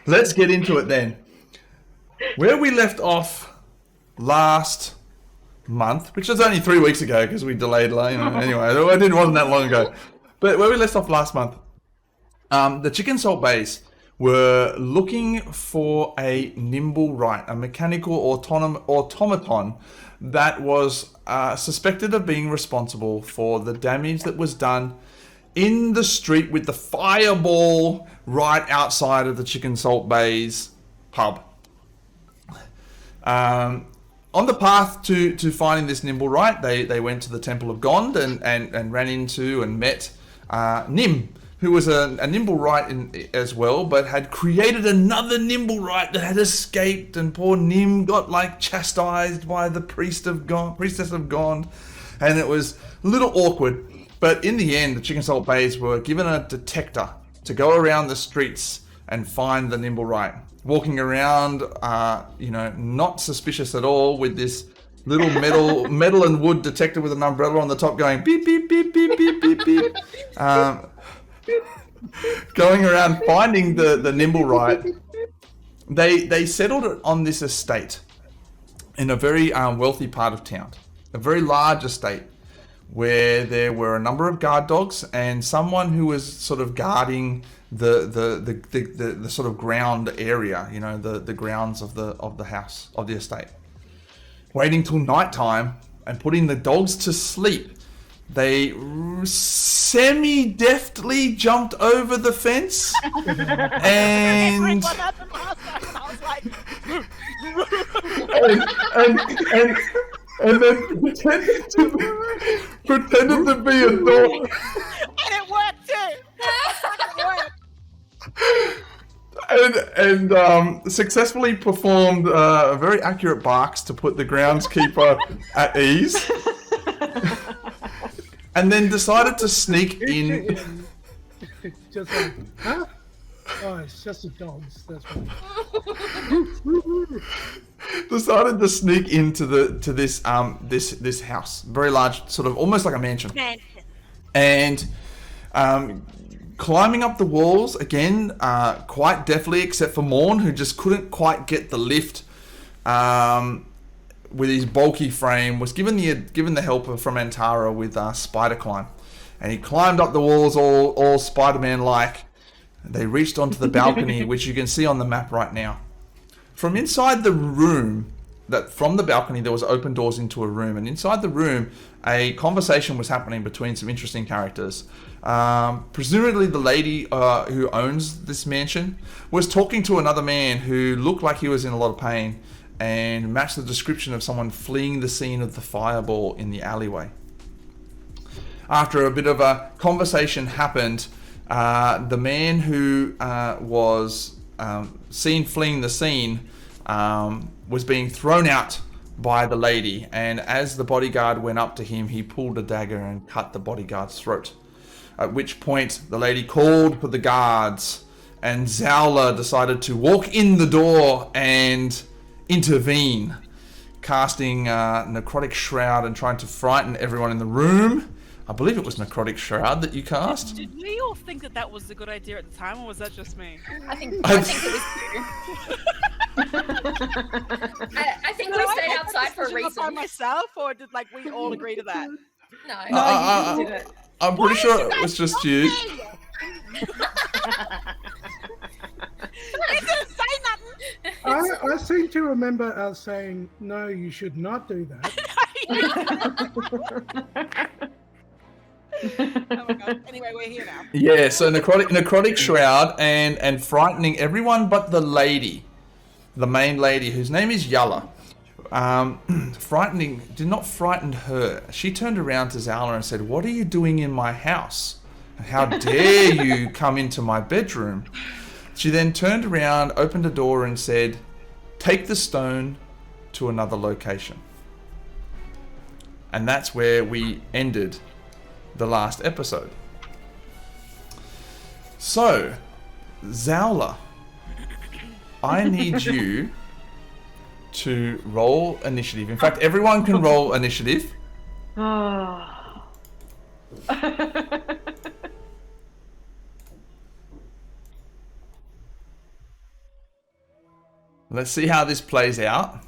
let's get into it then. Where we left off last month, which was only 3 weeks ago because we delayed, anyway, it wasn't that long ago. But where we left off last month, the chicken Salt Baes were looking for a Nimblewright, a mechanical automaton that was suspected of being responsible for the damage that was done in the street with the fireball right outside of the chicken Salt Baes pub. On the path to finding this Nimblewright, they went to the Temple of Gond and ran into and met Nim, who was a Nimblewright as well, but had created another Nimblewright that had escaped, and poor Nim got chastised by the priestess of Gond, and it was a little awkward. But in the end, the chicken Salt Baes were given a detector to go around the streets and find the Nimblewright, walking around, not suspicious at all, with this little metal and wood detector with an umbrella on the top, going beep beep beep beep beep beep beep, going around finding the Nimblewright. They settled it on this estate in a very wealthy part of town, a very large estate, where there were a number of guard dogs and someone who was sort of guarding the sort of ground area, the grounds of the house, of the estate. Waiting till night time and putting the dogs to sleep, they semi-deftly jumped over the fence and and then pretended to be a dog. And it worked too. And successfully performed very accurate barks to put the groundskeeper at ease. And then decided to sneak in. Just huh? Oh, it's just the dogs. That's right. Decided to sneak into this house, very large, sort of almost like a mansion. And climbing up the walls again, quite deftly, except for Morn, who just couldn't quite get the lift with his bulky frame. Was given the help from Antara with spider climb, and he climbed up the walls all Spider-Man like. They reached onto the balcony, which you can see on the map right now. From inside the room, from the balcony, there was open doors into a room, and inside the room, a conversation was happening between some interesting characters. Presumably, the lady who owns this mansion was talking to another man who looked like he was in a lot of pain and matched the description of someone fleeing the scene of the fireball in the alleyway. After a bit of a conversation happened, the man who was seen fleeing the scene was being thrown out by the lady, and as the bodyguard went up to him, he pulled a dagger and cut the bodyguard's throat. At which point, the lady called for the guards, and Zoalar decided to walk in the door and intervene, casting Necrotic Shroud and trying to frighten everyone in the room. I believe it was Necrotic Shroud that you cast. Did we all think that was a good idea at the time, or was that just me? I think it was you. I think we stayed outside for a reason. By myself, or did we all agree to that? No, you did it. I'm pretty sure it was just you. He didn't say nothing. I seem to remember us saying, no, you should not do that. Oh my god. Anyway, we're here now. Yeah, so necrotic Shroud and frightening everyone but the lady, the main lady, whose name is Yalla. Did not frighten her. She turned around to Zoalar and said, "What are you doing in my house? How dare you come into my bedroom?" She then turned around, opened a door and said, "Take the stone to another location." And that's where we ended the last episode. So, Zoalar, I need you to roll initiative. In fact, everyone can roll initiative. Oh. Let's see how this plays out.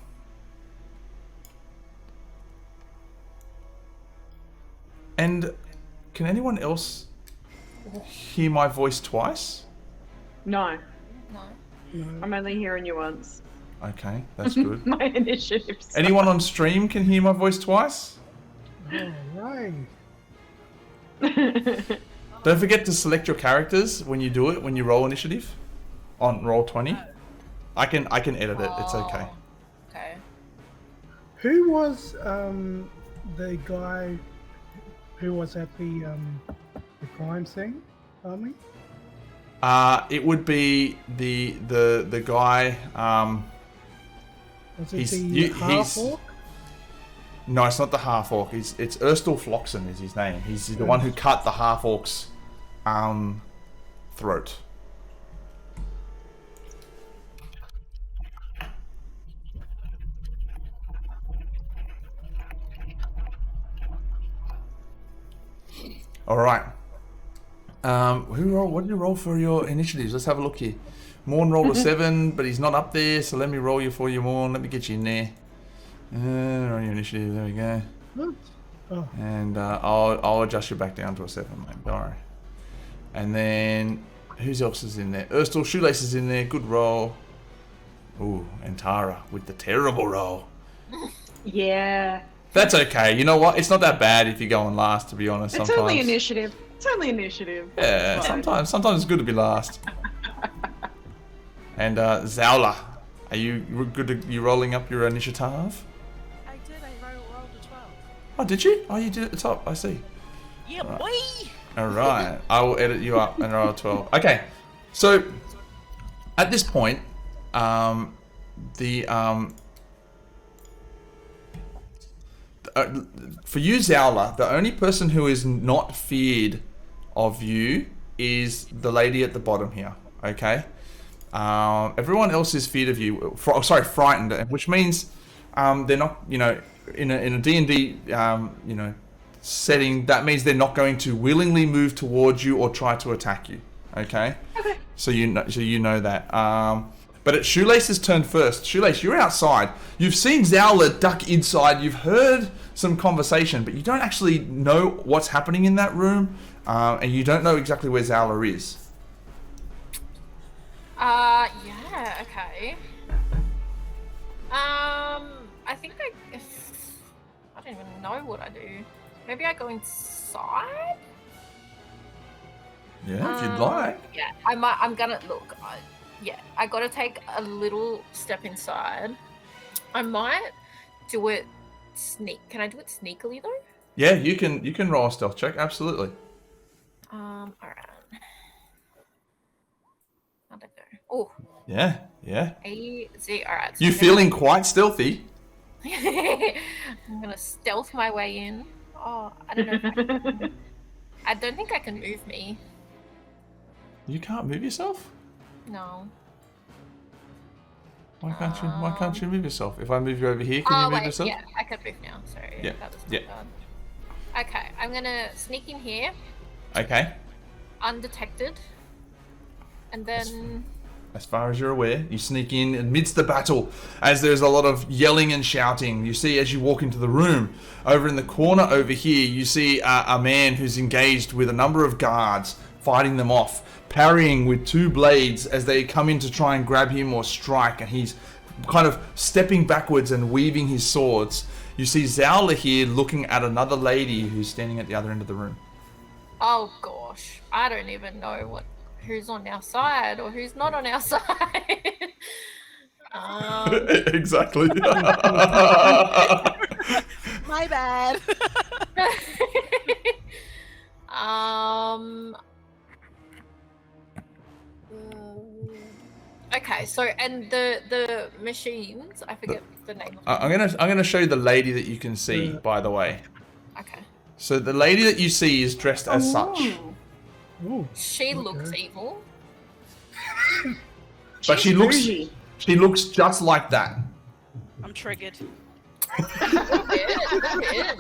And can anyone else hear my voice twice? No, No. I'm only hearing you once. Okay, that's good. My initiatives. Anyone on stream can hear my voice twice? All right. Don't forget to select your characters when you do it, when you roll initiative on roll 20. I can edit it, it's okay. Okay. Who was the guy who was at the crime scene? Army? It would be the guy, Was it he's- the you- half he's- orc? no, it's not the half orc, it's Erstal Floxen is his name. He's the one who cut the half orc's throat. All right. What did you roll for your initiatives? Let's have a look here. Morn rolled a 7, but he's not up there, so let me roll you for you, Morn. Let me get you in there. On your initiative, there we go. What? Oh, And I'll adjust you back down to a 7, mate. Don't worry. And then, who's else is in there? Erstal Shoelace is in there. Good roll. Ooh, and Tara with the terrible roll. Yeah. That's okay. You know what? It's not that bad if you're going last, to be honest. It's Sometimes. only initiative. It's only initiative. Yeah, sometimes it's good to be last. And Zoalar, are you good? You rolling up your initiative? I did. I rolled a 12. Oh, did you? Oh, you did at the top. I see. Yeah, Alright. boy. All right, I will edit you up and roll 12. Okay, so at this point, for you, Zoalar, the only person who is not feared of you is the lady at the bottom here. Okay, everyone else is feared of you. Frightened, which means they're not, in a D&D, setting. That means they're not going to willingly move towards you or try to attack you. Okay. Okay. So you know that. But it's Shoelace's turn first. Shoelace, you're outside. You've seen Zoalar duck inside. You've heard some conversation, but you don't actually know what's happening in that room, and you don't know exactly where Zoalar is. Yeah, okay. I think I don't even know what I do. Maybe I go inside? Yeah, if you'd like. Yeah, I'm gonna look. I gotta take a little step inside. I might do it Can I do it sneakily though? Yeah, you can roll a stealth check. Absolutely. Alright. How'd that go? Oh, Yeah. easy. Alright. You feeling quite stealthy? I'm gonna stealth my way in. Oh, I don't know if I don't think I can move me. You can't move yourself? No. Why can't you move yourself? If I move you over here, can you move yourself? Yeah, I can move now. Sorry. Yeah, That was yeah. bad. Okay, I'm gonna sneak in here, Okay. undetected, and then As far as you're aware, you sneak in amidst the battle as there's a lot of yelling and shouting. You see as you walk into the room, over in the corner over here, you see a man who's engaged with a number of guards, fighting them off, parrying with two blades as they come in to try and grab him or strike, and he's kind of stepping backwards and weaving his swords. You see Zoalar here looking at another lady who's standing at the other end of the room. oh gosh, I don't even know who's on our side or who's not on our side. Exactly. My bad. Okay, so and the machines, I forget the name of I'm gonna show you the lady that you can see, by the way. Okay. So the lady that you see is dressed as such, ooh. She looks evil. but she looks just like that. I'm triggered. Weird.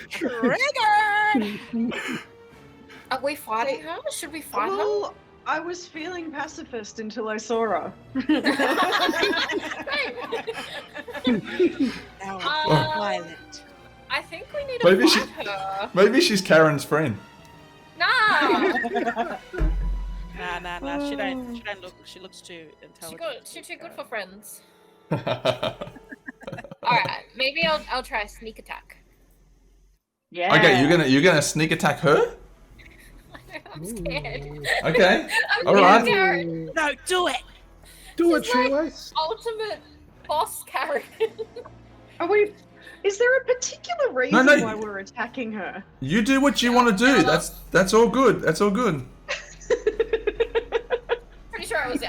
Triggered! Are we fighting her? Should we fight her? Well, I was feeling pacifist until I saw her. Now violent. I think we need Maybe to she- fight her. Maybe she's Karen's friend. Nah. Nah. She don't look. She looks too intelligent. She's too good for friends. Alright, maybe I'll try a sneak attack. Yeah. Okay, you're gonna sneak attack her? I'm scared. Okay. I'm All scared, right. Karen. No, do it. Do it, She's like- Shoelace. Ultimate boss Karen. Are we? Is there a particular reason no. why we're attacking her? You do what you want to do. That's all good. That's all good. Pretty sure it was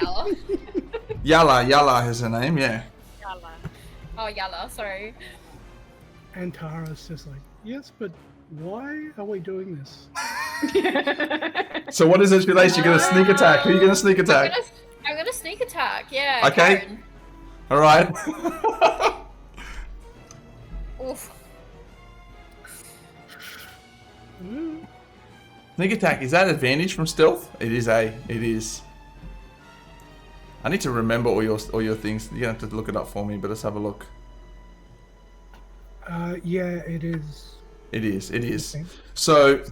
Yala. Yala is her name. Yeah. Yalla. Oh, Yala, sorry. And Tara's just like, yes, but why are we doing this? So what is it, Shoelace? You're gonna sneak attack. Who are you gonna sneak attack? I'm gonna sneak attack, yeah. Okay. Karen. All right. Oof. Sneak attack. Is that advantage from stealth? It is. It is. I need to remember all your things. You're gonna have to look it up for me. But let's have a look. Yeah, it is. It is. Okay. So,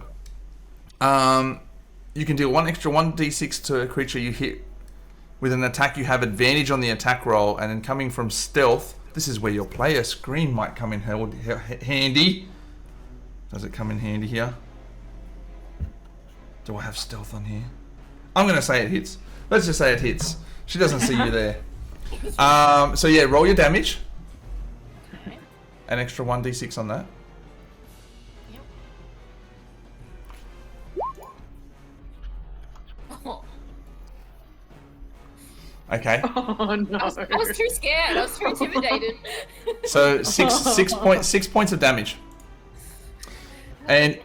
you can deal one extra 1d6 to a creature you hit with an attack. You have advantage on the attack roll, and then coming from stealth, this is where your player screen might come in handy. Does it come in handy here? Do I have stealth on here? I'm gonna say it hits. Let's just say it hits. She doesn't see you there. So yeah, roll your damage. Okay. An extra 1d6 on that. Yep. Oh, Okay. Oh no. I was too scared. I was too intimidated. So 6 points of damage. And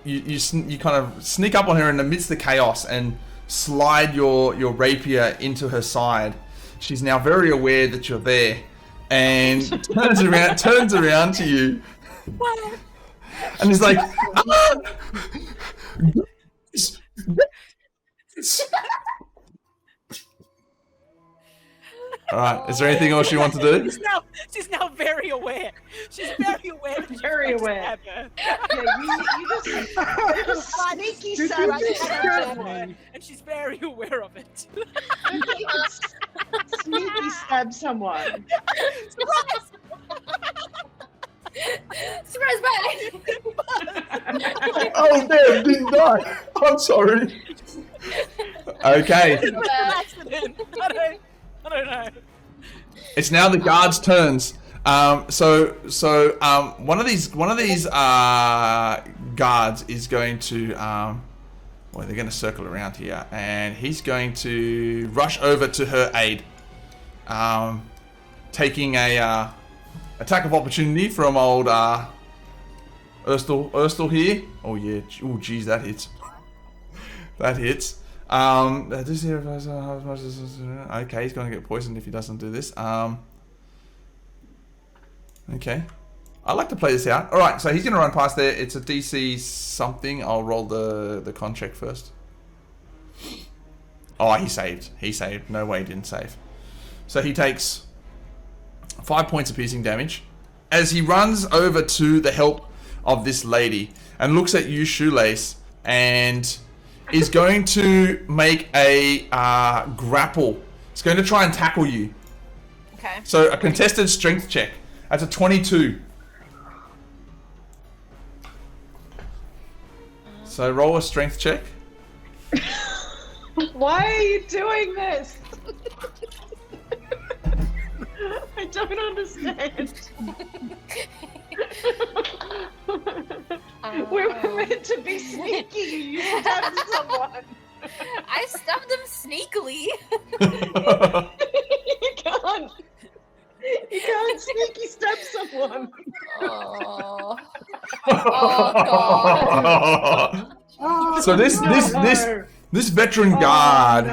you kind of sneak up on her in the midst of the chaos and slide your rapier into her side. She's now very aware that you're there, and turns around to you, and is like, "Ah! All right. Is there anything else you want to do? She's now very aware. She's very aware. That she's Very going to aware. stab her. Yeah, you just sneaky stab someone. And she's very aware of it. Sneaky stab someone. Surprise bye! Oh damn! Didn't die. I'm sorry. Okay. Accident. I don't know. It's now the guards' turns. So one of these guards is going to well, they're going to circle around here, and he's going to rush over to her aid, taking a attack of opportunity from old Urstel here. Oh yeah. Oh geez, that hits. That hits. Okay, he's going to get poisoned if he doesn't do this. Okay. I like to play this out. Alright, so he's going to run past there. It's a DC something. I'll roll the con check first. Oh, he saved. He saved. No way he didn't save. So he takes 5 points of piercing damage as he runs over to the help of this lady and looks at you, Shoelace, and is going to make a grapple. He's going to try and tackle you. Okay. So a contested strength check. That's a 22. So roll a strength check. Why are you doing this? I don't understand. We were meant to be sneaky. You stabbed someone. I stabbed them sneakily. You can't sneaky stab someone. Oh. Oh god. So this veteran guard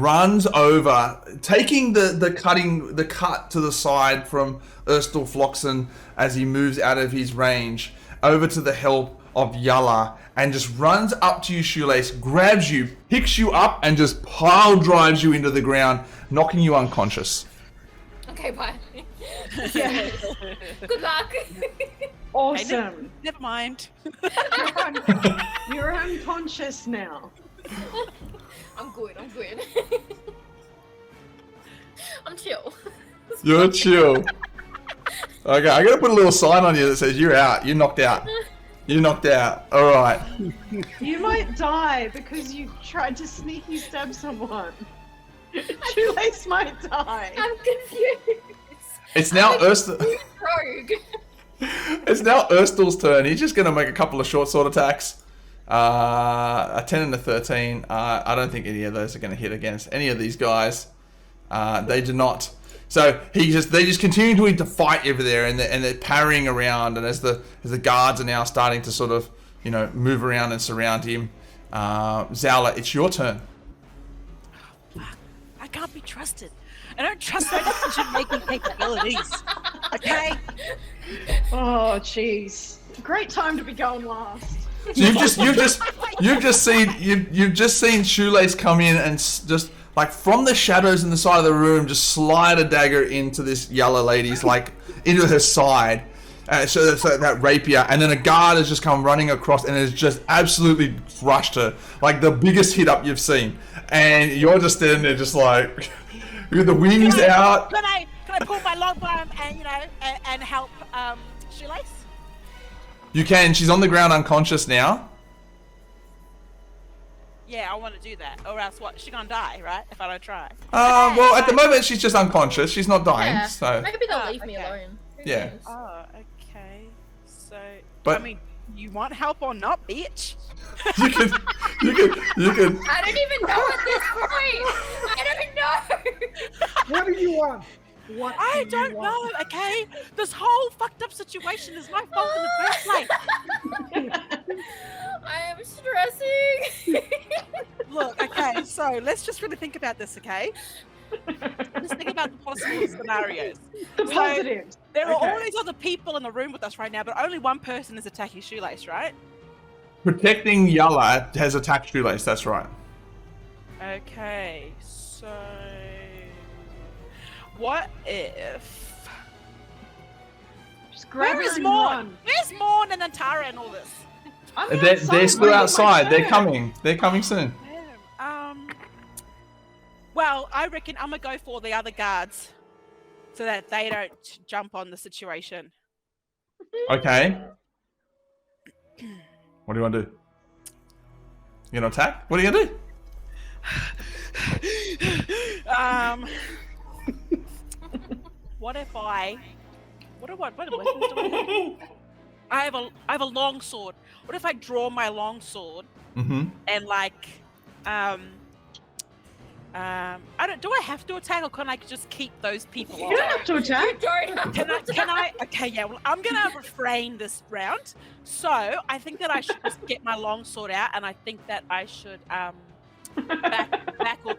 runs over, taking the cut to the side from Erstal Floxen as he moves out of his range, over to the help of Yalla and just runs up to you, Shoelace, grabs you, picks you up, and just pile drives you into the ground, knocking you unconscious. Okay, bye. Yeah. Good luck. Awesome. Never mind. You're unconscious now. I'm good. I'm chill. You're chill. Okay, I gotta put a little sign on you that says you're out. You're knocked out. You're knocked out. All right. You might die because you tried to sneaky stab someone. Shoelace might die. I'm confused. It's now Rogue. It's now Erstal's turn. He's just gonna make a couple of short sword attacks. A 10 and a 13. I don't think any of those are gonna hit against any of these guys. They do not. So they just continue to fight over there, and they're parrying around. And as the guards are now starting to sort of move around and surround him, Zoalar, it's your turn. I can't be trusted. I don't trust their decision-making capabilities. Okay? Oh, jeez. Great time to be going last. So you've just seen Shoelace come in and just like from the shadows in the side of the room, just slide a dagger into this Yalla lady's into her side. So that rapier, and then a guard has just come running across and has just absolutely crushed her, like the biggest hit up you've seen. And you're just standing there, just like with the wings out. Can I pull my longbow and help Shoelace? You can. She's on the ground, unconscious now. Yeah, I want to do that, or else what? She's gonna die, right? If I don't try. Well, at the moment she's just unconscious. She's not dying. Yeah. So Maybe they'll leave me okay. alone. Who Yeah. knows? Oh, okay. So, But- I mean, you want help or not, bitch? you can. I don't even know at this point. I don't know. What do you want? What I do you don't want? know, okay? This whole fucked up situation is my fault in the first place. I am stressing. Look, okay, so let's just really think about this, okay? Just think about the possible scenarios. The positives. There are Okay. all these other people in the room with us right now, but only one person is attacking Shoelace, right? Protecting Yalla has attacked Shoelace. That's right. Okay, so what if? Just grab Where her is and Morn? run. Where's Morn and Antara and all this? I'm They're outside still waiting my outside. They're turn. coming. They're coming soon. Damn. Well, I reckon I'm gonna go for the other guards, so that they don't jump on the situation. Okay. What do you want to do? You gonna attack? What are you gonna do? What if I? What weapons do I have? I have a long sword. What if I draw my long sword Mm-hmm. and I don't. Do I have to attack, or can I just keep those people You off? don't have to You attack. don't have Can I, to can I? Okay, yeah. Well, I'm gonna refrain this round. So I think that I should just get my long sword out, and I think that I should back all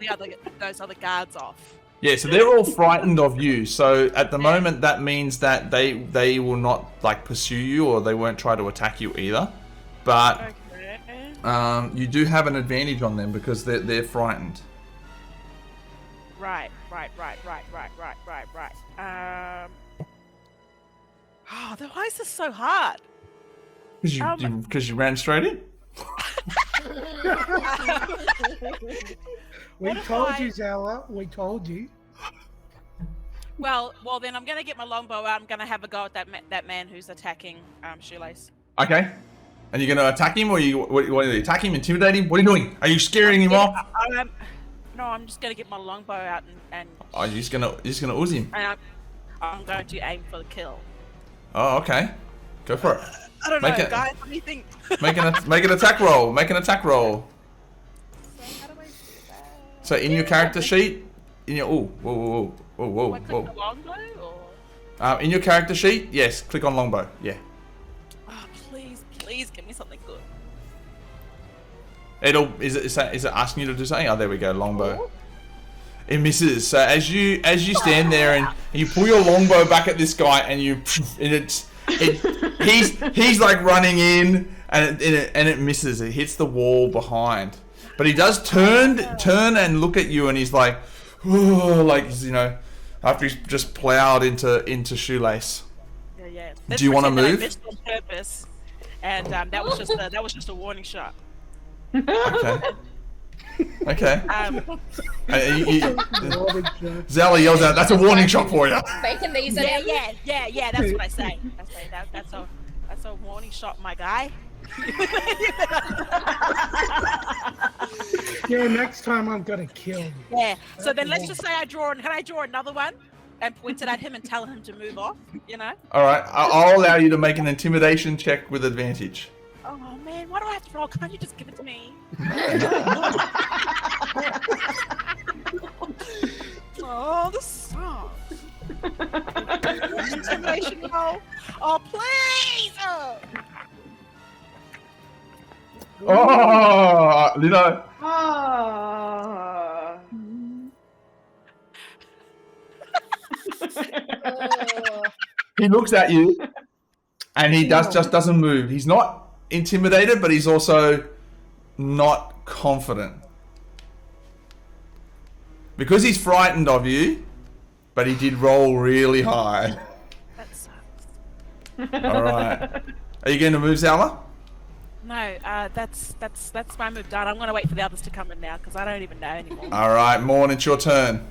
those other guards off. Yeah, so they're all frightened of you. So at the moment, that means that they will not pursue you, or they won't try to attack you either. But Okay. you do have an advantage on them because they're frightened. Right. Oh, why is this so hard? Because you ran straight in. We What if told I- you, Zoalar. We told you. Well, then I'm gonna get my longbow out. I'm gonna have a go at that man who's attacking Shoelace. Okay. And you're gonna attack him, or what are you attack him, intimidate him? What are you doing? Are you scaring him off? No, I'm just gonna get my longbow out and Oh, you're just gonna ooze him. I'm going to aim for the kill. Oh, okay. Go for it. I don't Make know, it- guys. What do you think? Make an attack roll. Make an attack roll. So how do I do that? So in your character sheet, in your whoa. Do I click the longbow or? In your character sheet, yes, click on longbow. Yeah. Oh, please give me something good. Is it asking you to do something? Oh, there we go, longbow. It misses. So as you stand there and you pull your longbow back at this guy, and he's like running in, and it misses. It hits the wall behind. But he does turn and look at you, and he's like, oh, like, you know, after he's just plowed into Shoelace. Yeah. Do you want to pretend that move? I missed on purpose, and that was just a warning shot. Okay. Okay. Warning shot. Zala yells out, "That's a warning shot for you." Making these at him. Yeah. That's what I say. That's a warning shot, my guy. Yeah, next time I'm gonna kill you. Yeah. So then let's just say can I draw another one and point it at him and tell him to move off? You know. All right, I'll allow you to make an intimidation check with advantage. Oh man, why do I have to roll? Can't you just give it to me? Oh, the song. Intimidation roll. Oh, please. Oh, Lino. Ah. He looks at you, and he just doesn't move. He's not intimidated, but he's also not confident because he's frightened of you. But he did roll really high. That sucks. All right. Are you going to move, Zala? No, that's my move done. I'm gonna wait for the others to come in now because I don't even know anymore. All right, Morn, it's your turn.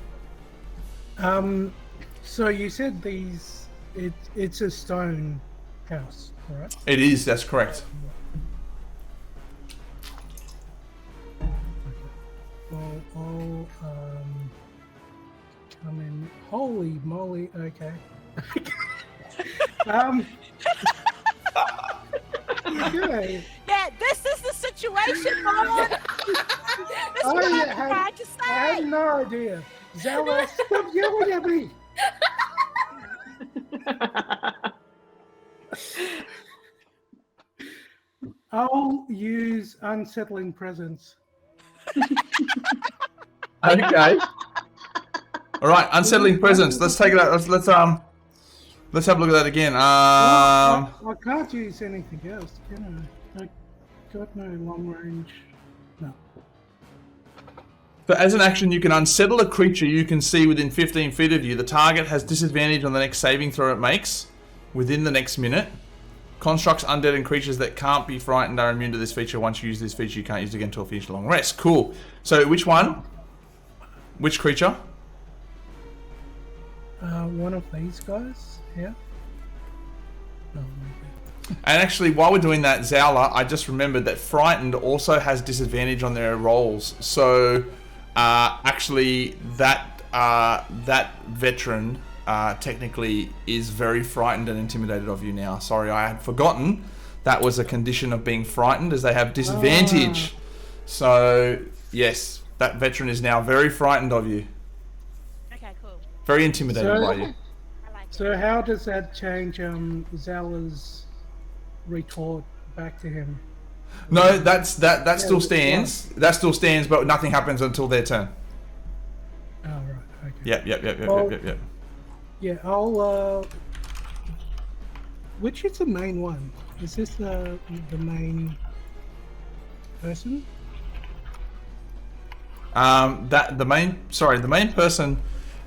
So you said it's a stone house, right? It is. That's correct. Well, I'll come in. Holy moly! Okay. Okay. Yeah, this is the situation, Mom. This is what I'm trying to I had say. no idea. Zala, stop yelling at me. I'll use unsettling presence. Okay. All right, unsettling presence. Let's take it out. Let's have a look at that again. I can't use anything else, can I? I got no long range. No. So as an action, you can unsettle a creature you can see within 15 feet of you. The target has disadvantage on the next saving throw it makes within the next minute. Constructs, undead, and creatures that can't be frightened are immune to this feature. Once you use this feature, you can't use it again until a finish long rest. Cool. So which one? Which creature? One of these guys here. No, maybe. And actually, while we're doing that, Zoalar, I just remembered that Frightened also has disadvantage on their rolls. So, actually, that veteran technically is very frightened and intimidated of you now. Sorry, I had forgotten that was a condition of being frightened, as they have disadvantage. So, yes, that veteran is now very frightened of you. Okay, cool. Very intimidated by you. I like it. So how does that change Zala's retort back to him? No, that still stands. That still stands, but nothing happens until their turn. Oh, right. Okay. Yep. Yeah, I'll. Which is the main one? Is this the main person? The main person.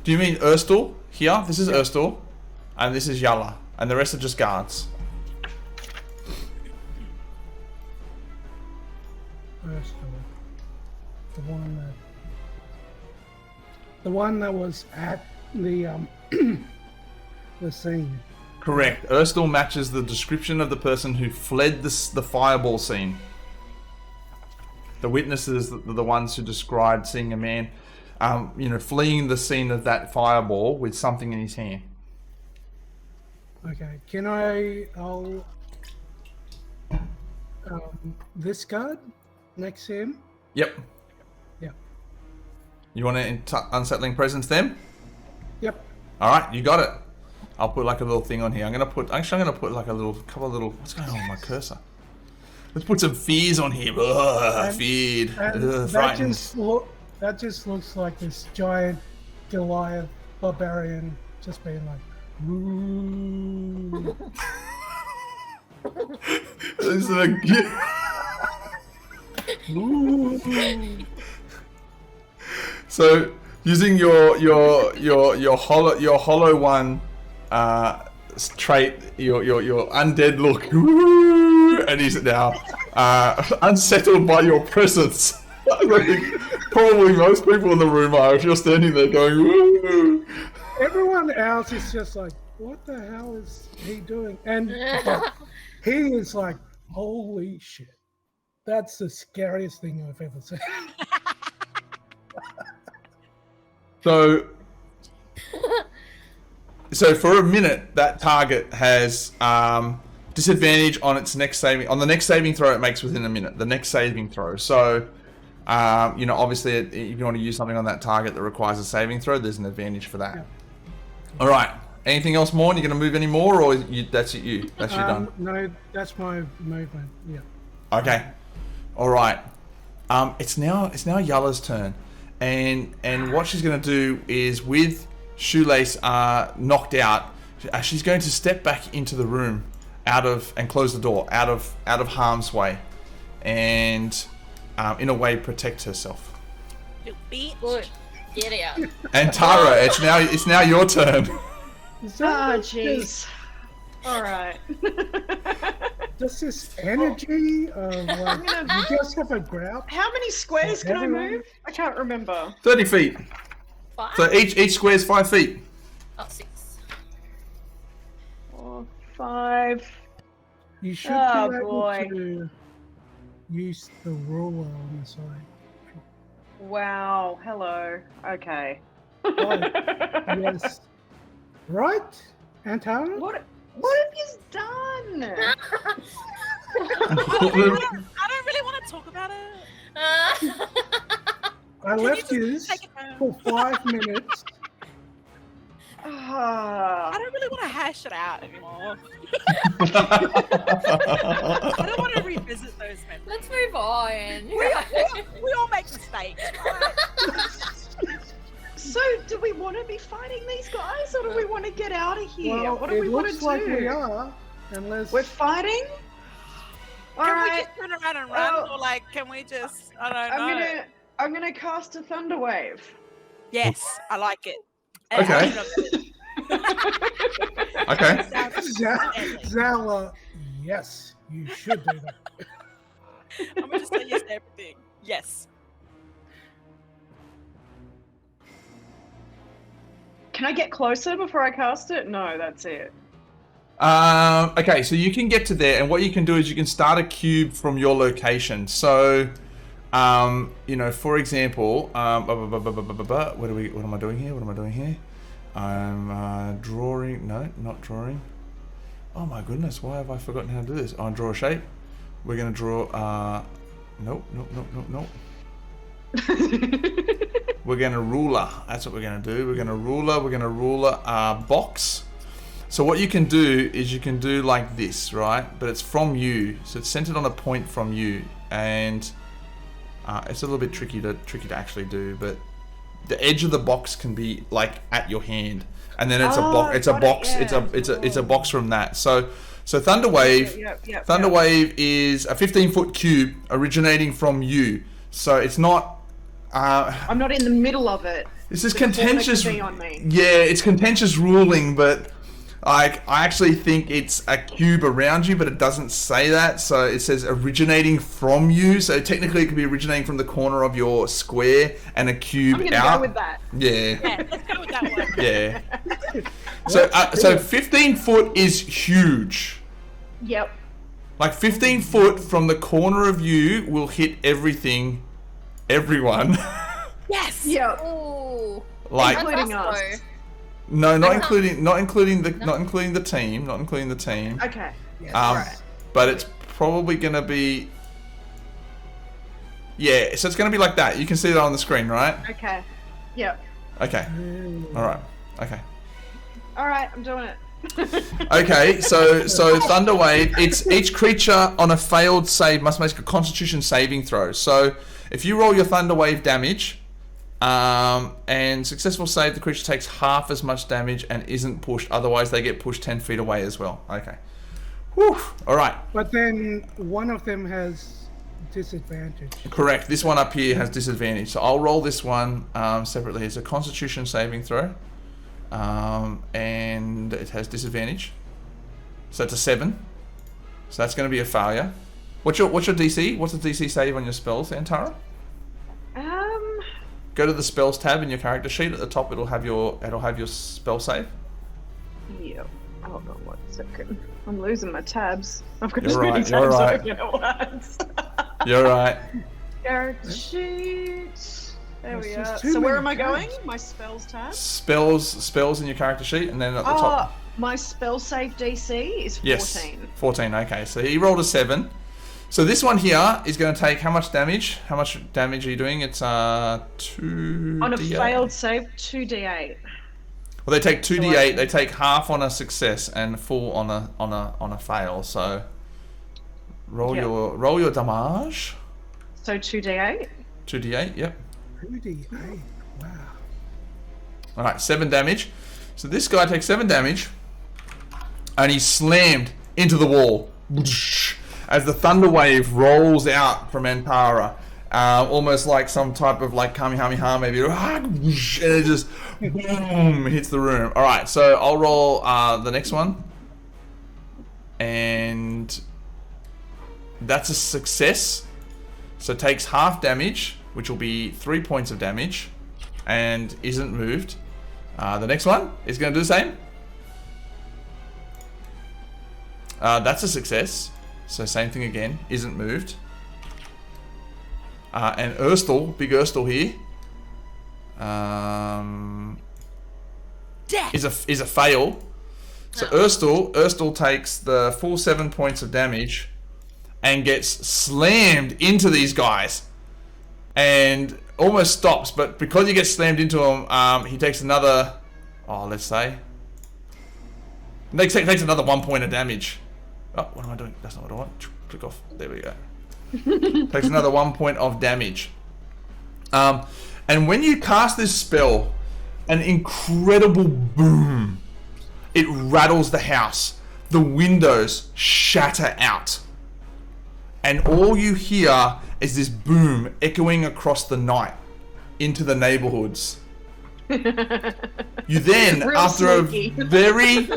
Do you mean Erstal here? This is Erstal, and this is Yalla, and the rest are just guards. First the one that was at the the scene. Correct. Erstal matches the description of the person who fled the fireball scene. The witnesses are the ones who described seeing a man, fleeing the scene of that fireball with something in his hand. Okay, I'll this guard next to him. Yep. Yep. You want to unsettling presence then? Yep. All right, you got it. I'll put like a little thing on here. I'm gonna put like a couple of little. What's going on with my cursor? Let's put some fears on here. Ugh, feared. Ugh, frightened. That just looks like this giant Goliath barbarian just being like, "Ooh." This is a So using your hollow one trait, your undead look, and he's now unsettled by your presence. I think probably most people in the room are if you're standing there going. Woo. Everyone else is just like, what the hell is he doing? And he is like, holy shit. That's the scariest thing I've ever seen. So for a minute, that target has disadvantage on its next saving the next saving throw it makes within a minute. The next saving throw. So, obviously, if you want to use something on that target that requires a saving throw, there's an advantage for that. Yeah. All right. Anything else more? You're going to move any more, or that's it? That's you done? No, that's my movement. Yeah. Okay. All right. It's now Yalla's turn, and what she's going to do is with Shoelace knocked out, she's going to step back into the room and close the door out of harm's way, and in a way protect herself. You bitch. Good. Get out. And Tara, it's now your turn. Oh, jeez. All right. Just this energy of like, you just have a growl. How many squares can I move? I can't remember. 30 feet. 5? So each square is 5 feet. Oh, 6. 4, 5. You should Oh, be able boy. to use the ruler on the side. Wow. Hello. Okay. Oh, yes. Right, Antara? What have you done? I don't really want to talk about it. I left you for 5 minutes. I don't really want to hash it out anymore. I don't want to revisit those memories. Let's move on. We all make mistakes, right? So, do we want to be fighting these guys, or do we want to get out of here? Well, What do we want to looks like do? we are, unless We're fighting. All Can right. we just turn around and run, or like, can we just? I don't know. I'm gonna cast a thunder wave. Yes, I like it. Okay. Okay. Zoalar, yes, you should do that. I'm gonna just say yes to everything. Yes. Can I get closer before I cast it? No, that's it. Okay, so you can get to there, and what you can do is you can start a cube from your location. So, for example, what am I doing here? I'm drawing. No, not drawing. Oh my goodness, why have I forgotten how to do this? Oh, draw a shape. We're gonna draw. Nope. We're gonna ruler. That's what we're gonna do. We're gonna ruler box. So what you can do is you can do like this, right? But it's from you, so it's centered on a point from you, and it's a little bit tricky to actually do. But the edge of the box can be like at your hand, and then it's a box. It's a box. It's a box from that. So Thunderwave. Thunderwave is a 15-foot cube originating from you. So it's not. I'm not in the middle of it. This is contentious. On me. Yeah, it's contentious ruling, but I actually think it's a cube around you, but it doesn't say that. So it says originating from you. So technically, it could be originating from the corner of your square and a cube I'm gonna out. go with that. Yeah. Yeah, let's go with that one. Yeah. So 15 foot is huge. Yep. Like 15 foot from the corner of you will hit everyone. Yes. Yep. Ooh. Like Including us. no, not including the team. Okay. But it's probably gonna be. Yeah, so it's gonna be like that. You can see that on the screen, right? Okay. Yep. Okay. All right. Okay. All right, I'm doing it. Okay, so Thunderwave, it's each creature on a failed save must make a Constitution saving throw. So if you roll your Thunderwave damage, and successful save, the creature takes half as much damage and isn't pushed. Otherwise, they get pushed 10 feet away as well. Okay. Whew. All right. But then one of them has disadvantage. Correct. This one up here has disadvantage. So I'll roll this one separately. It's a Constitution saving throw. And it has disadvantage. So it's a 7. So that's going to be a failure. What's your DC? What's the DC save on your spells, Antara? Go to the spells tab in your character sheet. At the top, it'll have your spell save. Yeah. Hold on 1 second. I'm losing my tabs. I've got You're too many right, tabs you're right. open at once. You're right. Character sheet. There we There's are. just too So where am many I going? tabs. My spells tab. Spells in your character sheet, and then at the top. My spell save DC is 14. Yes. 14. Okay. So he rolled a 7. So this one here is going to take how much damage? How much damage are you doing? It's 2 On a failed save, 2d8. Well, they take 2d8. They take half on a success and full on a fail. So roll your damage. So 2d8. 2d8. Yep. 2d8. Wow. All right. 7 damage. So this guy takes 7 damage, and he's slammed into the wall as the thunder wave rolls out from Antara. Almost like some type of like Kamehameha, maybe, and it just boom hits the room. All right, so I'll roll the next one, and that's a success. So takes half damage, which will be 3 points of damage, and isn't moved. The next one is going to do the same. That's a success. So same thing again, isn't moved. And Urstel, big Urstel here, is a fail. So Urstel takes the full 7 points of damage and gets slammed into these guys, and almost stops. But because he gets slammed into him, he takes another. Let's say. Takes another 1 point of damage. Oh, what am I doing? That's not what I want. Click off. There we go. Takes another 1 point of damage. And when you cast this spell, an incredible boom. It rattles the house. The windows shatter out. And all you hear is this boom echoing across the night into the neighborhoods. You then, Real after sneaky. a very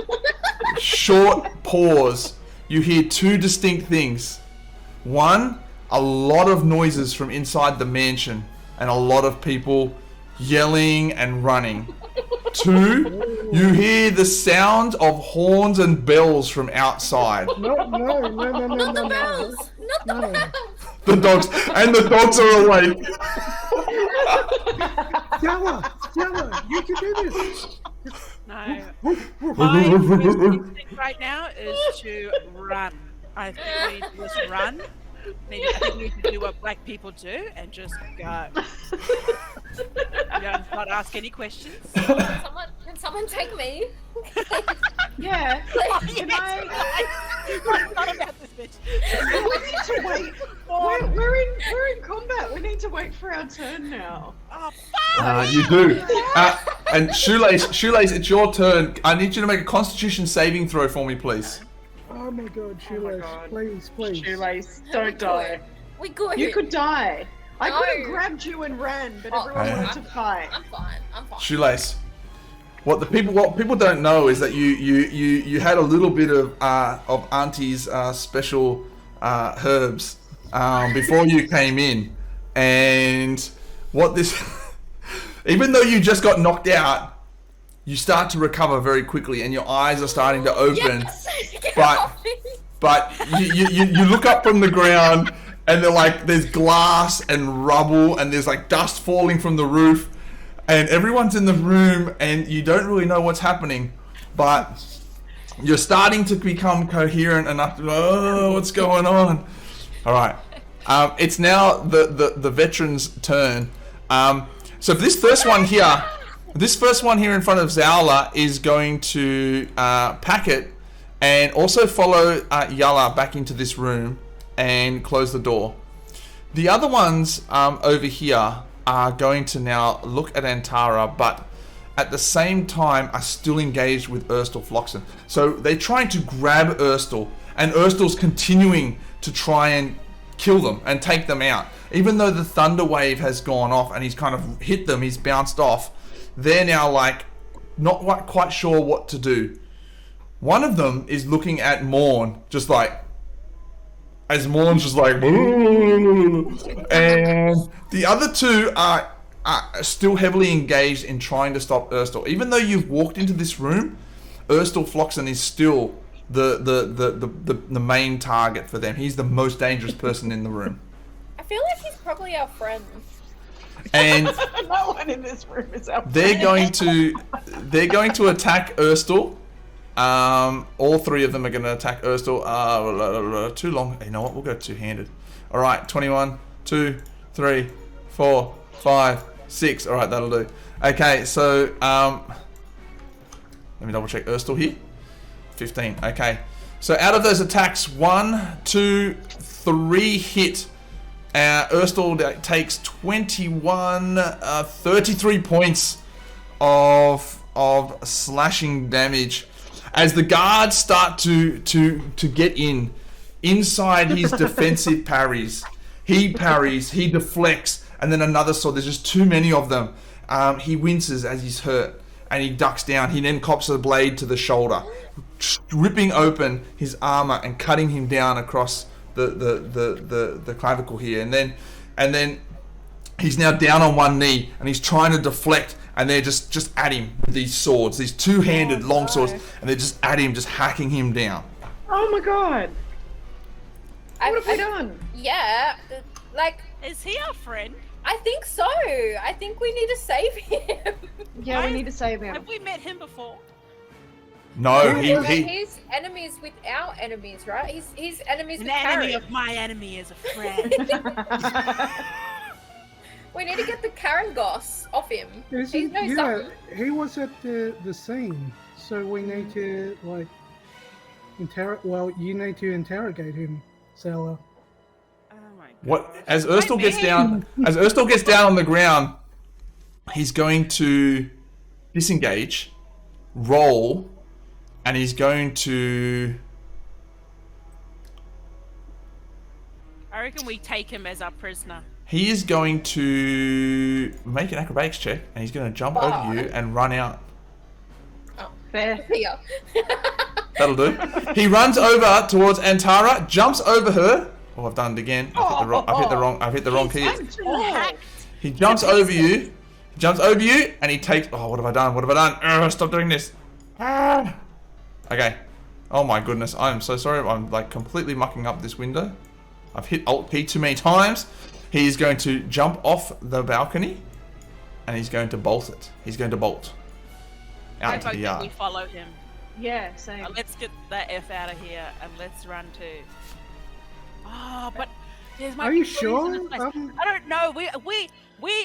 short pause, you hear 2 distinct things. One, a lot of noises from inside the mansion and a lot of people yelling and running. 2, you hear the sound of horns and bells from outside. No. Not the bells. Not the No. bells. The dogs are awake. Stella, you can do this. No. My first instinct right now is to run. I think we need to just run. I think we need to do what black people do and just go. Not ask any questions. Can someone take me? Yeah. Oh, Can yes, I? Not about this bitch. We need to wait. We're in combat. We need to wait for our turn now. Oh, fuck! You do. And Shoelace, it's your turn. I need you to make a Constitution saving throw for me, please. Oh my god, Shoelace, God. please. Shoelace, don't die. We good. You could die. I No. could have grabbed you and ran, but everyone Okay. wanted to fight. I'm fine. Shoelace. What people don't know is that you had a little bit of Auntie's special herbs before you came in, and what this even though you just got knocked out, you start to recover very quickly, and your eyes are starting to open. Yes! Get But- off me. But you look up from the ground, and there's glass and rubble, and there's like dust falling from the roof, and everyone's in the room, and you don't really know what's happening, but you're starting to become coherent enough to know, what's going on. All right, it's now the veteran's turn. So this first one here in front of Zoalar is going to pack it. And also follow Yala back into this room and close the door. The other ones over here are going to now look at Antara, but at the same time are still engaged with Urstel Floxen. So they're trying to grab Urstel and Urstel's continuing to try and kill them and take them out. Even though the thunder wave has gone off and he's kind of hit them, he's bounced off, they're now like not quite sure what to do. One of them is looking at Morn, just like, as Morn's just like, and the other two are still heavily engaged in trying to stop Urstel. Even though you've walked into this room, Urstel Floxen is still the main target for them. He's the most dangerous person in the room. I feel like he's probably our friend. And No one in this room is our they're going to attack Urstel. All three of them are going to attack Urstel. Too long. You know what? We'll go two-handed. All right, 21, 2, 3, 4, 5, 6. All right, that'll do. Okay, so let me double check Urstel here. 15. Okay, so out of those attacks, 1, 2, 3 hit. Urstel takes 33 points of slashing damage as the guards start to get inside his defensive parries. He parries, he deflects, and then another sword. There's just too many of them. He winces as he's hurt, and he ducks down. He then cops a blade to the shoulder, ripping open his armor and cutting him down across the clavicle here, and then he's now down on one knee and he's trying to deflect, and they're just at him with these swords, these two-handed long swords, and they're just at him, just hacking him down. Oh my god! What have we done? Yeah, like, Is he our friend? I think so. I think we need to save him. Yeah, we need to save him. Have we met him before? No, Well, he he's enemies with our enemies, right? He's enemies An with enemy Karen. of my enemy is a friend. We need to get the Karen goss off him. He knows something. He was at the scene, so we need to like you need to interrogate him, Zoalar. Oh my god. what as Urstel gets down on the ground, he's going to disengage, roll, and he's going to. I reckon we take him as our prisoner. He is going to make an acrobatics check, and he's going to jump over you and run out. Fair. Here. That'll do. He runs over towards Antara, jumps over her. Oh, I've done it again. I've hit the wrong key. He jumps over you. And he takes. Oh, what have I done? Stop doing this. Okay. Oh my goodness. I am so sorry. I'm like completely mucking up this window. I've hit Alt P too many times. He is going to jump off the balcony, and he's going to bolt it. He's going to bolt out into the We yard. follow him. Yeah, same. Let's get the F out of here and let's run to. Oh, but there's my. Are you sure? I don't know. We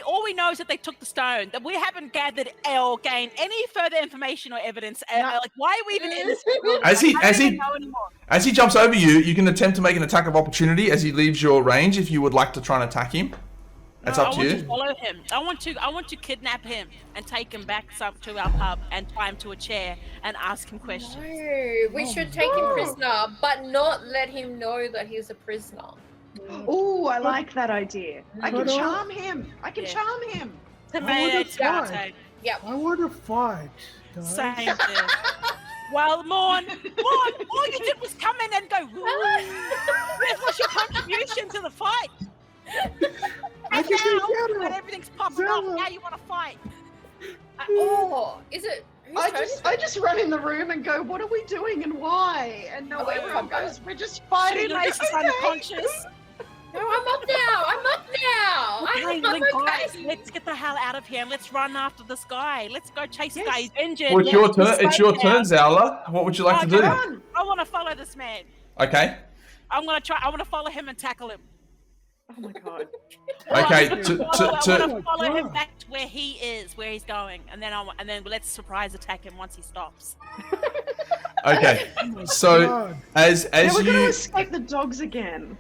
all we know is that they took the stone. That we haven't gathered or gained any further information or evidence. Like, why are we even in this? As I don't even know anymore. As he jumps over you, you can attempt to make an attack of opportunity as he leaves your range. If you would like to try and attack him, that's up to I want you. to follow him. I want to kidnap him and take him back to our pub and tie him to a chair and ask him questions. No, we should take him prisoner, but not let him know that he's a prisoner. Oh, I like that idea. I can But, charm him. Charm him. Tomato, that's fine. tomato. I want to fight. Guys. Same thing. Well, Morn, all you did was come in and go, where was your contribution to the fight? I And can do now, better. when everything's popping off, Zoalar. now you want to fight. Oh, is it? Whose turn is it? I just run in the room and go, what are we doing and why? And no, everyone goes, we're just fighting. Shoelace is unconscious. No, I'm up now. Okay, I'm okay. guys, let's get the hell out of here and let's run after this guy. Let's go chase the guy. He's injured. Well, it's your turn. He's It's your safe turn, now. Zowla. What would you like to do? I want to follow this man. Okay. I want to follow him and tackle him. Oh my god. Okay. I want to follow him God. back to where he is, where he's going, and then let's surprise attack him once he stops. Okay. So God. as Now we're gonna you escape the dogs again.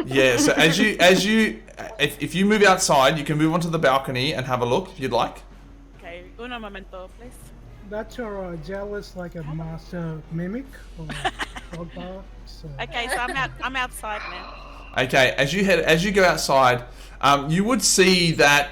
yeah. So as you if you move outside, you can move onto the balcony and have a look if you'd like. Okay, uno momento, please. That's alright. Jealous like a master mimic. Or... frog bar. So. Okay, so I'm outside now. Okay, as you go outside, you would see that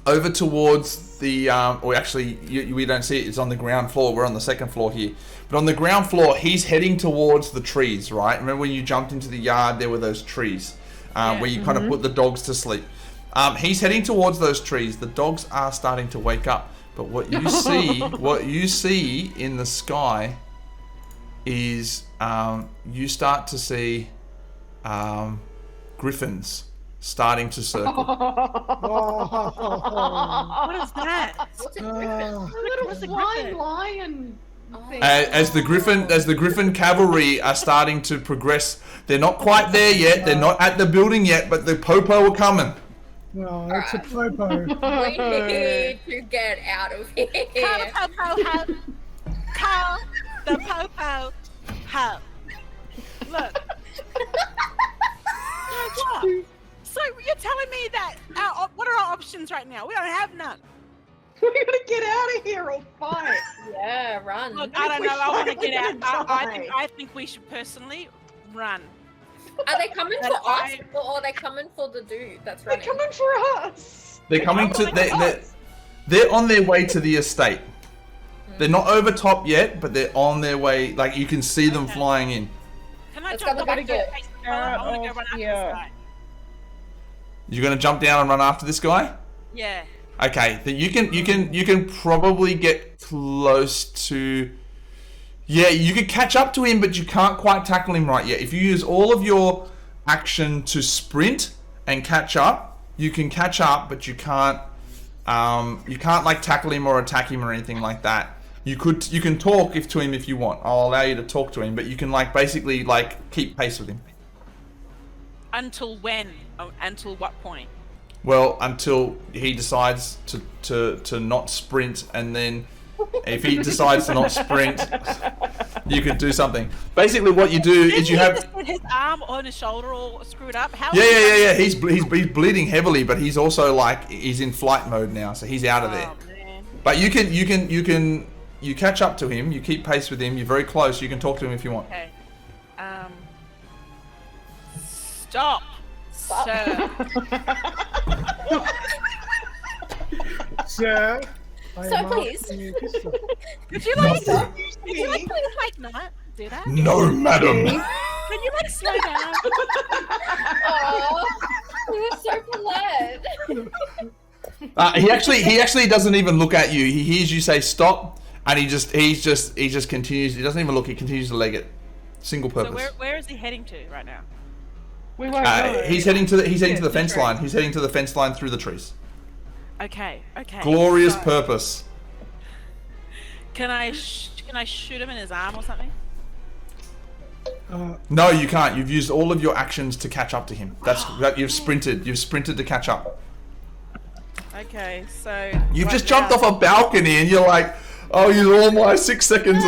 over towards the or actually we don't see it. It's on the ground floor. We're on the second floor here, but on the ground floor, he's heading towards the trees. Right? Remember when you jumped into the yard? There were those trees where you kind of put the dogs to sleep. He's heading towards those trees. The dogs are starting to wake up, but what you see in the sky is you start to see griffins starting to circle. What is that? What's a griffin? A little flying lion. Thing. As the griffin cavalry are starting to progress, they're not quite there yet. They're not at the building yet, but the popo are coming. No, it's a popo. We need to get out of here. Call the popo ho. Call the popo ho. Look. What? So you're telling me that what are our options right now? We don't have none. We're gonna get out of here or fight. Yeah, run. Look, I don't know. I want to get out. I think we should personally run. Are they coming And for us, or are they coming for the dude that's They're running? coming for us. They're coming to. They're on their way to the estate. They're not over top yet, but they're on their way. Like you can see them flying in. Can I Let's jump go up back and to it. face the fella? I want to go run after this guy. You're gonna jump down and run after this guy. Yeah. Okay, then you can probably get close to. Yeah, you could catch up to him, but you can't quite tackle him right yet. If you use all of your action to sprint and catch up, you can catch up, but you can't. You can't like tackle him or attack him or anything like that. You can talk to him if you want. I'll allow you to talk to him, but you can like basically like keep pace with him. Until when? Oh, until what point? Well, until he decides to not sprint, and then if he decides to not sprint, you could do something. Basically, what you do is you have. Just get his arm on his shoulder all screwed up. How? Yeah. He's bleeding heavily, but he's also like he's in flight mode now, so he's out of there. Oh, man. But you catch up to him. You keep pace with him. You're very close. You can talk to him if you want. Okay. Stop. Sir. Sir, I Sir, am please. asking you to stop. Could you like please like not do that? No, madam. Can you like slow down? Oh, he was so polite. He actually doesn't even look at you. He hears you say stop, and he just continues. He doesn't even look. He continues to leg it. Single So purpose. where is he heading to right now? We won't know. He's heading to the the fence tree. line. He's heading to the fence line through the trees. Okay. Glorious So, purpose. Can I shoot him in his arm or something? No, you can't. You've used all of your actions to catch up to him. You've sprinted. You've sprinted to catch up. Okay, so You've right just jumped now- off a balcony, and you're like, "Oh, use all my 6 seconds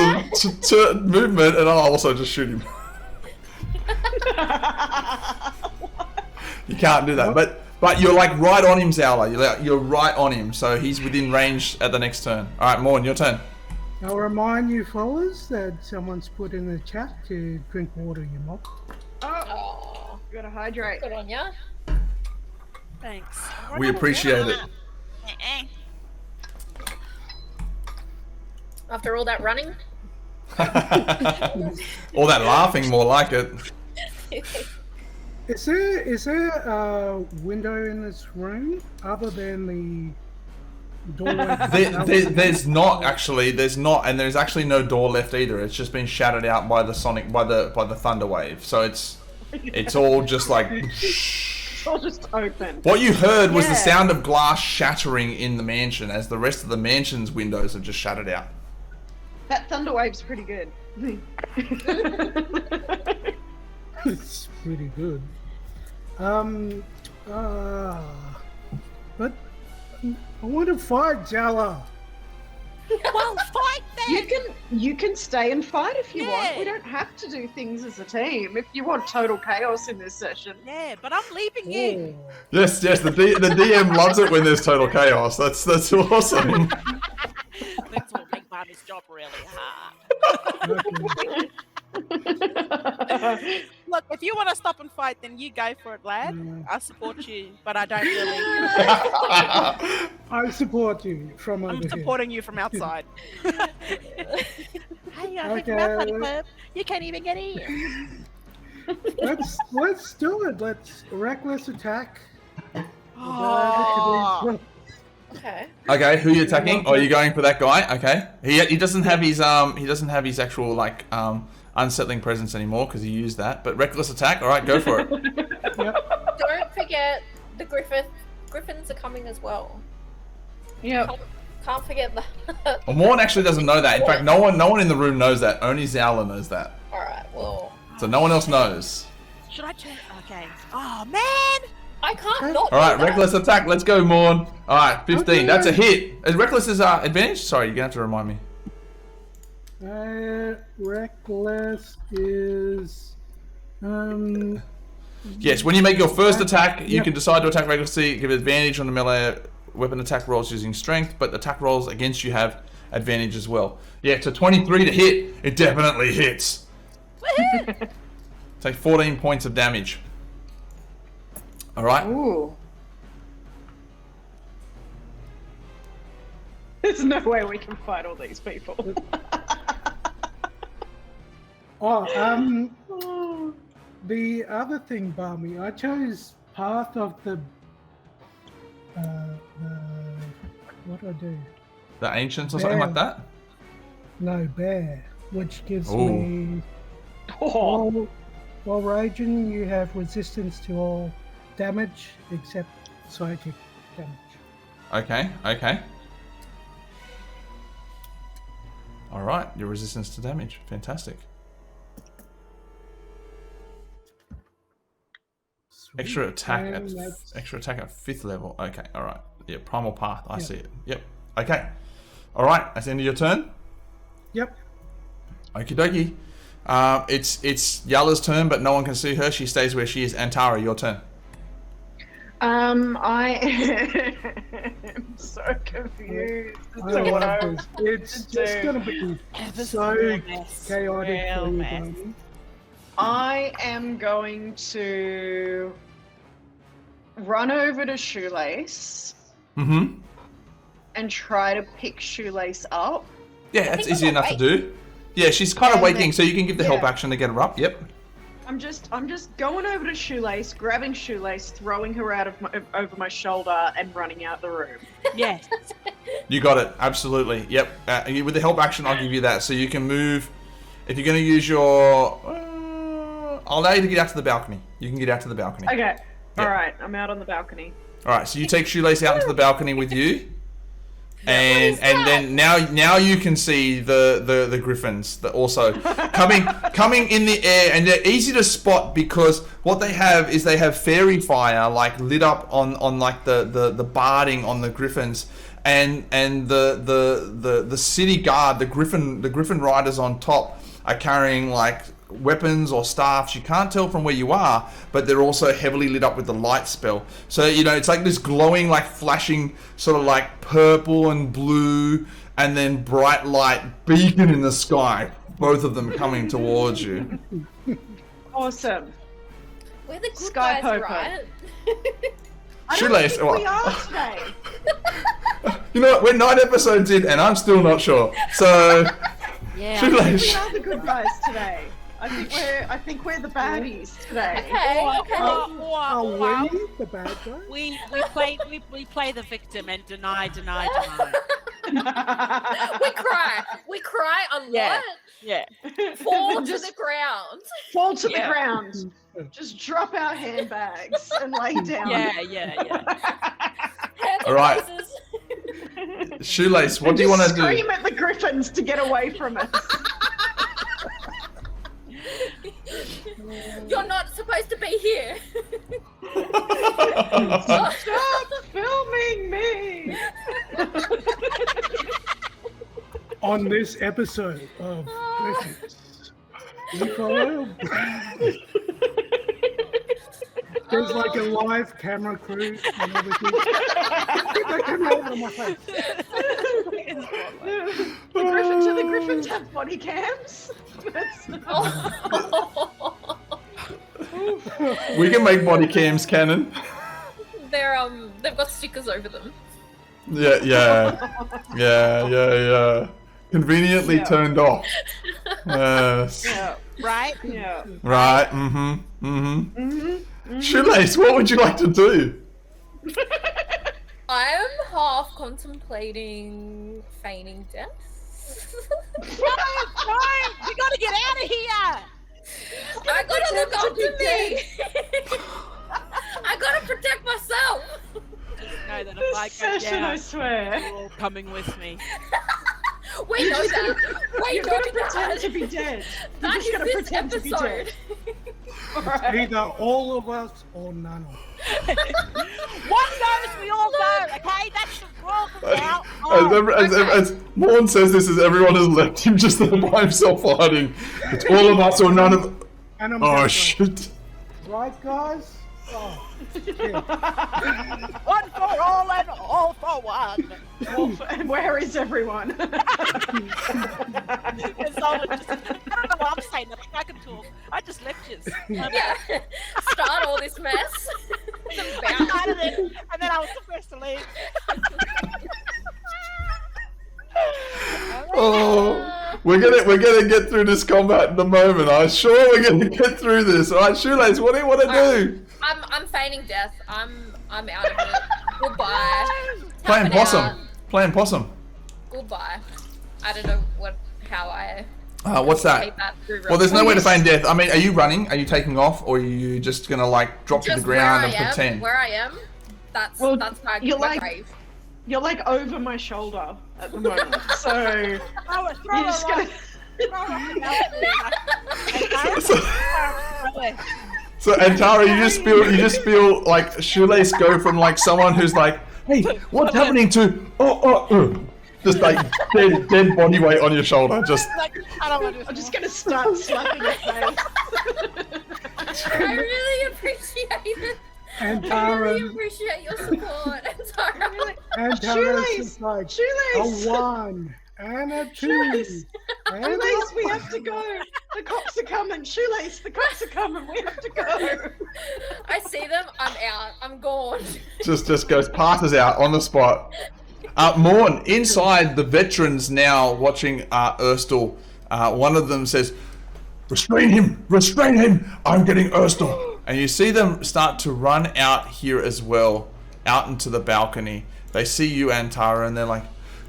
of movement, and I'll also just shoot him." You can't do that, but you're like right on him, Zoalar. You're right on him, so he's within range at the next turn. All right, Morn, your turn. I'll remind you fellas that someone's put in the chat to drink water, you mob. Oh, Gotta hydrate. good on ya. Thanks. We appreciate it. After all that running. All that laughing, more like it. Is there a window in this room other than the doorway? There's not actually. There's not, and there's actually no door left either. It's just been shattered out by the thunder wave. So it's all just like. It's all just open. What you heard was the Yeah. sound of glass shattering in the mansion as the rest of the mansion's windows have just shattered out. That thunder wave's pretty good. It's pretty good. But I want to fight Jala. Well, fight then. You can stay and fight if you want. Yeah. We don't have to do things as a team. If you want total chaos in this session. Yeah, but I'm leaving you. Oh. Yes. The DM loves it when there's total chaos. That's awesome. This will make Bobby's job really hard. Okay. Look, if you want to stop and fight, then you go for it, lad. I support you, but I don't really. I support you from over I'm here. supporting you from outside. Hey, I think Okay, about Funny let's- Club. You can't even get in. Let's do it. Let's reckless attack. Oh. Okay. Okay, who are you attacking? Or are you going for that guy? Okay. He doesn't have his actual like unsettling presence anymore because he used that. But reckless attack. All right, go for it. Yep. Don't forget the griffins are coming as well. Yep. Can't forget that. Well, Morn actually doesn't know that. In fact, no one in the room knows that. Only Zoalar knows that. All right. Well, So no one else knows. Should I check? Okay. Oh man! I can't not. All right, do that. reckless attack. Let's go, Morn. All right, 15. Okay. That's a hit. Is reckless is advantage? Sorry, you're gonna have to remind me. Reckless is Yes, when you make your first attack, you Yep. can decide to attack recklessly. Give advantage on the melee weapon attack rolls using strength, but attack rolls against you have advantage as well. Yeah, so 23 to hit. It definitely hits. Take 14 points of damage. All right. Ooh. There's no way we can fight all these people. the other thing, Barmy, I chose Path of the what do I do? The ancients or something like that. No, bear, which gives Ooh. me Oh. while raging, you have resistance to all damage except psychic damage. Okay, okay. All right, your resistance to damage. Fantastic. Sweet. Extra attack And at that's- extra attack at 5th level. Okay, all right. Yeah, primal path. I see it. Yep. Okay. All right. That's the end of your turn. Yep. Okie dokie. It's Yala's turn, but no one can see her. She stays where she is. Antara, your turn. I am so confused as I to what love I'm this. It's just do. gonna be This so is real mess. chaotic Real for you, mess. Barmy. I am going to run over to Shoelace Mm-hmm. and try to pick Shoelace up. Yeah, that's think easy I'm enough to awake. do. Yeah, she's kind of And waking, then- so you can give the help yeah. action to get her up. Yep. I'm just going over to Shoelace, grabbing Shoelace, throwing her out of over my shoulder, and running out the room. Yes. You got it. Absolutely. Yep. With the help action, I'll give you that. So you can move. If you're going to use your... I'll allow you to get out to the balcony. You can get out to the balcony. Okay. Yeah. All right. I'm out on the balcony. All right. So you take Shoelace out into the balcony with you. And then now you can see the griffins that also coming in the air, and they're easy to spot because what they have is they have fairy fire like lit up on like the barding on the griffins, and the city guard, the griffin riders on top are carrying like weapons or staffs. You can't tell from where you are, but they're also heavily lit up with the light spell. So, you know, it's like this glowing, like flashing sort of like purple and blue and then bright light beacon in the sky. Both of them coming towards you. Awesome. We're the good Sky guys, Poker. right? I don't Shoelace, think we are today. You know what? We're 9 episodes in and I'm still not sure. So, Yeah. Shoelace. We are the good guys today. I think we're the baddies today. Okay, okay. Are we the bad guys? We play the victim and deny. We cry a lot. Yeah. Yeah. Fall to Just the ground. fall to the Yeah. ground. Just drop our handbags and lay down. Yeah. Hands All right. and roses. Shoelace, what And do you just want to do? scream at the griffins to get away from us. You're not supposed to be here. Stop filming me! On this episode of Griffins, we follow. There's like a live camera crew and everything. Get that camera out of my face. The griffin to the griffin have body cams. That's We can make body cams canon. They've got stickers over them. Yeah. Conveniently Yeah. turned off. Yes. yeah, Right? yeah. Right. Shoelace, what would you like to do? I am half contemplating feigning death. No, we gotta get out of here! I gotta look after me. I gotta protect myself. Just know that if This I go session, down, I swear. you're all coming with me. We know that. We You're know gonna pretend that. to be dead. You're That just is gonna this pretend to be episode. dead. Alright. Either all of us or none of us. One goes, we all go, okay? That's the rule from now As Morn says this, as everyone has left him just there by himself hiding. It's all of us or none of. And I'm Oh just like, shit! right, guys? Oh, shit. One for all and all for one. And where is everyone? And Zola just, I don't know what I'm saying, like I can talk. I just left you. Yeah. Start all this mess. I started it, and then I was the first to leave. Oh, we're gonna get through this combat in a moment. I'm sure we're gonna get through this. All right, Shoelace, what do you want to do? I'm feigning death. I'm out of it. Goodbye. Playing Tapping possum. out. Playing possum. Goodbye. I don't know how I What's that? keep that through. Well, there's no way to feign death. I mean, are you running? Are you taking off, or are you just gonna like drop to the Just ground and where I am, pretend? Where I am, that's Well, my you're like- grave. You're like over my shoulder at the moment, so Throw you're just gonna. So Antara, you just feel like Shoelace go from like someone who's like, hey, what's happening to just like dead body weight on your shoulder, just Like, I don't want to. I'm just gonna start slapping your face. I really appreciate it. And I really Tara, appreciate your support. Tara. and Tara's Shoelace! just like Shoelace! a 1 and a 2 Shoelace! and Shoelace, we a have to go. The cops are coming. Shoelace, the cops are coming. We have to go. I see them. I'm out. I'm gone. just goes passes out on the spot. Morn, inside the veterans now watching Erstal, one of them says, restrain him, I'm getting Erstal. And you see them start to run out here as well, out into the balcony. They see you, Antara, and they're like,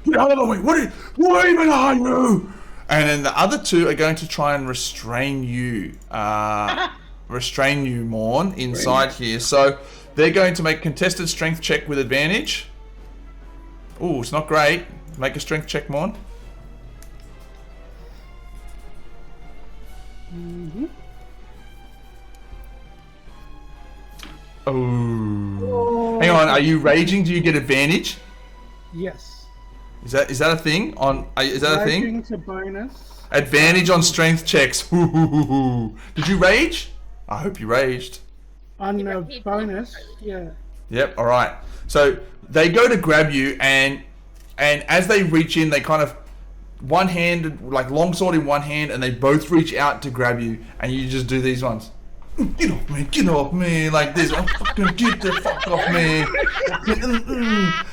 get out of the way, what even are you? And then the other two are going to try and restrain you, Morn, inside here. So they're going to make contested strength check with advantage. Ooh, it's not great. Make a strength check, Morn. Oh. Hang on, are you raging? Do you get advantage? yes. Is that a thing? Is that a thing? Raging's a bonus. Advantage on strength checks. Did you rage? I hope you raged. On the bonus, yeah. Yep. All right. So they go to grab you, and as they reach in, they kind of one hand, like longsword in one hand, and they both reach out to grab you, and you just do these ones. Get off me, like this. Oh, fucking get the fuck off me.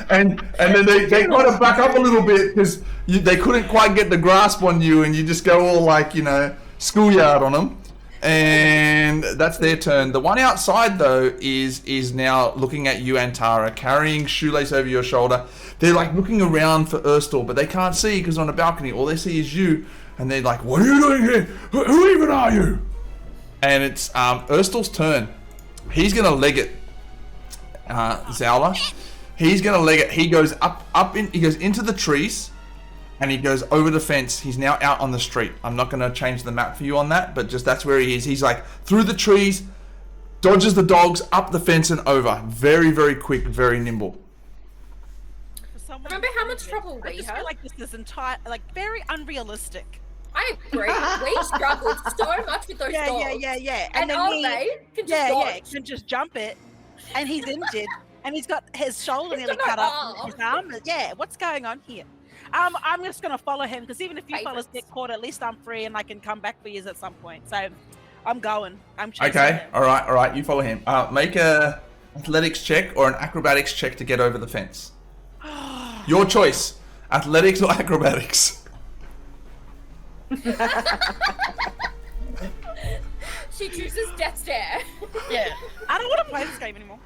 And then they kind of back up a little bit because they couldn't quite get the grasp on you, and you just go all like, schoolyard on them. And that's their turn. The one outside though is now looking at you, Antara, carrying Shoelace over your shoulder. They're like looking around for Erstal, but they can't see because on the balcony all they see is you, and they're like, what are you doing here? Who even are you? And it's Erstal's turn. He's gonna leg it, Zoalar. He's gonna leg it. He goes he goes into the trees, and he goes over the fence. He's now out on the street. I'm not gonna change the map for you on that, but just that's where he is. He's like through the trees, dodges the dogs, up the fence and over. Very, very quick, very nimble. Remember how much trouble I we just had? feel like this is very unrealistic. I agree. We struggled so much with those dogs. Yeah. And then they can just dodge. can just jump it, and he's injured, and he's got his shoulder He's nearly got cut no off, arm. his arm. Yeah, what's going on here? I'm just gonna follow him because even if you fellas Favorites. get caught, at least I'm free and I can come back for you at some point. So I'm going. I'm chasing Okay, him. all right. You follow him. Make a athletics check or an acrobatics check to get over the fence. Your choice: athletics or acrobatics. She chooses death stare. Yeah. I don't want to play this game anymore.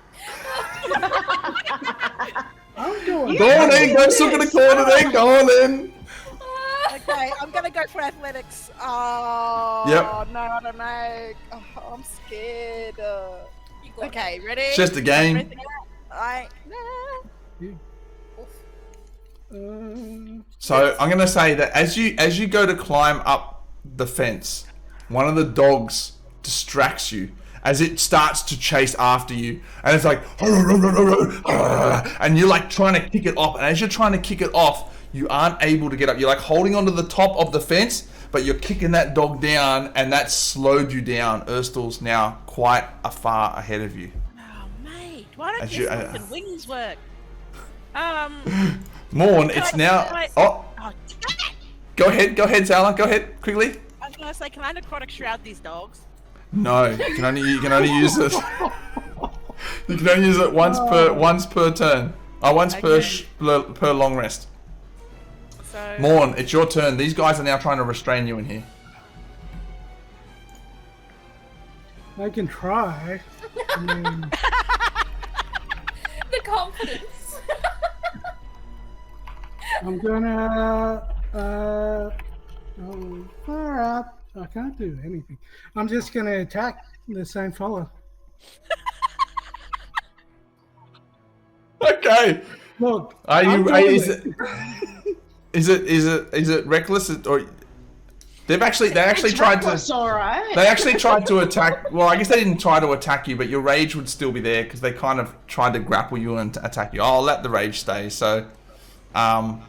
I'm going. Go on in, go look at the corner then. Go on in. Okay, I'm gonna go for athletics. Oh, Yep. no, I don't know. Oh, I'm scared. You got Okay, ready? It's just a game. Everything out. So I'm gonna say that as you go to climb up the fence, one of the dogs distracts you as it starts to chase after you, and it's like, and you're like trying to kick it off, and as you're trying to kick it off, you aren't able to get up. You're like holding onto the top of the fence, but you're kicking that dog down, and that slowed you down. Urstel's now quite far ahead of you. Oh, mate, why don't As your you- fucking wings work? Morn, it's now. Oh, Oh, go ahead, Zoalar. Go ahead, quickly. I was gonna say, can I necrotic shroud these dogs? No, you can only use it. You can only use it once per turn. Once per long rest. So Morn, it's your turn. These guys are now trying to restrain you in here. I can try. I mean, the confidence. I'm gonna. Far up. I can't do anything. I'm just gonna attack the same fella. Okay. Look, Are you? I'm doing Is it reckless or? They actually It's tried reckless, to. all right. They actually tried to attack. Well, I guess they didn't try to attack you, but your rage would still be there because they kind of tried to grapple you and attack you. I'll let the rage stay. So, go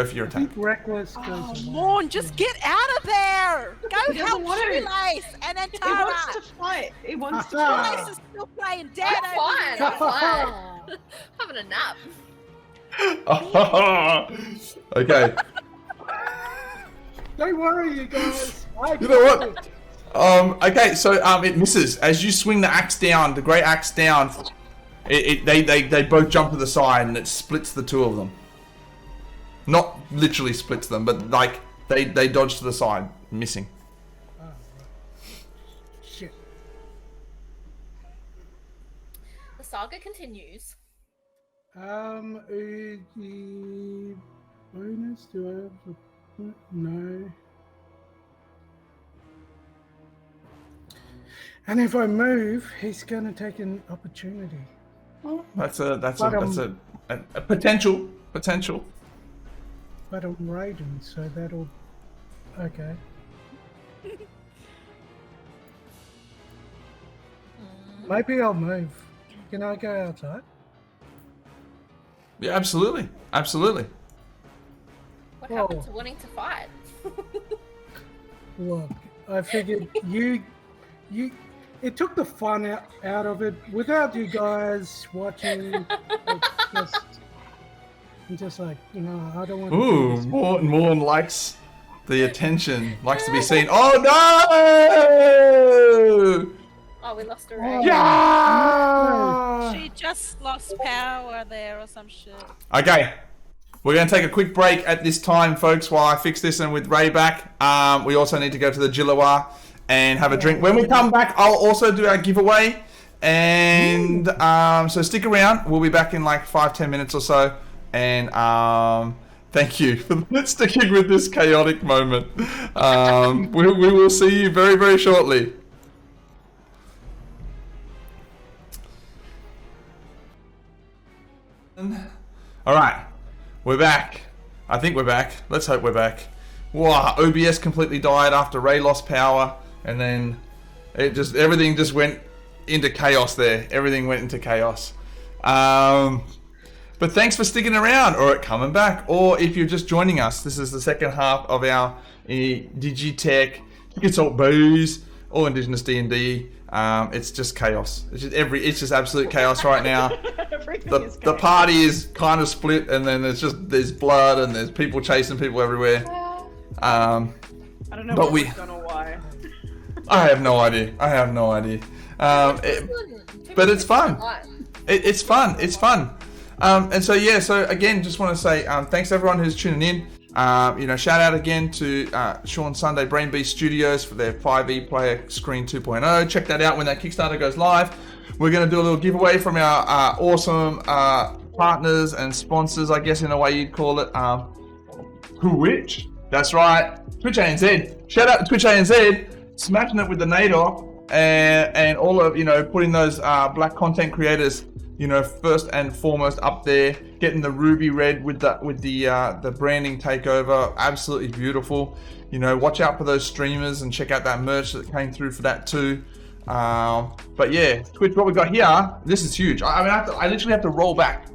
for your I attack. think reckless goes Oh, away. Morn, just get out of there! Go He doesn't help want to. Shoelace and then He Tara! wants to fight. He wants to Ah. Shoelace is still playing dead I'm over fine. here. I'm fine. Having a nap. Okay. Don't worry, you guys. You know what? Okay, so it misses as you swing the axe down, the great axe down. They both jump to the side and it splits the two of them. Not literally splits them, but like they dodge to the side, missing. Shit. The saga continues. The bonus, do I have the no? And if I move, he's gonna take an opportunity. That's a potential. But I'm raiding, so that'll okay. Maybe I'll move. Can I go outside? Yeah, absolutely. What Whoa. happened to wanting to fight? Look, I figured it took the fun out of it without you guys watching. I'm just like, I don't want to. Ooh, Morn likes the attention, likes to be seen. Oh no! Oh, we lost a Oh. raid. Yeah! She just lost power there or some shit. Okay, we're going to take a quick break at this time, folks, while I fix this and with Ray back. We also need to go to the Jillawa and have a drink. When we come back, I'll also do our giveaway. And so stick around. We'll be back in like 5-10 minutes or so. And thank you for sticking with this chaotic moment. We will see you very, very shortly. All right, we're back. I think we're back. Let's hope we're back. Wow, OBS completely died after Ray lost power, and then everything just went into chaos there. Everything went into chaos. But thanks for sticking around, or coming back, or if you're just joining us, this is the second half of our Digitech Salt Baes, all Indigenous D&D It's just chaos. It's just absolute chaos right now. Everything is The chaos. party is kind of split, and then there's blood and there's people chasing people everywhere. I don't know but what we- we've done or why. I have no idea. But it's fun. It's fun. It's fun. And so again, just want to say thanks to everyone who's tuning in. Shout out again to Sean Sunday Brain Beast Studios for their 5e Player Screen 2.0. Check that out when that Kickstarter goes live. We're going to do a little giveaway from our awesome partners and sponsors, I guess in a way you'd call it. Twitch. That's right. Twitch ANZ. Shout out to Twitch ANZ. Smashing it with the NADOC and all of, putting those black content creators, first and foremost up there, getting the ruby red with the branding takeover. Absolutely beautiful. Watch out for those streamers and check out that merch that came through for that too. But yeah, Twitch, what we got here, this is huge. I literally have to roll back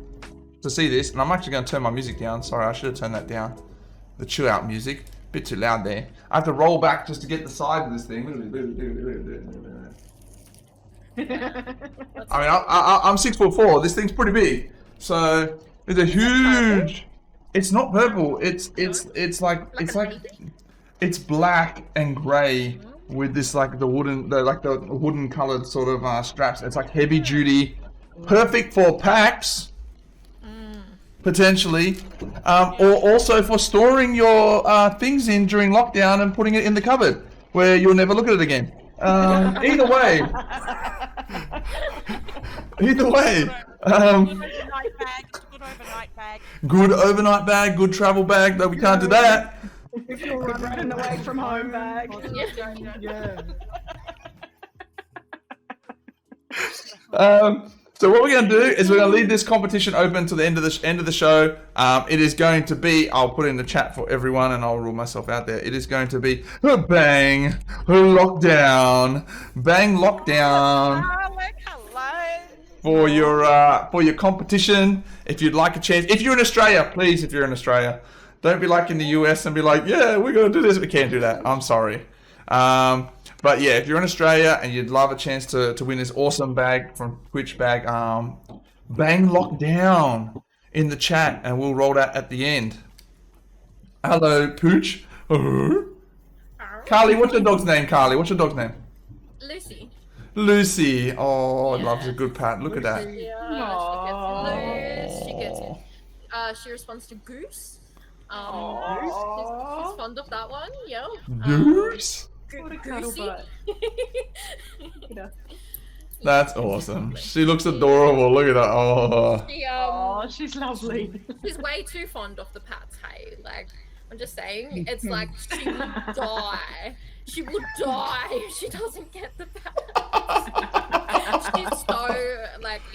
to see this, and I'm actually going to turn my music down. Sorry, I should have turned that down. The chill out music. Bit too loud there. I have to roll back just to get the side of this thing. I'm 6'4". This thing's pretty big, so it's a huge. It's not purple. It's black and grey with this the wooden colored sort of straps. It's like heavy duty, perfect for packs. Potentially, or also for storing your things in during lockdown and putting it in the cupboard where you'll never look at it again. Either way, Good overnight bag. Good overnight bag, good travel bag. Though we can't do that. If you're running Running away from home bag. Yeah. So what we're going to do is we're going to leave this competition open to the end of the show. It is going to be, I'll put it in the chat for everyone and I'll rule myself out there. It is going to be bang lockdown for your competition. If you'd like a chance, if you're in Australia, please, if you're in Australia, don't be like in the US and be like, yeah, we're going to do this. We can't do that. I'm sorry. But yeah, if you're in Australia and you'd love a chance to win this awesome bag from Twitch bag, bang lockdown in the chat and we'll roll that at the end. Hello, Pooch. Carly, what's your dog's name, Carly? What's your dog's name? Lucy. Lucy. Oh, loves a good pat. Look at that. Yeah, she gets loose. She responds to Goose. She's fond of that one. Yeah. Goose? What a cuddle Goosey. butt. That's awesome. She looks adorable. Look at that. Oh. Oh, she's lovely. She's way too fond of the pats, hey. I'm just saying, it's like she would die. She would die if she doesn't get the pats. She's so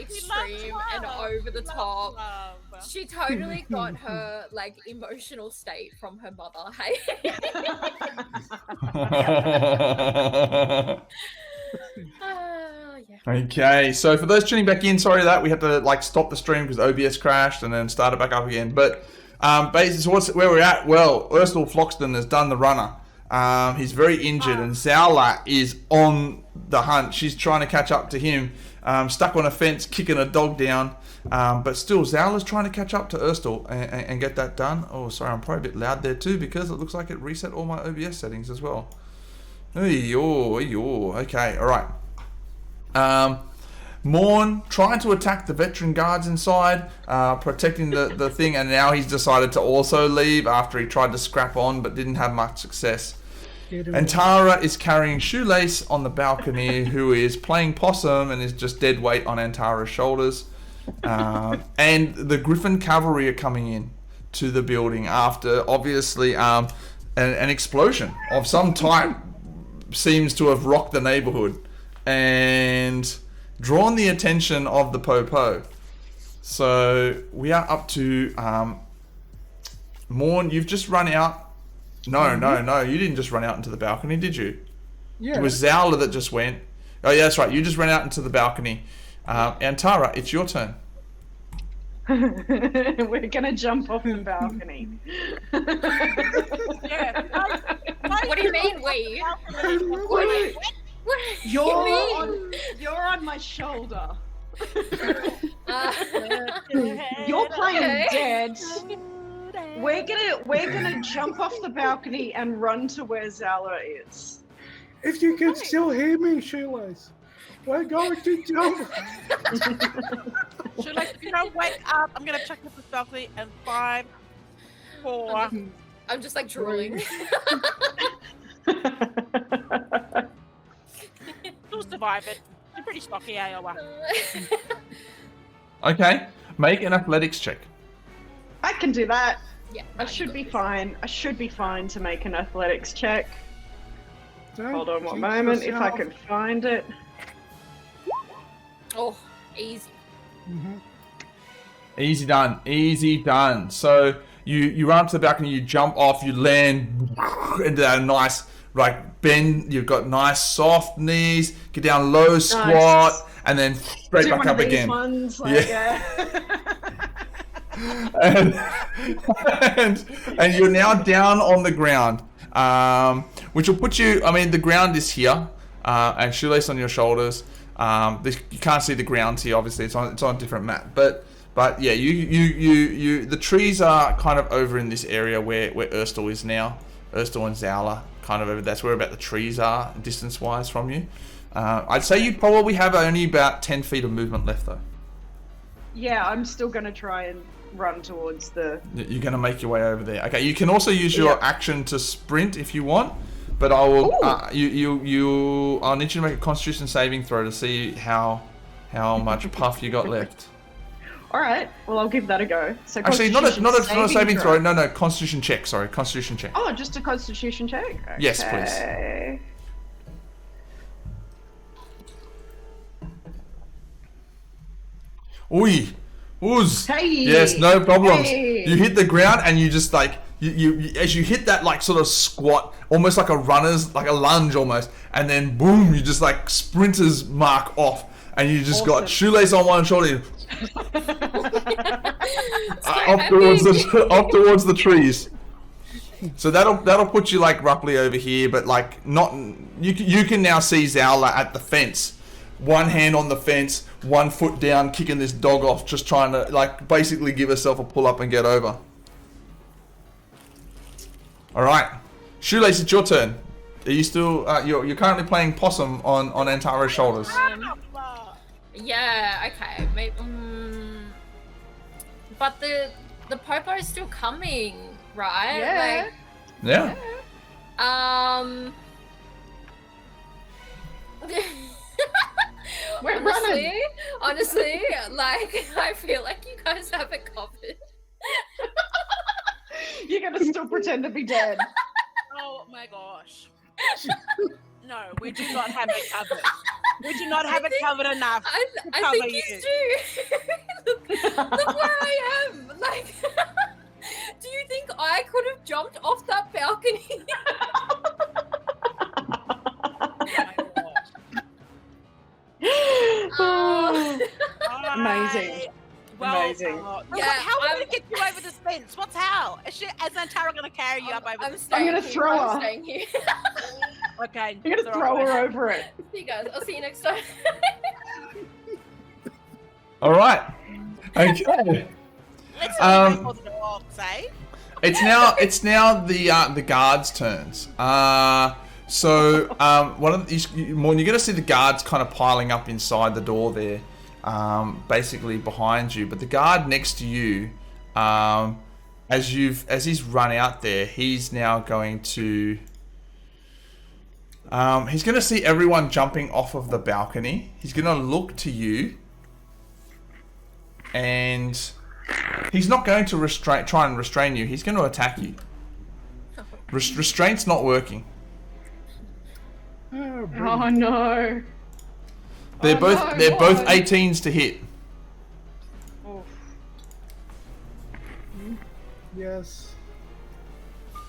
extreme and over the top. She totally got her emotional state from her mother, hey. Yeah. Okay, so for those tuning back in, sorry that we had to stop the stream because OBS crashed and then start it back up again. But basically, where we're at? Well, Ursula Floxton has done the runner. He's very injured, and Zoalar is on the hunt. She's trying to catch up to him, stuck on a fence, kicking a dog down. But still, Zoalar's trying to catch up to Ursula and get that done. Oh, sorry, I'm probably a bit loud there too because it looks like it reset all my OBS settings as well. Okay, all right. Morn trying to attack the veteran guards inside, protecting the thing, and now he's decided to also leave after he tried to scrap on but didn't have much success. And Tara is carrying Shoelace on the balcony, who is playing possum and is just dead weight on Antara's shoulders. And the Griffin cavalry are coming in to the building after obviously an explosion of some type seems to have rocked the neighborhood and drawn the attention of the Popo. So we are up to Morn. You've just run out. No, you didn't just run out into the balcony, did you? Yeah. It was Zoalar that just went. Oh yeah, that's right. You just ran out into the balcony. And Tara, it's your turn. We're gonna jump off the balcony. Yeah. What do you mean, we? What do You're you mean? you're on my shoulder. Uh, You're playing Okay. dead. We're gonna jump off the balcony and run to where Zoalar is. If you can still hear me, Shoelace, we're going to jump. Should if you don't wake up, I'm gonna check this balcony and 5, 4. I'm just like drooling. You'll survive it. You're pretty stocky, Iowa. Okay, make an athletics check. I can do that. Yeah, I should be fine. I should be fine to make an athletics check. Hold on one moment, if I can find it. Oh, easy. Easy done, easy done. So you run up to the balcony, you jump off, you land into that nice bend. You've got nice soft knees. Get down low, squat, and then straight Do back one up of these again. ones, like, and you're now down on the ground, which will put you. I mean, the ground is here, and Shoelace on your shoulders. You can't see the ground here. Obviously, it's on a different map. But yeah, you. The trees are kind of over in this area where Urstel is now. Urstel and Zoalar, kind of over. That's where about the trees are distance-wise from you. I'd say you probably have only about 10 feet of movement left, though. yeah, I'm still gonna try and run towards the. You're going to make your way over there. Okay, you can also use your action to sprint if you want, but I will. I'll need you to make a Constitution saving throw to see how much puff you got left. All right, well I'll give that a go. So Actually, not a Constitution saving throw. No, Constitution check. Sorry, Constitution check. Oh, just a Constitution check. Okay. Yes, please. Ooh. Ooze. Hey. Yes, no problems. Hey. You hit the ground and you just you as you hit that sort of squat, almost like a lunge almost, and then boom, you just sprinter's mark off, and you just got Shoelace on one shoulder, off towards the trees. So that'll put you roughly over here, but not. You can now see Zoalar at the fence. One hand on the fence, 1 foot down, kicking this dog off, just trying to basically give herself a pull up and get over. All right, Shoelace, it's your turn. Are you still? You're currently playing possum on Antaro's shoulders. Yeah, okay. Maybe, but the popo is still coming, right? Yeah. Yeah. We're running. Honestly, I feel like you guys have it covered. You're gonna still pretend to be dead. Oh my gosh. No, we do not have it covered. We do not have it covered enough. I cover think you do. look where I am. Do you think I could have jumped off that balcony? Amazing. Amazing. Yeah, how are we going to get you over this fence? What's how? Is Antara going to carry you up over I'm this staying gonna here. throw I'm her. staying here. Okay. You're gonna throw her over it. See you guys. I'll see you next time. All right. Okay. Let's for the dogs, eh? It's now the guards' turns. One of these, you're going to see the guards kind of piling up inside the door there, basically behind you. But the guard next to you, as he's run out there, he's now going to. He's going to see everyone jumping off of the balcony. He's going to look to you, and he's not going to try and restrain you. He's going to attack you. Restraint's not working. Oh no. They're both 18s to hit. Oof. Yes.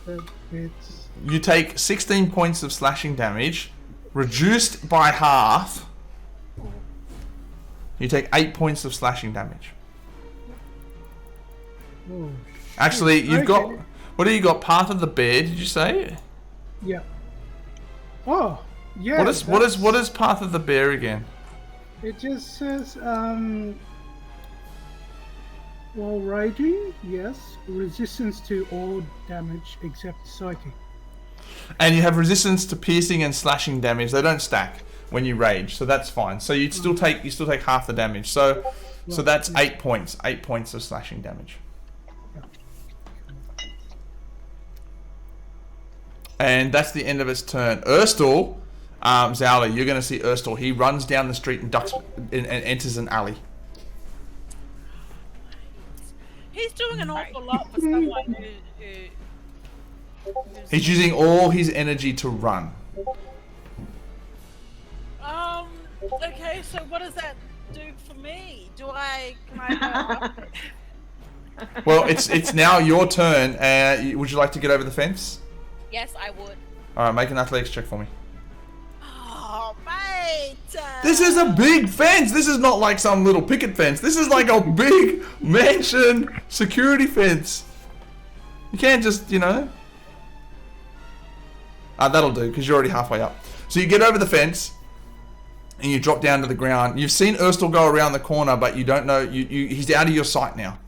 That hits. You take 16 points of slashing damage, reduced by half. You take 8 points of slashing damage. Oh, Actually, you've got. Okay. What do you got? Path of the Bear, did you say? yeah. Oh, Yeah. What is Path of the Bear again? It just says, while raging, yes, resistance to all damage except psychic. And you have resistance to piercing and slashing damage. They don't stack when you rage, so that's fine. So you still take half the damage. So that's 8 points. 8 points of slashing damage. And that's the end of its turn. Urstal, Zoalar, you're going to see Urstal. He runs down the street and ducks and enters an alley. He's doing an awful lot for someone who's He's using all his energy to run. Okay, so what does that do for me? Can I Well, it's now your turn. Would you like to get over the fence? Yes, I would. All right, make an athletics check for me. Oh, mate! This is a big fence. This is not like some little picket fence. This is like a big mansion security fence. You can't just, that'll do, because you're already halfway up. So you get over the fence, and you drop down to the ground. You've seen Urstal go around the corner, but you don't know. He's out of your sight now.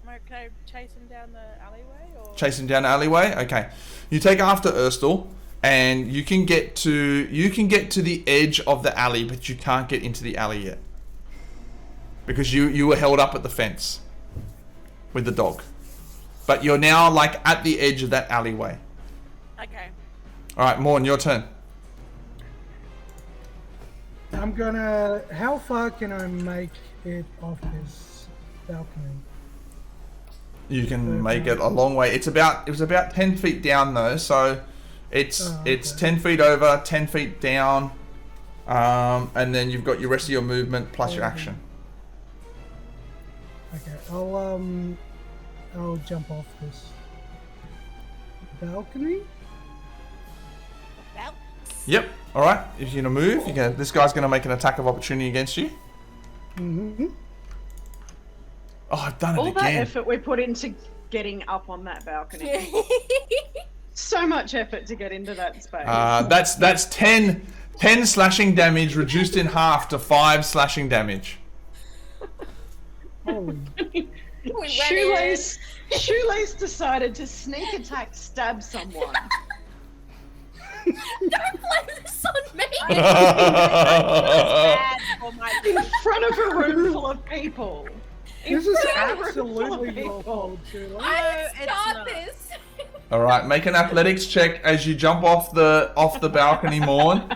Can I chase him down the alleyway? Or? Chase him down the alleyway? Okay. You take after Urstal, and you can get to the edge of the alley, but you can't get into the alley yet. Because you were held up at the fence with the dog. But you're now like at the edge of that alleyway. Okay. Alright, Morn, your turn. How far can I make it off this balcony? You can make it a long way. It was about 10 feet down though, so it's 10 feet over, 10 feet down, and then you've got your rest of your movement plus your action. Okay, I'll jump off this balcony. Yep. All right. If you're gonna move, this guy's gonna make an attack of opportunity against you. Mm-hmm. Oh, I've done it All again. that effort we put into getting up on that balcony. So much effort to get into that space. That's 10 slashing damage reduced in half to 5 slashing damage. Holy. Shoelace decided to sneak attack stab someone. Don't blame this on me. In front of a room full of people. This is absolutely your fault, Sheila. I didn't start this. All right, make an athletics check as you jump off the balcony, Morn.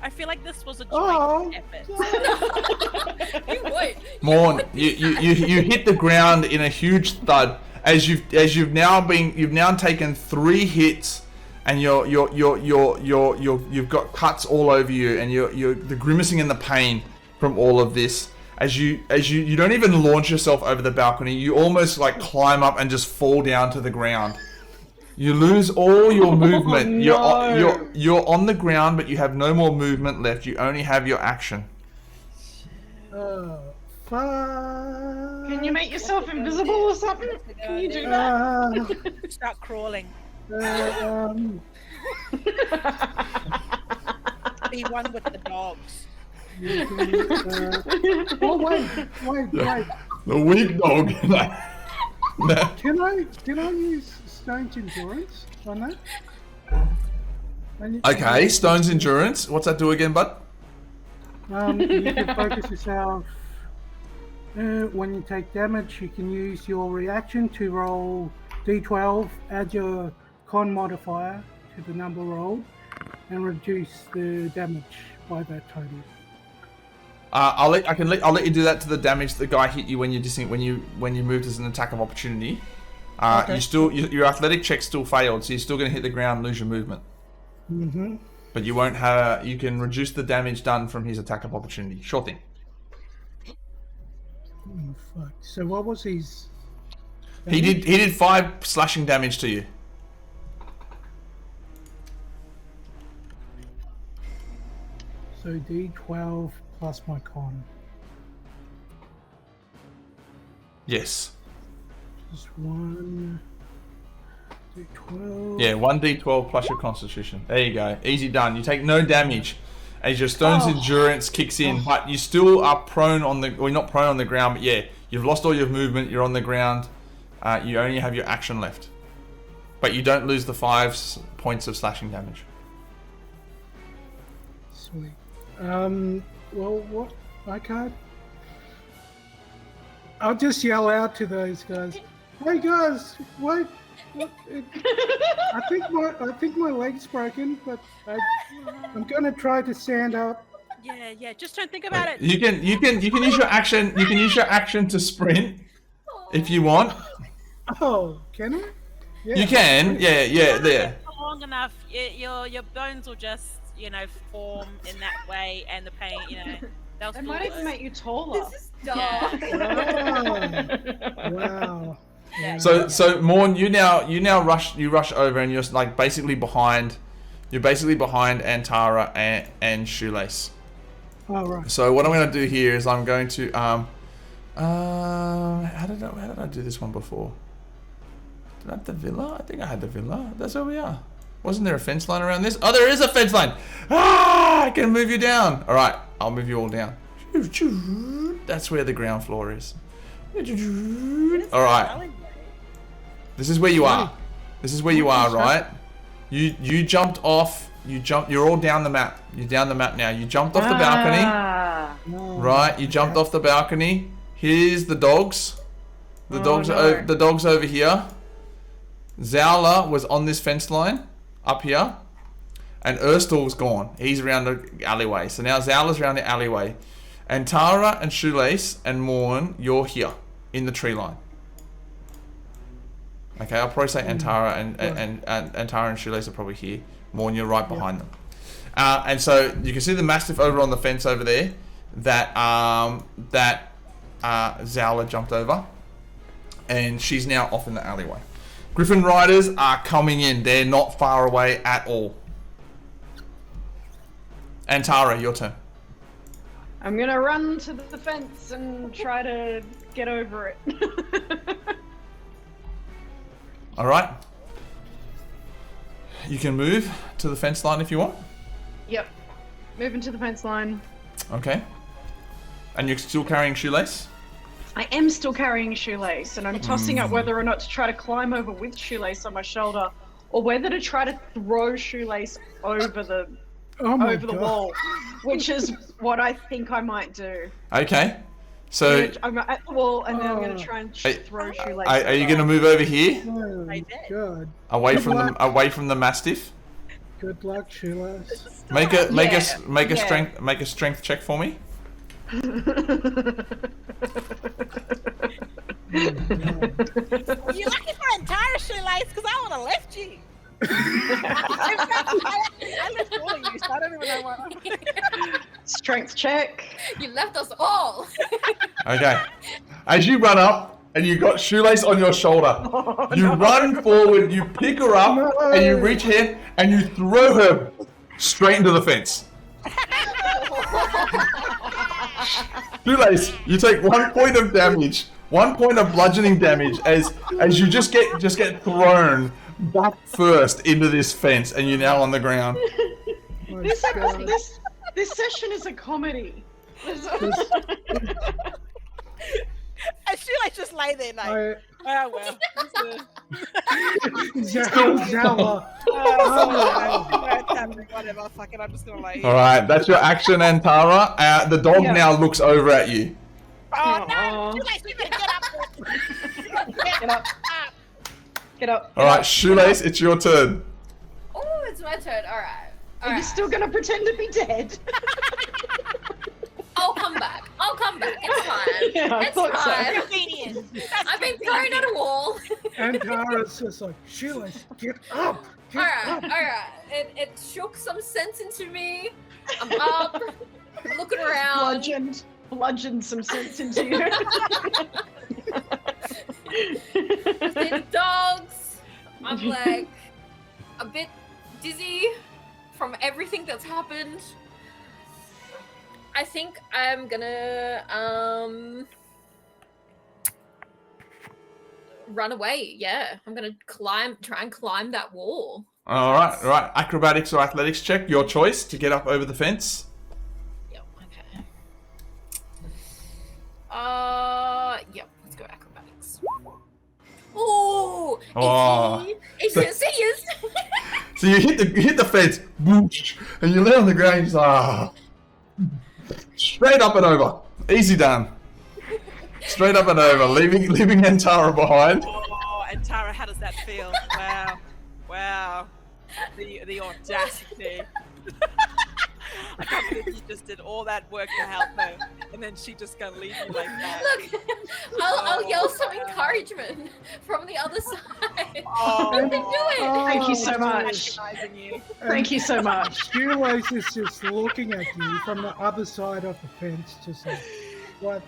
I feel like this was a Oh. joint effort. You would. Morn, you hit the ground in a huge thud as you've now taken 3 hits, and you've got cuts all over you, and you're the grimacing and the pain from all of this. As you don't even launch yourself over the balcony, you almost like climb up and just fall down to the ground. You lose all your movement. No. You're on the ground, but you have no more movement left. You only have your action. Fuck. Can you make yourself invisible or something? Can you do that? Start crawling. Be one with the dogs. Oh wait. The weak dog. Can I use Stone's Endurance on that? Okay, Stone's Endurance. What's that do again, bud? You can focus yourself. When you take damage, you can use your reaction to roll d12, add your con modifier to the number rolled, and reduce the damage by that total. I'll let you do that to the damage the guy hit you when you moved as an attack of opportunity. Okay. Your athletic check still failed, so you're still going to hit the ground and lose your movement. Mm-hmm. But you won't you can reduce the damage done from his attack of opportunity. Sure thing. Oh, fuck. So what was his? He did 5 slashing damage to you. So d12 plus my con. Yes. Just 1, D12. Yeah, 1d12 plus your constitution. There you go. Easy done. You take no damage as your stone's endurance kicks in, but you still are prone on the... Well, not prone on the ground, but yeah, you've lost all your movement. You're on the ground. You only have your action left. But you don't lose the 5 points of slashing damage. Sweet. Well, what? I can't. I'll just yell out to those guys. Hey guys, what? I think my leg's broken, but I'm gonna try to stand up. Yeah. Just don't think about it. You can use your action. You can use your action to sprint if you want. Oh, can I? Yeah. You can. Yeah. There. For long enough, your bones will just form in that way, and the pain, they'll It still might even work. make you taller. This is dark. Wow. So Morn, you now rush over, and you're like basically behind. You're basically behind Antara and Shoelace. All right. So what I'm going to do here is I'm going to how did I do this one before? Did I have the villa? I think I had the villa. That's where we are. Wasn't there a fence line around this? Oh, there is a fence line. I can move you down. All right, I'll move you all down. That's where the ground floor is. All right. This is where you are. This is where you are, right? You jumped off. You're all down the map. You're down the map now. You jumped off the balcony. Right? You jumped off the balcony. Here's the dogs. The dogs over here. Zoalar was on this fence line up here, and Erstal's gone. He's around the alleyway. So now Zoalar's around the alleyway, and Tara and Shoelace and Morn, you're here in the tree line. Okay, I'll probably say Antara and Tara and Shoelace are probably here. Morn, you're right behind them. And so you can see the Mastiff over on the fence over there that Zoalar jumped over, and she's now off in the alleyway. Griffin Riders are coming in. They're not far away at all. Antara, your turn. I'm gonna run to the fence and try to get over it. All right. You can move to the fence line if you want. Yep. Moving to the fence line. Okay. And you're still carrying Shoelace? I am still carrying Shoelace, and I'm tossing up whether or not to try to climb over with Shoelace on my shoulder, or whether to try to throw Shoelace over the wall, which is what I think I might do. Okay. So I'm at the wall, and then I'm going to try and throw Shoelace. are you going to move over here? Oh, God. Away from the Mastiff? Good luck, Shoelace. Make a strength check for me. You lucky for entire Shoelace, because I would have left you. I left all of you, so I don't even know what. Strength check. You left us all. Okay. As you run up and you got Shoelace on your shoulder, you run forward, you pick her up, and you reach in and you throw her straight into the fence. Shoelace, you take 1 point of damage, 1 point of bludgeoning damage as you just get thrown back first into this fence, and you're now on the ground. This session is a comedy. And Shoelace just lay there like, oh well. Zoalar. Whatever, fuck it, I'm just gonna lay here. All right, that's your action, Antara. The dog now looks over at you. Oh no! Shoelace, you better get up! Get up. Get up. All right, Shoelace, it's your turn. Oh, it's my turn. All right. Are you still going to pretend to be dead? I'll come back. It's fine. Yeah, I it's thought so. fine. Convenient. I've been thrown at a wall. And Tara's just like, Shoelace, get up! Get up! Alright. It shook some sense into me. I'm up, looking around. Bludgeoned some sense into you. The dogs. I'm like a bit dizzy from everything that's happened. I think I'm gonna run away. Yeah, I'm gonna try and climb that wall. All right. Acrobatics or athletics check, your choice to get up over the fence. Yep. Okay. Yep. Let's go acrobatics. Oh. Yes. So you hit the fence, whoosh, and you lay on the ground. You're just straight up and over. Easy done. Straight up and over, leaving Antara behind. Oh, and Tara, how does that feel? Wow. The audacity. I can't believe you just did all that work to help her, and then she just gonna leave you like that. Look, I'll yell some encouragement from the other side. Oh, You can do it. Thank you so much. recognizing you. Thank you so much. Shoelace is just looking at you from the other side of the fence, just like, what?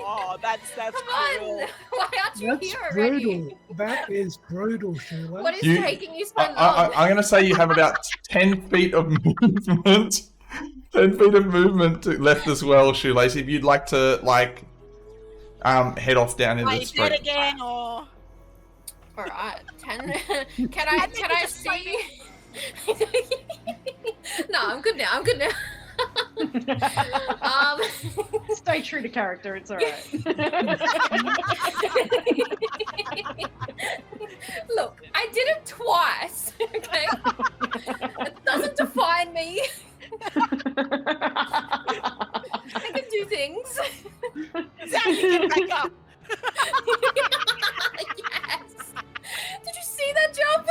Oh, that's Come cruel. on. Why aren't you That's here already? brutal. That is brutal, Shoelace. What is You- taking you so long? I'm going to say you have about 10 feet of movement. 10 feet of movement left as well, Shoelace. If you'd like to, head off down into Are the you dead street. again, or? All right, 10. Can I see? No, I'm good now. Stay true to character, it's alright. Look, I did it twice. Okay, it doesn't define me. I can do things. Now you get back up. Yes. Did you see that jump?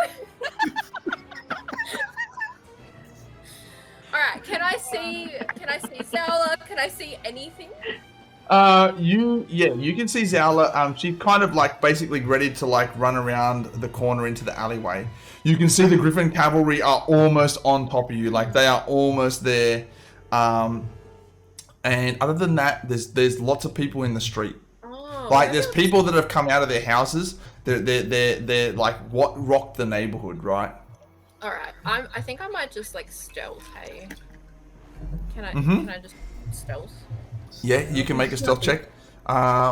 All right. Can I see Zoalar? Can I see anything? You can see Zoalar. She's kind of basically ready to run around the corner into the alleyway. You can see the Griffin cavalry are almost on top of you, they are almost there. And other than that, there's lots of people in the street. Oh, There's people that have come out of their houses. They're what rocked the neighborhood, right? All right. I think I might just stealth. Hey, can I? Mhm. Can I just stealth? Yeah, you can make a stealth check.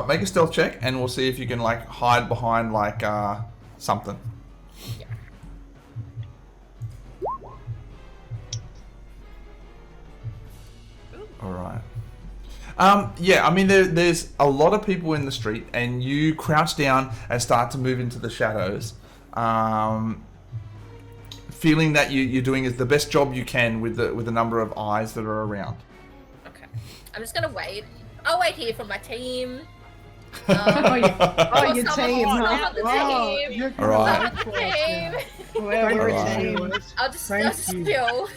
Make a stealth check, and we'll see if you can hide behind something. Yeah. All right. There's a lot of people in the street, and you crouch down and start to move into the shadows, feeling that you're doing the best job you can with the number of eyes that are around. Okay. I'm just gonna wait. I'll wait here for my team. Your team, huh? You're All right. right. The team. We're a Alright. team. I'll just Thank you. chill.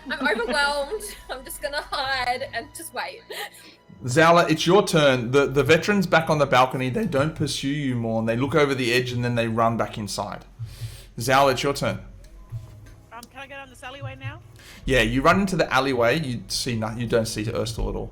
I'm overwhelmed. I'm just gonna hide and just wait. Zoalar, it's your turn. The veterans back on the balcony, they don't pursue you more, and they look over the edge, and then they run back inside. Zoalar, it's your turn. Can I go down this alleyway now? Yeah, you run into the alleyway. You see nothing. You don't see Urstel at all.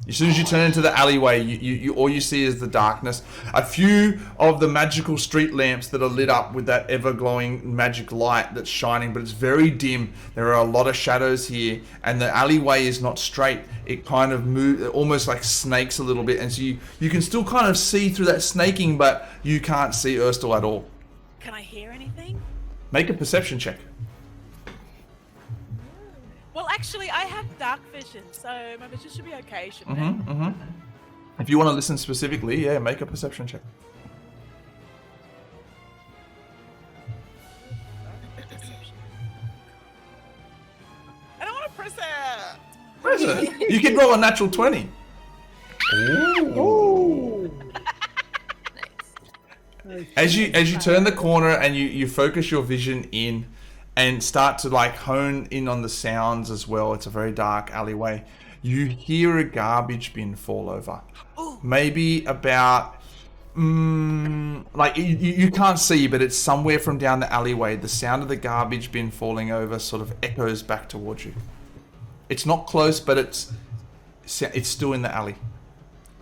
As soon as you turn into the alleyway, you all you see is the darkness. A few of the magical street lamps that are lit up with that ever-glowing magic light that's shining, but it's very dim. There are a lot of shadows here, and the alleyway is not straight. It kind of moves, almost snakes a little bit, and so you can still kind of see through that snaking, but you can't see Urstel at all. Can I hear anything? Make a perception check. Well, actually, I have dark vision, so my vision should be okay, shouldn't it? If you want to listen specifically, yeah, make a perception check. I don't want to press it. What is it? You can roll a natural 20. Ooh. As you turn the corner and you focus your vision in and start to hone in on the sounds as well, it's a very dark alleyway. You hear a garbage bin fall over. Maybe about you can't see, but it's somewhere from down the alleyway. The sound of the garbage bin falling over sort of echoes back towards you. It's not close, but it's still in the alley.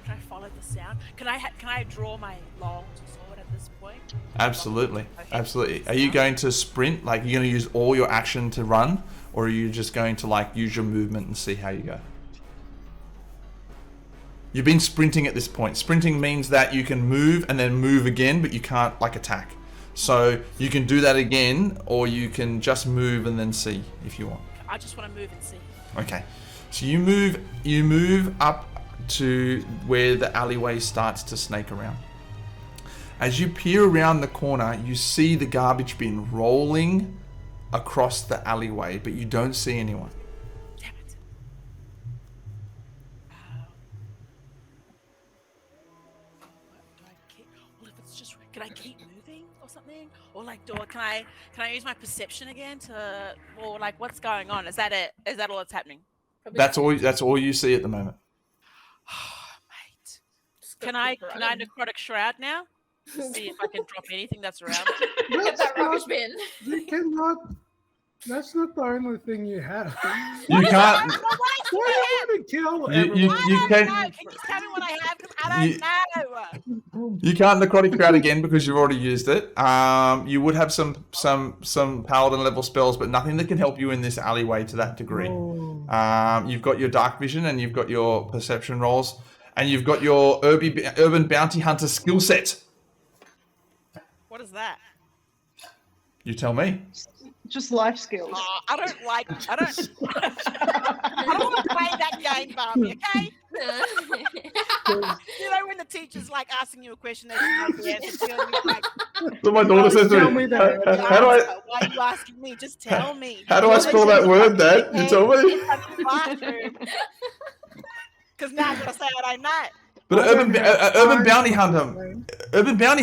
Can I follow the sound? Can I draw my long sword at this point? Absolutely. Are you going to sprint? You're going to use all your action to run, or are you just going to use your movement and see how you go? You've been sprinting at this point. Sprinting means that you can move and then move again, but you can't like attack. So you can do that again, or you can just move and then see if you want. I just want to move and see. Okay. So you move up to where the alleyway starts to snake around. As you peer around the corner, you see the garbage bin rolling across the alleyway, but you don't see anyone. Damn it. Do I keep? Well, if it's just, can I keep moving or something? Or like, can I use my perception again to, or like, what's going on? Is that it? Is that all that's happening? That's all you see at the moment. Mate. Can I necrotic shroud now? See if I can drop anything that's around. Get that rubbish bin. You cannot. That's not the only thing you have. You can't. Why do you want to kill everyone? You Can can't. you tell me what I have? Because I don't know. You can't necrotic shroud again because you've already used it. You would have some paladin level spells, but nothing that can help you in this alleyway to that degree. You've got your dark vision and you've got your perception rolls, and you've got your urban bounty hunter skill set. What is that? You tell me. Just life skills. I don't want to play that game, Barbie, okay? You know when the teacher's like asking you a question that you know the answer to, and you're like, So my daughter says to me, how do I? why are you asking me? Just tell me. How do I spell that word, Dad? You tell me. Because now I'm gonna say I don't know. But urban bounty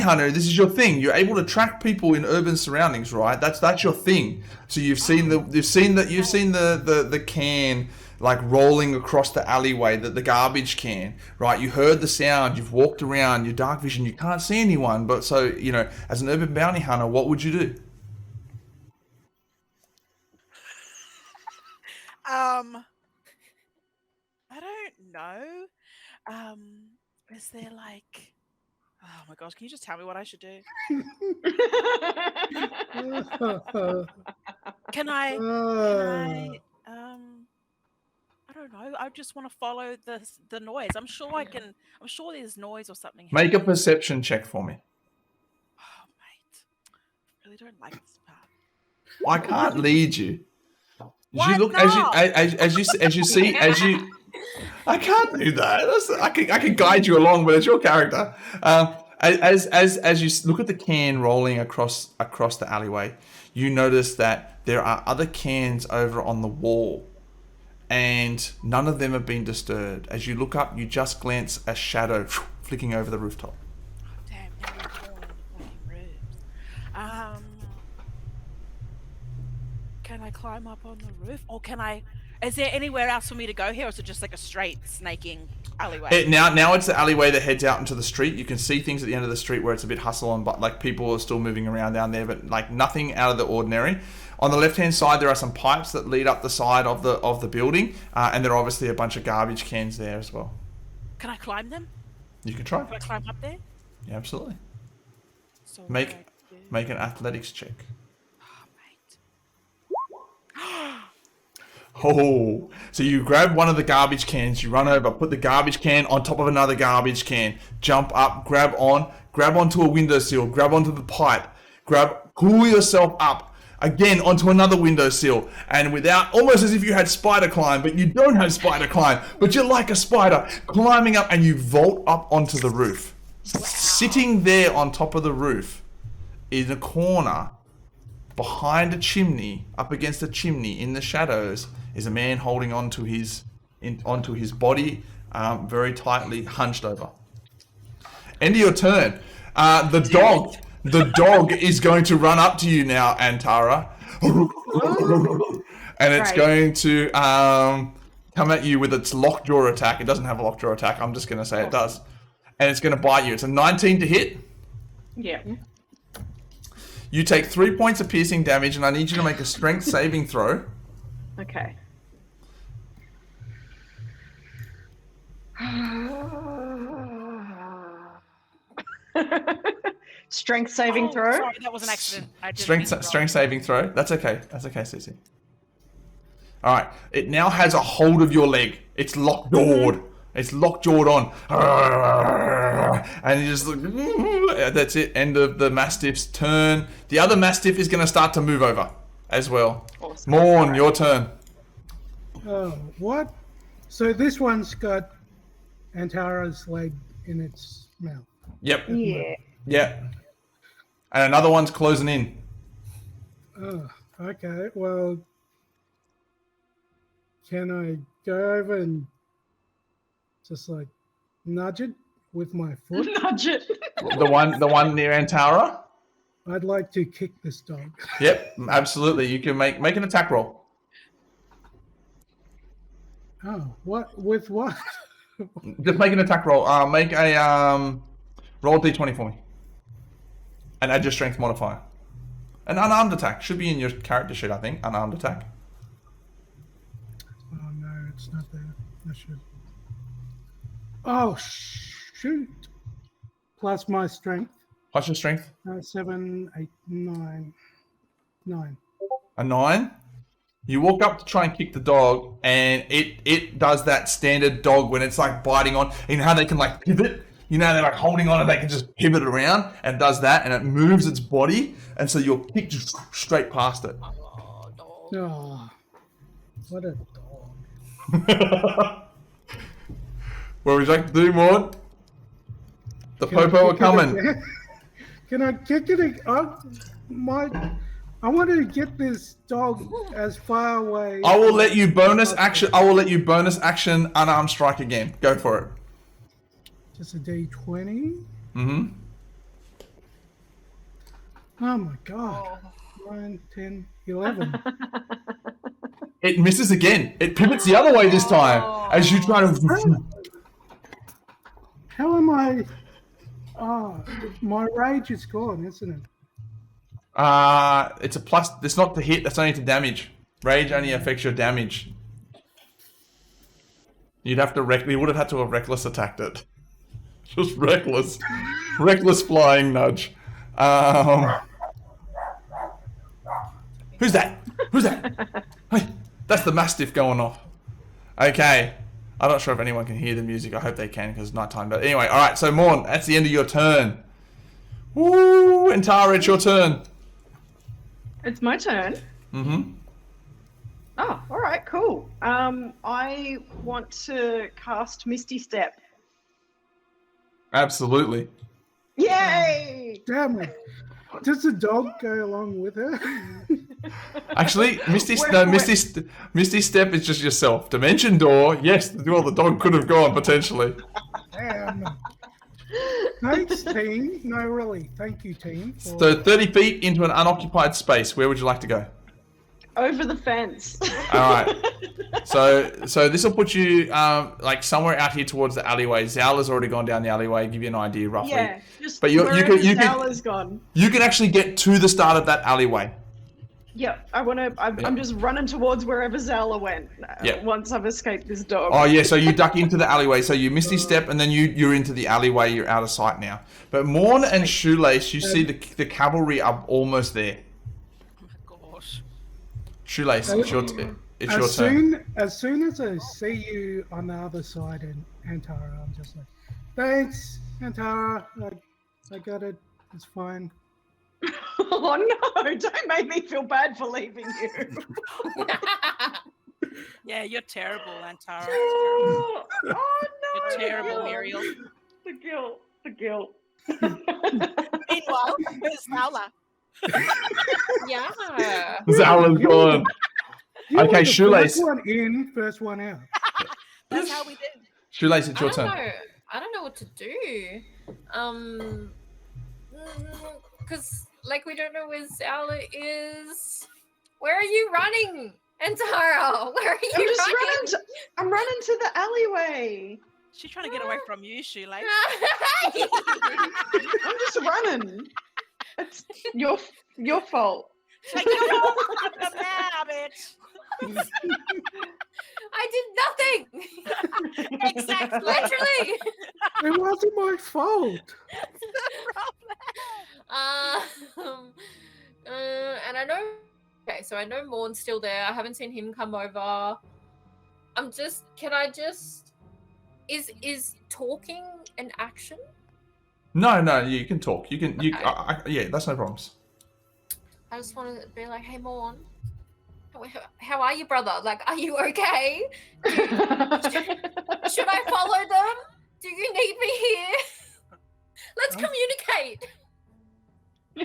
hunter, this is your thing. You're able to track people in urban surroundings, right? That's your thing. So you've seen the can like rolling across the alleyway, the garbage can, right? You heard the sound. You've walked around. Your dark vision. You can't see anyone, but so you know, as an urban bounty hunter, what would you do? I don't know. Is there like, oh my gosh, can you just tell me what I should do? Can I don't know. I just want to follow the noise. I'm sure there's noise or something. Make a perception check for me. Oh mate. I really don't like this part. I can't lead you. Why You look not? as you see. I can't do that. I can guide you along, but it's your character. As you look at the can rolling across the alleyway, you notice that there are other cans over on the wall, and none of them have been disturbed. As you look up, you just glance a shadow flicking over the rooftop. Damn, now you're falling in the fucking roofs. Can I climb up on the roof, or is there anywhere else for me to go here, or is it just like a straight snaking alleyway? Now it's the alleyway that heads out into the street. You can see things at the end of the street where it's a bit hustle and but like people are still moving around down there, but like nothing out of the ordinary. On the left-hand side, there are some pipes that lead up the side of the building, and there are obviously a bunch of garbage cans there as well. Can I climb them? You can try. Can I climb up there? Yeah, absolutely. So Make an athletics check. Oh, so you grab one of the garbage cans, you run over, put the garbage can on top of another garbage can, jump up, grab onto a windowsill, grab onto the pipe, pull yourself up again onto another windowsill, and almost as if you had spider climb, but you don't have spider climb, but you're like a spider climbing up, and you vault up onto the roof. Wow. Sitting there on top of the roof in a corner behind a chimney, up against a chimney in the shadows, is a man holding onto his body, very tightly hunched over. End of your turn. The dog is going to run up to you now, Antara, and it's going to come at you with its lockjaw attack. It doesn't have a lockjaw attack. I'm just going to say it does, and it's going to bite you. It's a 19 to hit. Yeah. You take 3 points of piercing damage, and I need you to make a strength saving throw. Okay. Strength saving throw. Sorry, that was an accident. I didn't Strength saving throw. That's okay. Cece. All right. It now has a hold of your leg. It's lockjawed It's lockjawed on. And you just look, that's it. End of the Mastiff's turn. The other Mastiff is going to start to move over as well. Awesome. Morn, your turn. Oh, what? So this one's got Antara's leg in its mouth. Yep. Yeah. Yep. And another one's closing in. Oh, okay. Well, can I go over and just like nudge it with my foot? Nudge it. The one near Antara? I'd like to kick this dog. Yep, absolutely. You can make an attack roll. Oh, what? With what? Just make an attack roll. Make a roll a d20 for me. And add your strength modifier. An unarmed attack. Should be in your character sheet, I think. Unarmed attack. Oh no, it's not there. I should. Oh shoot! Plus my strength. What's your strength? 7, 8, 9. 9. A 9. You walk up to try and kick the dog, and it does that standard dog when it's like biting on. You know how they can like pivot? You know, they're like holding on and they can just pivot around, and does that, and it moves its body, and so your kick just straight past it. Oh, what a dog! What would you like to do, Maud? The Popo are coming. Can I kick it? I wanted to get this dog as far away. I will let you bonus action. I will let you bonus action unarmed strike again. Go for it. Just a D20. Mm-hmm. Oh my god. 9, 10, 11. It misses again. It pivots the other way this time as you try to. How am I? Oh, my rage is gone, isn't it? It's a plus. It's not to hit. That's only to damage. Rage only affects your damage. You'd have to You would have had to have reckless attacked it. Just reckless, reckless flying nudge. Who's that? Who's that? Hey, that's the Mastiff going off. Okay. I'm not sure if anyone can hear the music. I hope they can because it's nighttime. But anyway, all right. So Morn, that's the end of your turn. Woo! And Tara, it's your turn. It's my turn. Mm-hmm. Oh, all right, cool. I want to cast Misty Step. Absolutely. Yay! Damn it. Does the dog go along with her? Actually, Misty Step is just yourself. Dimension Door, yes, well, the dog could have gone potentially. Damn. Thanks, team. No, really. Thank you, team. So 30 feet into an unoccupied space. Where would you like to go? Over the fence. All right. So this will put you like somewhere out here towards the alleyway. Zoalar's already gone down the alleyway. Give you an idea roughly. Yeah, just But you Zoalar's gone. You can actually get to the start of that alleyway. Yep, I'm just running towards wherever Zoalar went. Yep. Once I've escaped this dog. Oh yeah, so you duck into the alleyway. So you Misty Step, and then you're into the alleyway. You're out of sight now. But Morn and Shoelace, you see the cavalry are almost there. Oh my gosh. Shoelace, it's your turn. As soon as I see you on the other side, and Antara, I'm just like, thanks, Antara. I got it. It's fine. Oh no! Don't make me feel bad for leaving you. Yeah, you're terrible, Antara. Oh no! You're terrible, the Muriel. guilt. The guilt. Meanwhile, there's Zoalar. Yeah. Zoalar's gone. You were Okay, the Shoelace. First one in, first one out. That's how we did. Shoelace, it's your I turn. don't know. I don't know what to do. Because like we don't know where Zoalar is. Where are you running, Antara? Where are you running? I'm running to the alleyway. She's trying to get away from you, Shoelace. I'm just running. It's your fault. Take your own now, bitch. I did nothing. Exactly. Literally. It wasn't my fault. And I know. Okay, so I know Morn's still there. I haven't seen him come over. Can I just Is talking an action? No, you can talk. You can. Okay. Yeah, that's no problems. I just want to be like, hey, Morn, how are you, brother? Like, are you okay? Should I follow them? Do you need me here? Let's communicate.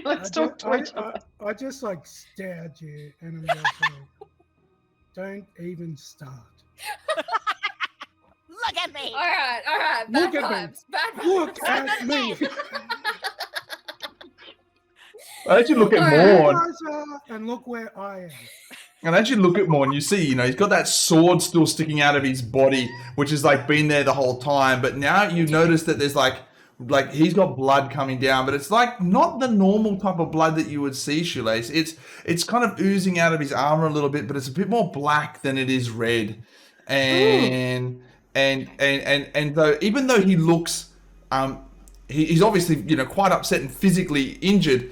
Let's talk to each other. I just like stare at you and I'm just like, don't even start. Look at me. All right. Bad Look at me. vibes. Bad vibes. Look at me. I actually look at Alright. Morn, And look where I am. and as you look at Morn, you see, he's got that sword still sticking out of his body, which has like been there the whole time. But now you notice that there's like he's got blood coming down, but it's like not the normal type of blood that you would see, Shoelace. It's kind of oozing out of his armor a little bit, but it's a bit more black than it is red. And though even though he looks he's obviously quite upset and physically injured,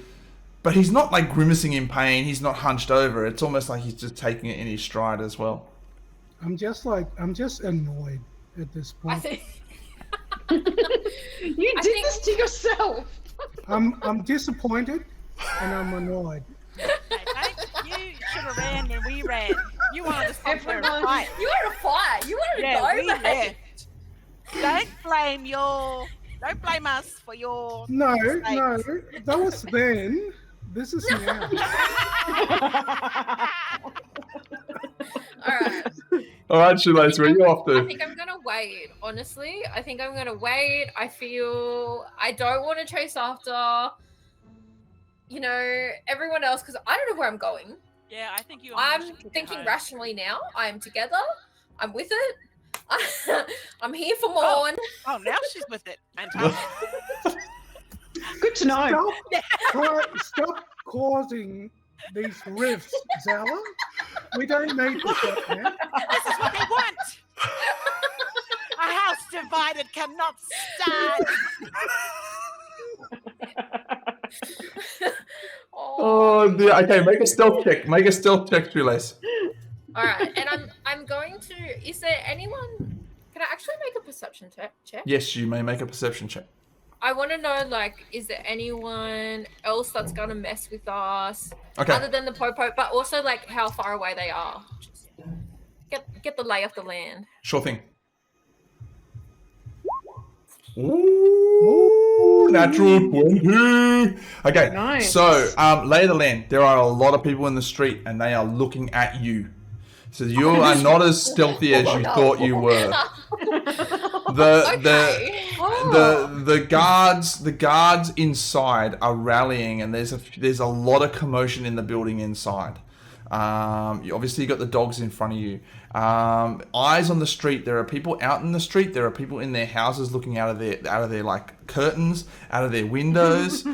but he's not like grimacing in pain. He's not hunched over. It's almost like he's just taking it in his stride as well. I'm just annoyed at this I point. think. You did this to yourself. I'm disappointed and I'm annoyed. Hey, mate, you should have ran when we ran. You wanted to stop there and Everyone- fight. You wanted to fight. You wanted Yeah, to we go, mate. left. Don't blame us for your No, mistakes. that was then. This is now. All right. All right, Shoelace, where are you off I to? think I'm gonna wait. Honestly, I think I'm gonna wait. I feel I don't want to chase after, everyone else because I don't know where I'm going. Yeah, I think you. and I I'm should kick it thinking home. rationally now. I am together. I'm with it. I'm here for Morn. Oh, now she's with it. Fantastic. Good to know. Stop causing these rifts, Zoalar. We don't need this right now. This is what they want. A house divided cannot stand. Oh dear. Okay, make a stealth check. Make a stealth check, Shoelace. All right, and I'm going to. Is there anyone? Can I actually make a perception check? Yes, you may make a perception check. I want to know, is there anyone else that's gonna mess with us Okay. other than the Popo, but also how far away they are? Just get the lay of the land. Sure thing. Ooh, natural 20. Okay, Nice. so lay of the land. There are a lot of people in the street, and they are looking at you. So you are not as stealthy as you thought you were. The guards inside are rallying, and there's a lot of commotion in the building inside. Obviously you got the dogs in front of you. Eyes on the street. There are people out in the street. There are people in their houses looking out of their like curtains, out of their windows.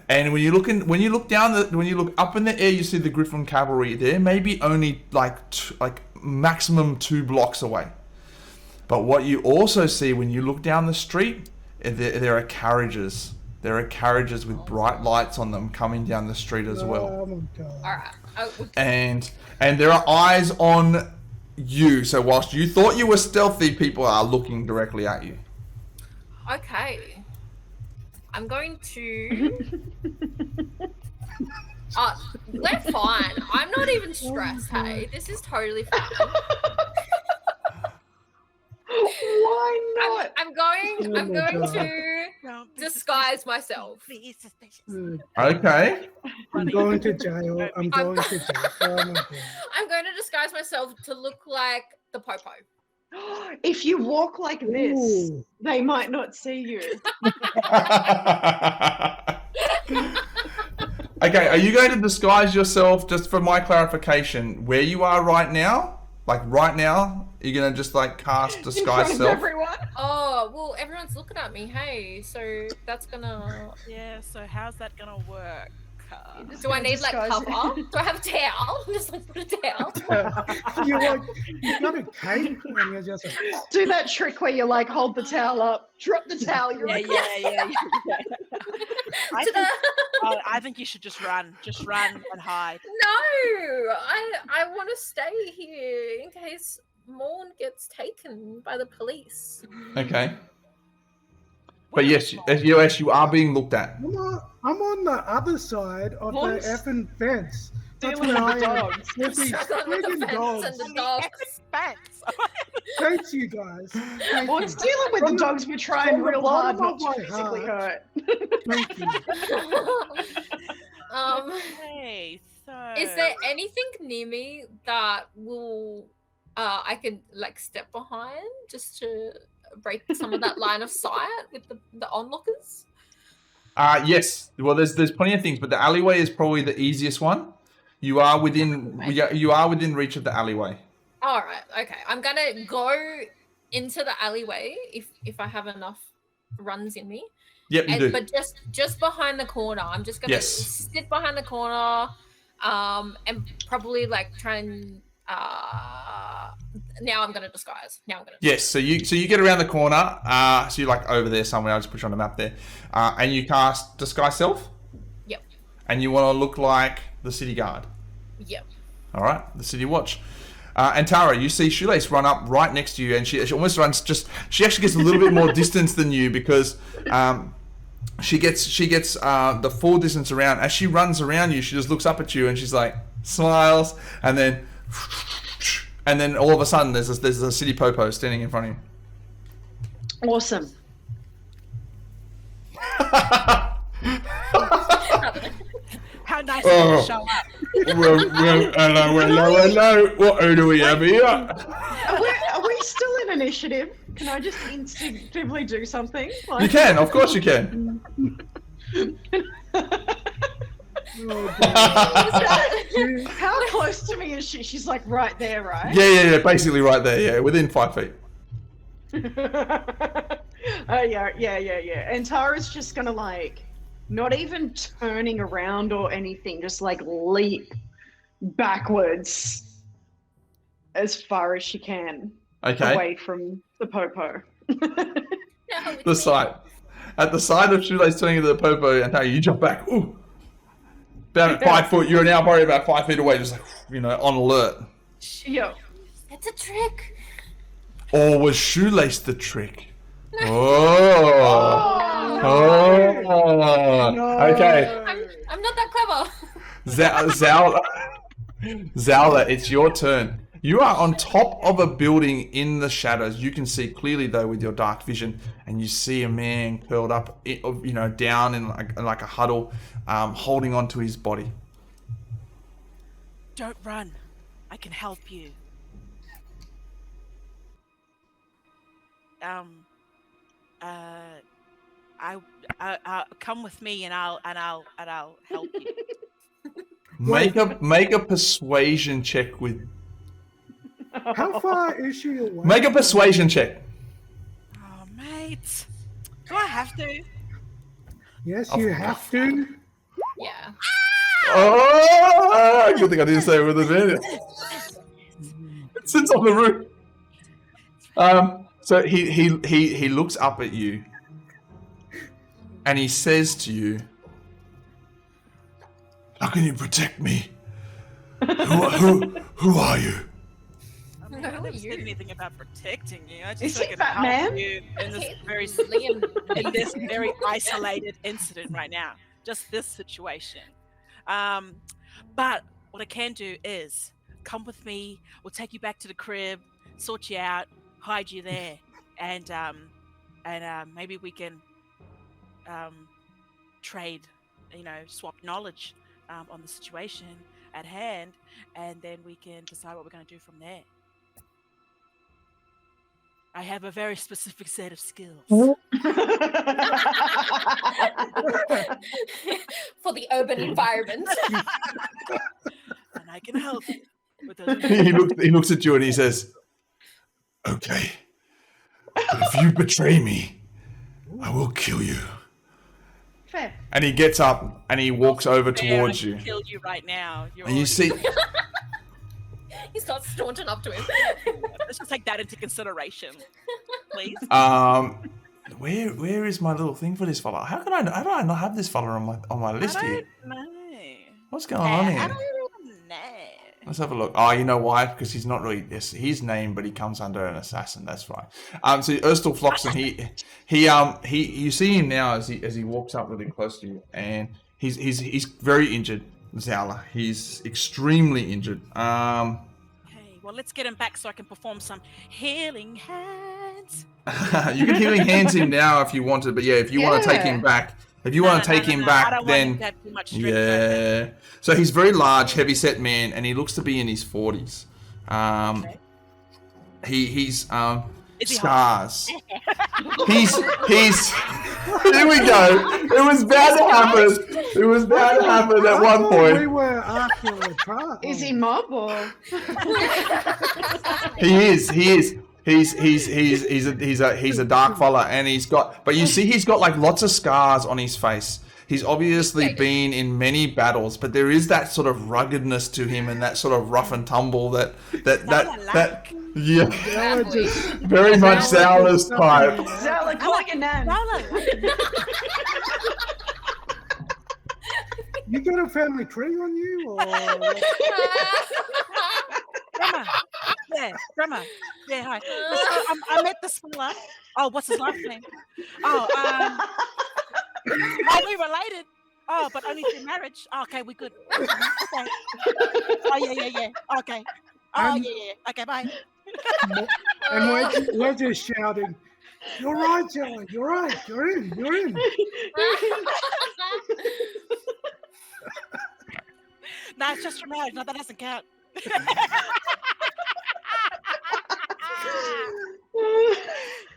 And when you look up in the air, you see the Griffin cavalry. They're maybe only maximum 2 blocks away. But what you also see when you look down the street, there are carriages. There are carriages with bright lights on them coming down the street as well. Oh my god. All right. And there are eyes on you. So whilst you thought you were stealthy, people are looking directly at you. Okay. I'm going to. We're fine. I'm not even stressed. Hey, this is totally fine. Why not? I'm going Oh my God. to disguise myself. Be suspicious. Okay. I'm going to jail. I'm going to jail. Oh my god. I'm going to disguise myself to look like the Popo. If you walk like this, Ooh. they might not see you. Okay, are you going to disguise yourself, just for my clarification, where you are right now? Like right now, you're going to just cast In disguise front of self? everyone. Oh, well, everyone's looking at me. Hey, so that's gonna. Yeah, so how's that gonna work? Do I need Disguise it. cover? Do I have a towel? Just put a towel. You've got a cape and you're just like, Do that trick where you hold the towel up, drop the towel, you're Yeah, like, yeah. I think you should just run and hide. No, I want to stay here in case Morn gets taken by the police. Okay. What But yes, you are being looked at. I'm on the other side of the Morn's effing fence. That's dealing where with the I am. dogs. With these Struggling with the friggin' fence dogs. and the dogs. Thanks. Thanks, you guys. Thank Well, you. it's dealing with the dogs. We're trying from the real hard bottom not of to my physically heart. hurt. Thank you. Okay, so Is there anything near me that will I can like step behind just to break some of that line of sight with the onlookers? Yes. Well, there's plenty of things, but the alleyway is probably the easiest one. You are within reach of the alleyway. All right, okay. I'm gonna go into the alleyway if I have enough runs in me. Yep, you do. But just behind the corner. I'm just gonna Yes. sit behind the corner, and probably like try and now I'm gonna disguise. Yes, so you get around the corner, so you're like over there somewhere. I'll just put you on the map there, and you cast disguise self. Yep. And you want to look like the city guard. Yep. All right, the city watch. And Tara, you see Shoelace run up right next to you, and she almost runs she actually gets a little bit more distance than you because she gets the full distance around. As she runs around you, she just looks up at you and she's like smiles, and then all of a sudden there's a city popo standing in front of you. Awesome. how nice of you to show up. Well, hello. What do we have here? Are we still in initiative? Can I just instinctively do something? You can, of course you can. How close to me is she? She's like right there, right? Yeah, basically right there, yeah, within 5 feet. Yeah. And Tara's just gonna like, not even turning around or anything, just like leap backwards as far as she can away from the popo. The side. At the side of Shoelace turning into the popo, and you jump back. Ooh. About 5 foot. You're now probably about 5 feet away, just like, on alert. Yo. It's a trick. Or was Shoelace the trick? Okay. I'm not that clever. Zoalar, it's your turn. You are on top of a building in the shadows. You can see clearly though with your dark vision, and you see a man curled up, down in like a huddle, holding onto his body. Don't run. I can help you. Come with me, and I'll help you. Make a persuasion check with. How far is she away? Make a persuasion check. Oh, mate. Do I have to? Yes, you have to. Yeah. Oh, good thing I didn't say it with advantage. It sits on the roof. So he looks up at you, and he says to you, "How can you protect me? Who are you?" I never said anything about protecting you. I Is just he could Fat help Man? you in this very Liam. in this very isolated incident right now. Just this situation. But what I can do is come with me. We'll take you back to the crib, sort you out, hide you there, and maybe we can trade, swap knowledge on the situation at hand, and then we can decide what we're going to do from there. I have a very specific set of skills. For the urban environment. And I can help you with those. He looks at you and he says, "Okay, but if you betray me, I will kill you." Fair. And he gets up and he walks over towards I you. can kill you right now. And you see, He starts staunching up to him. Let's just take that into consideration, please. where is my little thing for this fella? How do I not have this fella on my list here? No. What's going on I here? don't know. Let's have a look. Oh, you know why? Because he's not really his name, but he comes under an assassin. That's right. So Erstal Floxen, you see him now as he walks up really close to you, and he's very injured. Zoalar, he's extremely injured. Okay, well, let's get him back so I can perform some healing hands. You can healing hands him now if you wanted, but yeah, if you want to take him back. If you want to take him back, I don't then want him to have too much strength yeah. So he's very large, heavy-set man, and he looks to be in his 40s. Okay. He's Is he scars. he's Here we go. It was bound to happen. It was bound to happen at one We point. were after a trial. Is he mob or? He is. He's a dark fella, and but you see he's got like lots of scars on his face. He's obviously been in many battles, but there is that sort of ruggedness to him and that sort of rough and tumble that yeah, Zoalar just very much Zoalar's type. Zoalar, calling a nan. You got a family tree on you, or Grandma. Yeah, hi. Listen, I met this fella. Oh, what's his last name? Oh, are we related? Oh, but only through marriage. Oh, okay, we're good. Okay. Oh, yeah. Okay. Oh, yeah. Okay, bye. and we're just shouting, "You're right, Zoalar. You're right. You're in." No, it's just for marriage. No, that doesn't count.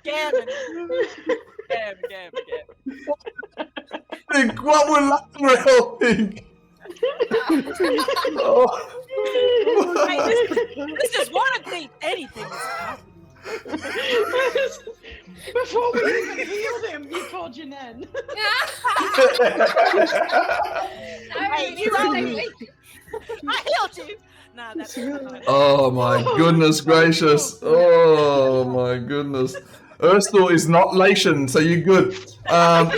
Gavin. What will Latrell think? Hey, this is one of the anything is possible. Before we even healed him, you called your nan. Hey, you owe me. I healed you. Nah, that's fine. Oh my goodness gracious! Oh my goodness! Erstal is not Latian, so you're good. Come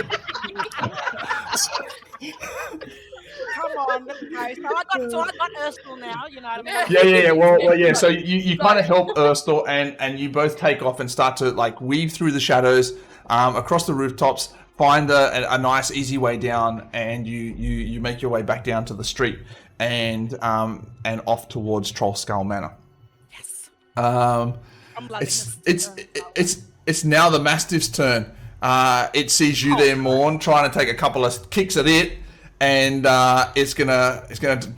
on, let's go. So I got Erstal now, you know what I mean? Yeah. Well, yeah. So you kind of help Erstal, and you both take off and start to like weave through the shadows, across the rooftops, find a nice easy way down, and you make your way back down to the street, and off towards Troll Skull Manor. Yes. I'm loving it's now the Mastiff's turn. It sees you there, Morn, trying to take a couple of kicks at it, and it's gonna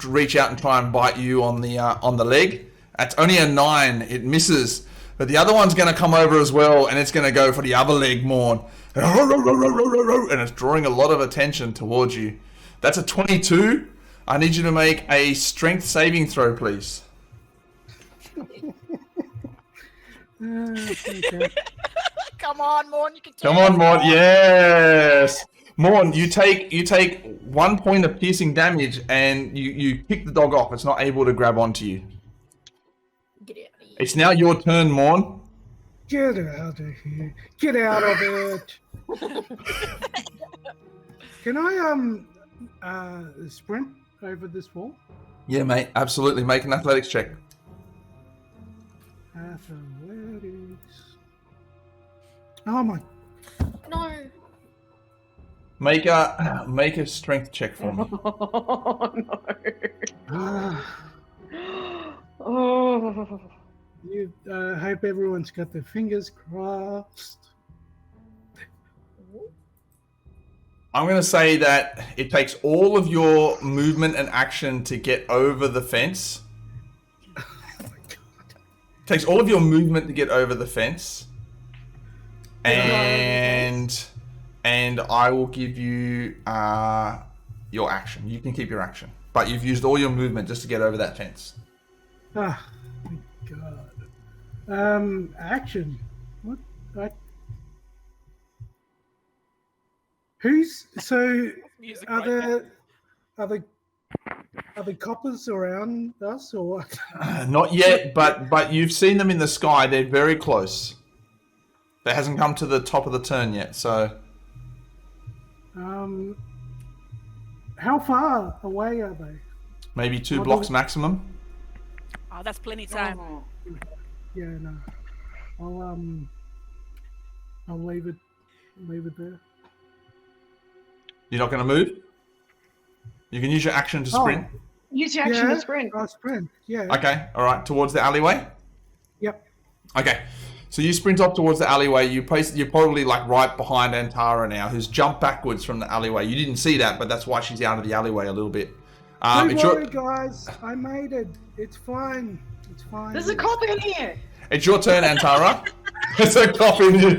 reach out and try and bite you on the leg. That's only a 9. It misses, but the other one's gonna come over as well, and it's gonna go for the other leg, Morn, and it's drawing a lot of attention towards you. That's a 22. I need you to make a strength saving throw, please. Okay. Come on, Morn, you can do Come on, Morn. Yes. Morn, you take 1 point of piercing damage, and you kick the dog off. It's not able to grab onto you. Get out of here. It's now your turn, Morn. Get out of here. Get out of it. Can I sprint over this wall? Yeah, mate. Absolutely. Make an athletics check. Athletics. Oh my. No. Make a strength check for me. Oh no. Ah, Oh. you hope everyone's got their fingers crossed. I'm going to say that it takes all of your movement and action to get over the fence. Oh my god. It takes all of your movement to get over the fence. And I will give you your action. You can keep your action. But you've used all your movement just to get over that fence. Ah, my god. Action. What? Who's so? Music Are right the coppers around us or what? Not yet, but you've seen them in the sky. They're very close. That hasn't come to the top of the turn yet, so... How far away are they? Maybe 2 blocks maximum. Oh, that's plenty of time. Oh. Yeah, no. I'll leave it there. You're not going to move? You can use your action to sprint. Use your action to sprint. Sprint. Yeah. Okay, all right, towards the alleyway? Yep. Okay, so you sprint up towards the alleyway. You're probably like right behind Antara now, who's jumped backwards from the alleyway. You didn't see that, but that's why she's out of the alleyway a little bit. Don't worry, guys. I made it. It's fine. It's fine. There's a cop in here. It's your turn, Antara. There's a cop in here.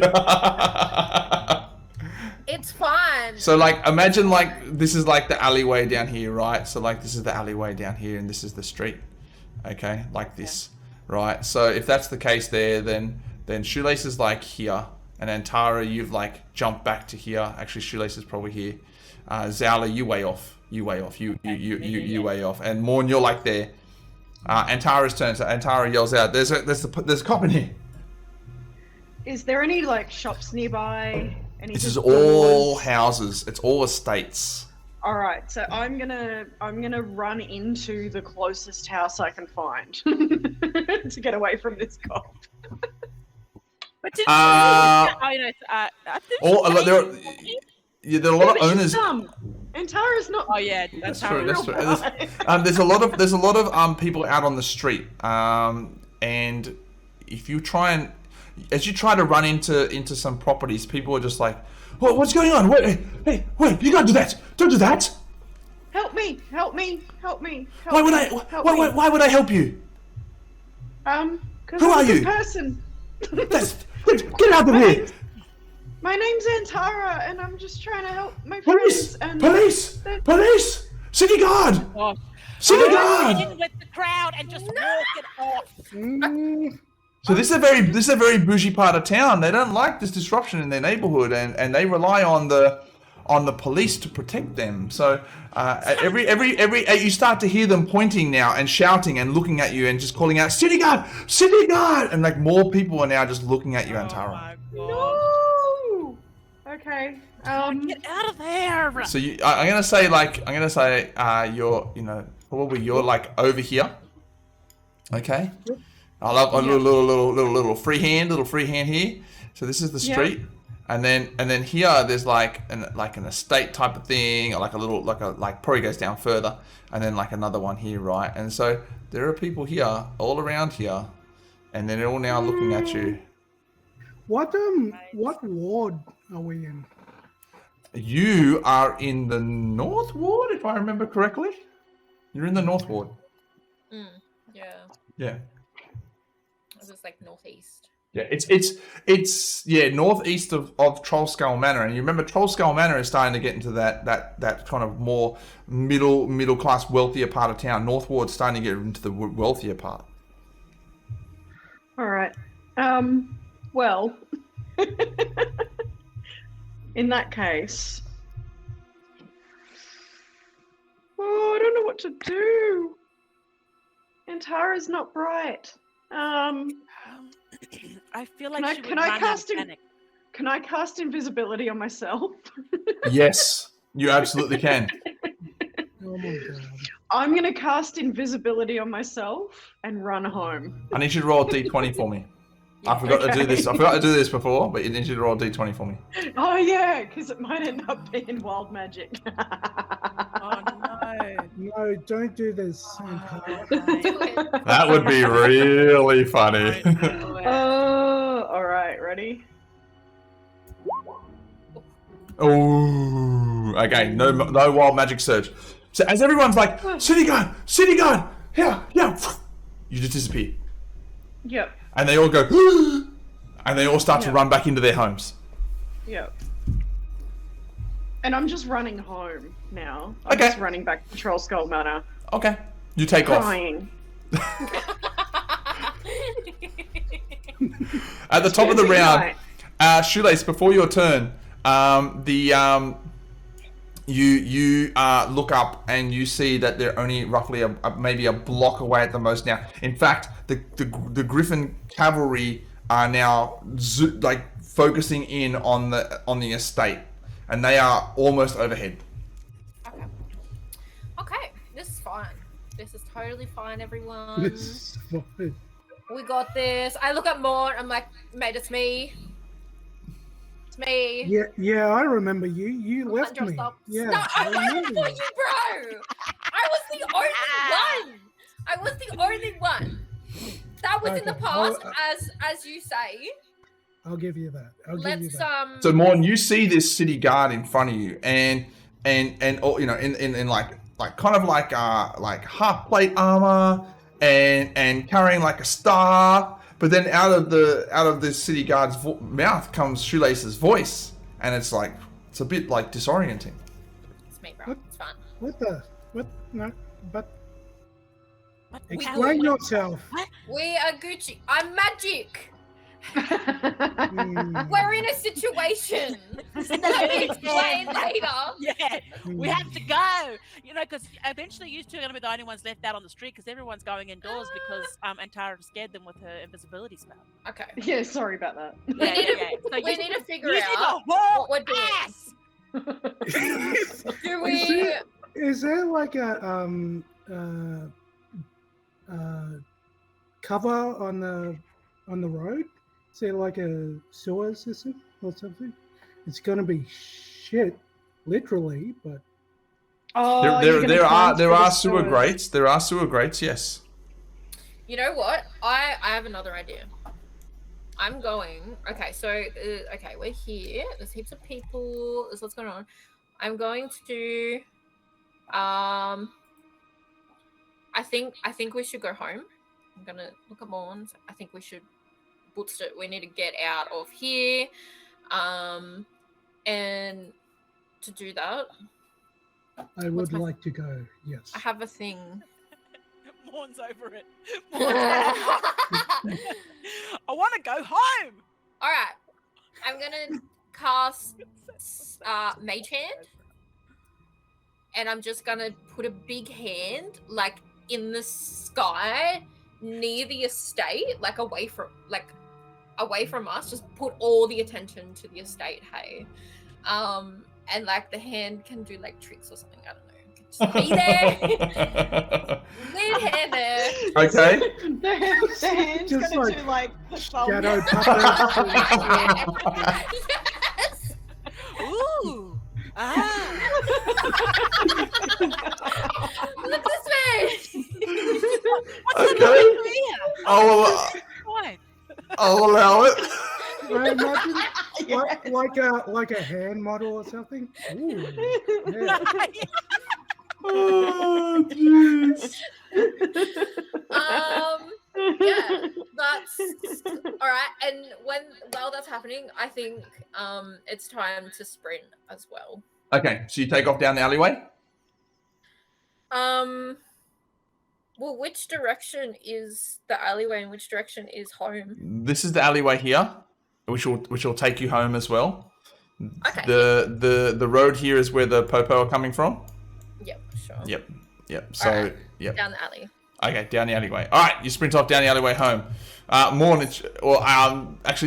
It's fine. So like, imagine like this is like the alleyway down here, right? So like this is the alleyway down here, and this is the street. Okay, like this, right? So if that's the case there, then Shoelace is like here, and Antara, you've like jumped back to here. Actually, Shoelace is probably here. Zoalar, you way off. You way off. You way off. And Morn, you're like there. Antara's turn. So Antara yells out, "There's a cop in here." Is there any like shops nearby? Any This is doors? all houses. It's all estates. All right, so I'm gonna run into the closest house I can find to get away from this cop. But did There are a lot of owners. Antara's not. Oh yeah, That's how true. it That's is. true. There's a lot of people out on the street, and if you try to run into some properties, people are just like, what's going on? Wait, you can't do that. Don't do that. Help me! Why would I help you? Because Who I'm are a good you? person. Get out of here! My name's Antara, and I'm just trying to help my friends. Police! Police! City guard! Oh. City Get guard! in with the crowd and just walk it off. So this is a very bougie part of town. They don't like this disruption in their neighborhood, and they rely on the police to protect them. So every you start to hear them pointing now and shouting and looking at you and just calling out, "City guard! City guard!" And like more people are now just looking at you, Antara. No. Okay. Get out of there. So I'm gonna say you're probably you're like over here. Okay. I love a little free hand here. So this is the street, and then here there's like an estate type of thing, or like a little probably goes down further, and then like another one here, right? And so there are people here all around here, and they're all now looking at you. What ward are we in? You are in the North Ward, if I remember correctly. You're in the North Ward. Yeah. Yeah. This is like northeast. Yeah, it's northeast of Trollskull Manor, and you remember Trollskull Manor is starting to get into that kind of more middle class, wealthier part of town. North Ward's starting to get into the wealthier part. All right. Well, in that case, I don't know what to do. Antara's not bright. I feel like she would can I run cast in panic. Can I cast invisibility on myself? Yes, you absolutely can. Oh my god. I'm gonna cast invisibility on myself and run home. I need you to roll a d20 for me. I forgot to do this. I forgot to do this before, but you need you to roll a d20 for me. Oh yeah, because it might end up being wild magic. Oh no. No, don't do this. That would be really funny. Oh, all right, ready? Oh, okay. No wild magic surge. So as everyone's like, city guard, yeah, you just disappear, Yep. and they all go, and they all start to run back into their homes. Yep. And I'm just running home now. I'm Okay. just running back to Trollskull Manor. Okay, you take Crying. At the top of the Right. round, Shoelace, before your turn, you look up and you see that they're only roughly maybe a block away at the most now. In fact, the Griffin cavalry are now focusing in on the estate, and they are almost overhead. Okay, this is fine. This is totally fine, everyone. This is fine. We got this. I look at Morn. I'm like, mate, it's me. It's me. Yeah, I remember you. You left me. Stop. Yeah, No, I remember waited for you, bro. I was the only one. I was the only one. That was in the Okay, past, I'll- as you say. I'll give you that. Let's So Morn, you see this city guard in front of you, and all, you know, in like kind of like half plate armor, and carrying like a star. But then out of this city guard's mouth comes Shoelace's voice, and it's a bit like disorienting. It's me, bro. What? It's fine. What? No, but What? explain yourself. We are Gucci. I'm magic. Hmm, We're in a situation. Let me explain later. Yeah, we have to go. You know, because eventually you two are going to be the only ones left out on the street because everyone's going indoors because Antara scared them with her invisibility spell. Okay. Yeah, sorry about that. We need to figure out what we're doing. Do we? Is there like a cover on the road? Is there like a sewer system or something? It's gonna be shit, literally, but Oh, There are sewer grates. There are sewer grates. Yes. You know what? I have another idea. I'm going. Okay, so okay, we're here. There's heaps of people. There's what's going on. I'm going to. I think we should go home. I'm gonna look at Morn. I think we should. We need to get out of here. And to do that, I would like to go. Yes. I have a thing. Morn's over it. I want to go home. All right, I'm gonna cast Mage Hand, and I'm just gonna put a big hand like in the sky near the estate, like away from us. Just put all the attention to the estate, hey. And like the hand can do like tricks or something. I don't know. Just be there. Weird hand there. Okay. The hand's Just gonna like do like Shadow puppets. Yes. Ooh. Look this way. What's the Okay. number here? Fine. I'll allow it. I imagine like a hand model or something. Ooh, yeah. Oh, jeez. Yeah, that's all right. And while that's happening, I think it's time to sprint as well. Okay, so you take off down the alleyway. Well, which direction is the alleyway and which direction is home? This is the alleyway here, which will take you home as well. Okay. The road here is where the Popo are coming from. Yep, sure. Yep. So Alright, yep. Down the alley. Okay, down the alleyway. All right, you sprint off down the alleyway home. Morn, actually,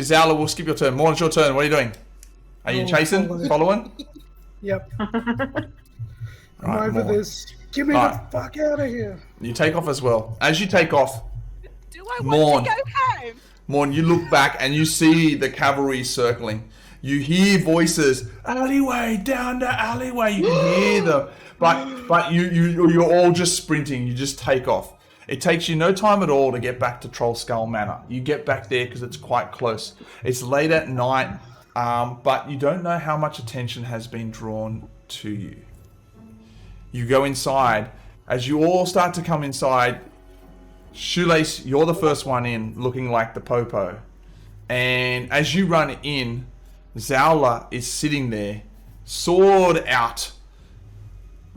Zoalar, we'll skip your turn. Morn, it's your turn. What are you doing? Are you Oh, chasing? Following? Yep. I'm Right, over Morn. this. Get me Alright. the fuck out of here. You take off as well. As you take off, Do I Morn. want to go home? Morn, you look back and you see the cavalry circling. You hear voices, alleyway, down the alleyway. You can hear them, but you're all just sprinting. You just take off. It takes you no time at all to get back to Troll Skull Manor. You get back there because it's quite close. It's late at night, but you don't know how much attention has been drawn to you. You go inside. As you all start to come inside, Shoelace, you're the first one in, looking like the Popo. And as you run in, Zoalar is sitting there, sword out,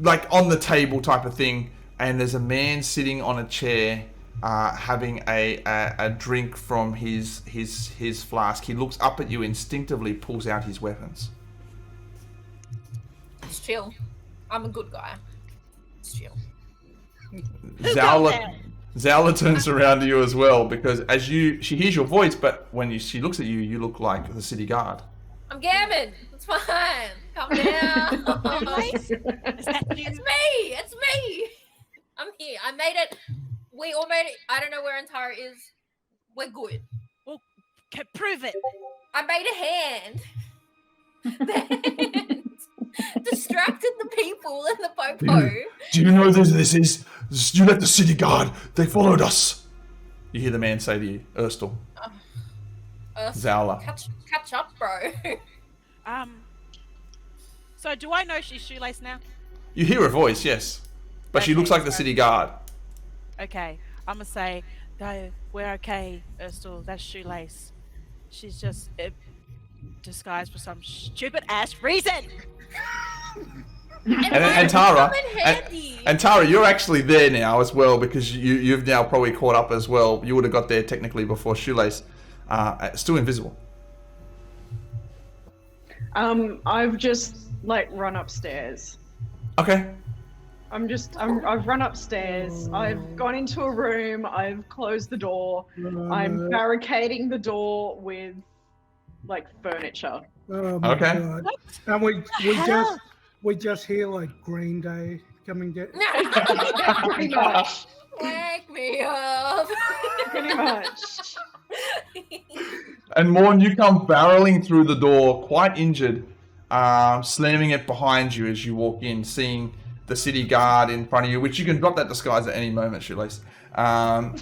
like on the table type of thing. And there's a man sitting on a chair, having a drink from his flask. He looks up at you instinctively, pulls out his weapons. It's chill. I'm a good guy. It's chill. Zoalar turns around to you as well, because she hears your voice, but when she looks at you, you look like the city guard. I'm Gammon. It's fine. Calm down. Is that you? It's me. I'm here. I made it. We all made it. I don't know where Antara is. We're good. Well, prove it. I made a hand. The hand distracted the people and the popo. Do you know who this is? You let the city guard. They followed us. You hear the man say to you, Erstal. Zoalar. Catch up, bro. So do I know she's Shoelace now? You hear her voice, yes. But she Okay, looks like the so- city guard. Okay, I'm gonna say, no, we're okay, Erstal. That's Shoelace. She's just disguised for some stupid ass reason. And Tara, and Tara, you're actually there now as well because you've now probably caught up as well. You would have got there technically before Shoelace. Still invisible. I've just run upstairs. Okay. I've run upstairs. I've gone into a room. I've closed the door. I'm barricading the door with furniture. Oh my Okay. God. And we just hear Green Day coming down. Pretty much. Wake me up. Pretty much. And Morn, you come barreling through the door, quite injured, slamming it behind you as you walk in, seeing the city guard in front of you, which you can drop that disguise at any moment, Shoelace. I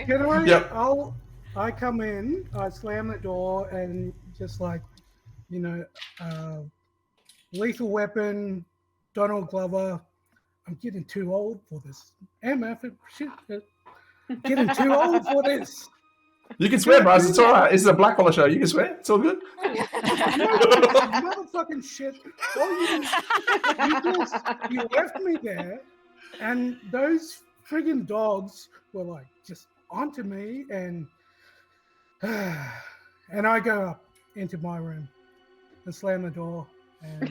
know. Yep. I come in, I slam the door, and just Lethal Weapon, Donald Glover. I'm getting too old for this. Shit. Getting too old for this. You can swear, Bryce. It's all right. It's a black collar show. You can swear. It's all good. Motherfucking shit. You left me there, and those friggin' dogs were just onto me, and I go up into my room and slam the door. And Are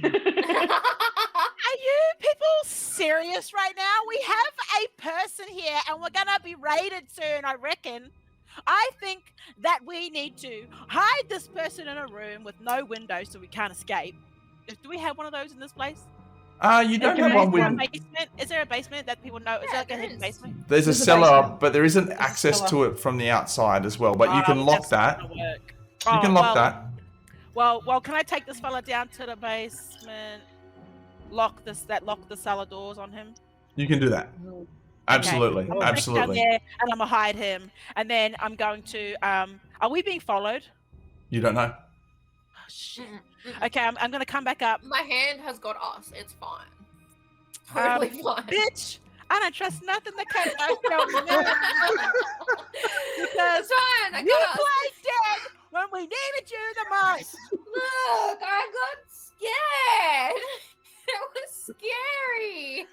you people serious right now? We have a person here and we're gonna be raided soon, I reckon. I think that we need to hide this person in a room with no windows so we can't escape. Do we have one of those in this place? You don't have one with. Is there a basement that people know? Is there a hidden basement? There's a cellar, but there isn't access to it from the outside as well. But you can lock that. You can lock that. Well, can I take this fella down to the basement? Lock the cellar doors on him. You can do that. Absolutely, Okay. absolutely. Down there, and I'm gonna hide him, and then I'm going to. Are we being followed? You don't know. Oh, shit. Okay, I'm gonna come back up. My hand has got us. It's fine. Totally fine. Bitch, I don't trust nothing that comes out of your mouth. Because It's fine. I you got us. played dead when we needed you the most. Look, I got scared. It was scary.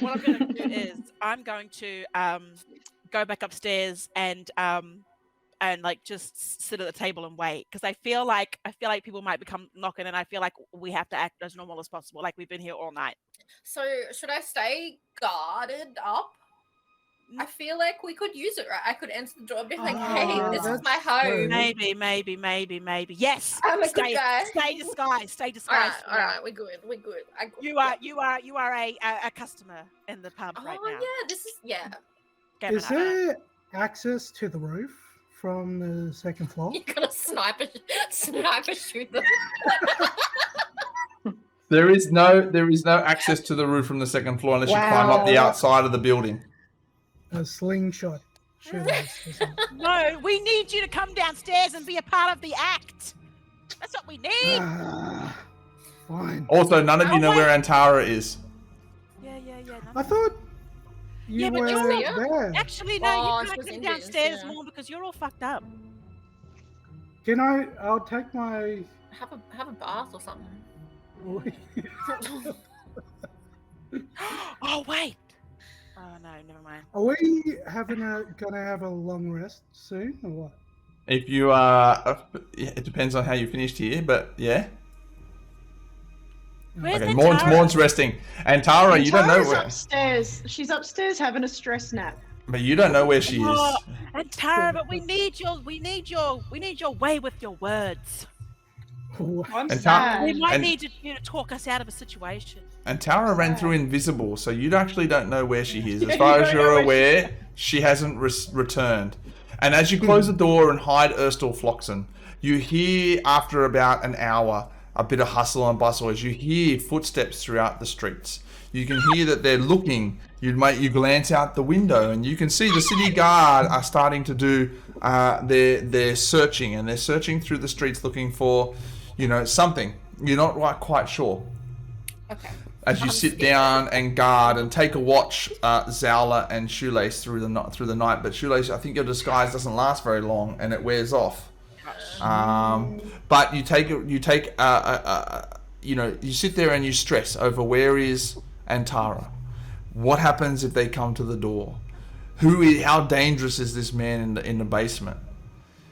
What I'm going to do is I'm going to go back upstairs and just sit at the table and wait because I feel like people might become knocking and I feel like we have to act as normal as possible. Like we've been here all night. So should I stay guarded up? I feel like we could use it, right? I could enter the door and be like, hey, this is my home. Maybe. Yes. I'm a good guy. Stay disguised. All right, we're good. You are a customer in the pub right now. Yeah, this is is there access to the roof from the second floor? You're gonna sniper shoot them. There is no access to the roof from the second floor unless you climb up the outside of the building. A slingshot. No, we need you to come downstairs and be a part of the act. That's what we need. Fine. Also, none of you know where Antara is. Yeah. I thought you but were you're there. Actually, no, Oh, you she can't was come Indian, downstairs yeah. more because you're all fucked up. I'll take my... Have a bath or something. Oh, wait. Oh, no, never mind. Are we gonna have a long rest soon, or what? If you it depends on how you finished here, but yeah. Where's Okay, Antara? Morn's resting. And Tara, you don't know Tara's where. upstairs. She's upstairs having a stress nap. But you don't know where she is. Oh, and Tara, but we need your way with your words. I'm And sad. We might And- need you to talk us out of a situation. And Tara ran through invisible, so you actually don't know where she is. As Yeah, far you as don't know you're where aware, she hasn't returned. And as you close the door and hide Erstal Floxen, you hear, after about an hour, a bit of hustle and bustle as you hear footsteps throughout the streets. You can hear that they're looking. You glance out the window and you can see the city guard are starting to do their searching, and they're searching through the streets looking for, something. You're not quite sure. Okay. As you sit down and guard and take a watch, Zoalar and Shoelace through the night. But Shoelace, I think your disguise doesn't last very long and it wears off. But you sit there and you stress over where is Antara. What happens if they come to the door? How dangerous is this man in the basement?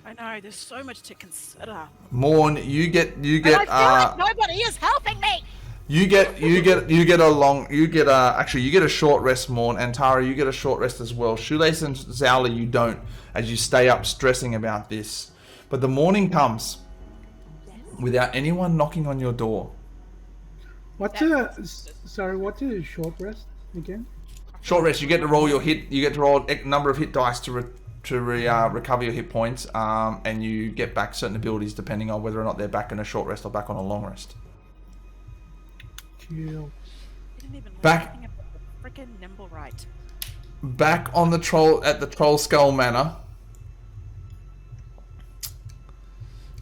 I know, there's so much to consider. Morn, you get And I feel like nobody is helping me. You get a short rest, Morn, and Tara, you get a short rest as well. Shoelace and Zoalar, you don't, as you stay up stressing about this. But the morning comes without anyone knocking on your door. What's a short rest again? Short rest, you get to roll a number of hit dice to recover your hit points, and you get back certain abilities depending on whether or not they're back in a short rest or back on a long rest. Chill. I didn't even Back- learn anything about the frickin' Nimblewright. Back on the Troll Skull Manor.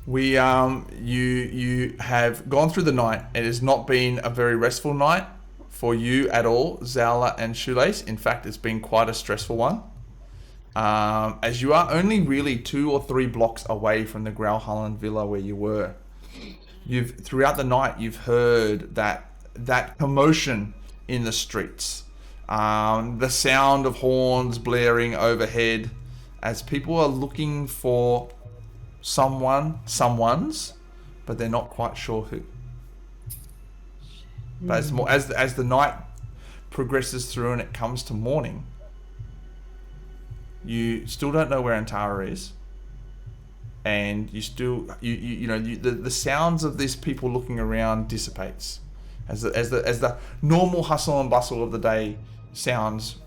You have gone through the night. It has not been a very restful night for you at all, Zoalar and Shoelace. In fact, it's been quite a stressful one. As you are only really 2 or 3 blocks away from the Growlhullen Villa where you were. Throughout the night you've heard that commotion in the streets. The sound of horns blaring overhead as people are looking for someone's, but they're not quite sure who. But as the night progresses through and it comes to morning, you still don't know where Antara is, and you still the sounds of these people looking around dissipates as the normal hustle and bustle of the day sounds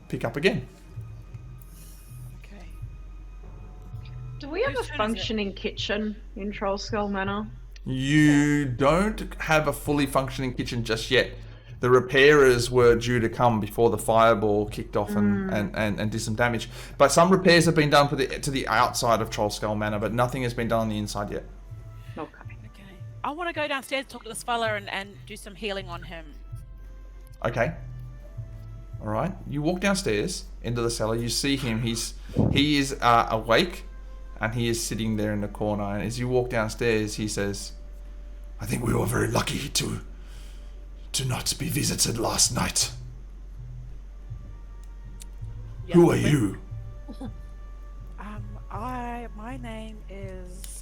pick up again. Okay. Do we have Whose a turn is it? functioning kitchen in Troll Skull Manor? You don't have a fully functioning kitchen just yet. The repairers were due to come before the fireball kicked off and did some damage. But some repairs have been done to the outside of Troll Skull Manor, but nothing has been done on the inside yet. Okay. Okay. I want to go downstairs, talk to this fella, and do some healing on him. Okay. All right. You walk downstairs into the cellar. You see him. He is awake, and he is sitting there in the corner. And as you walk downstairs, he says, "I think we were very lucky to not be visited last night. Yeah, Who are you?" My name is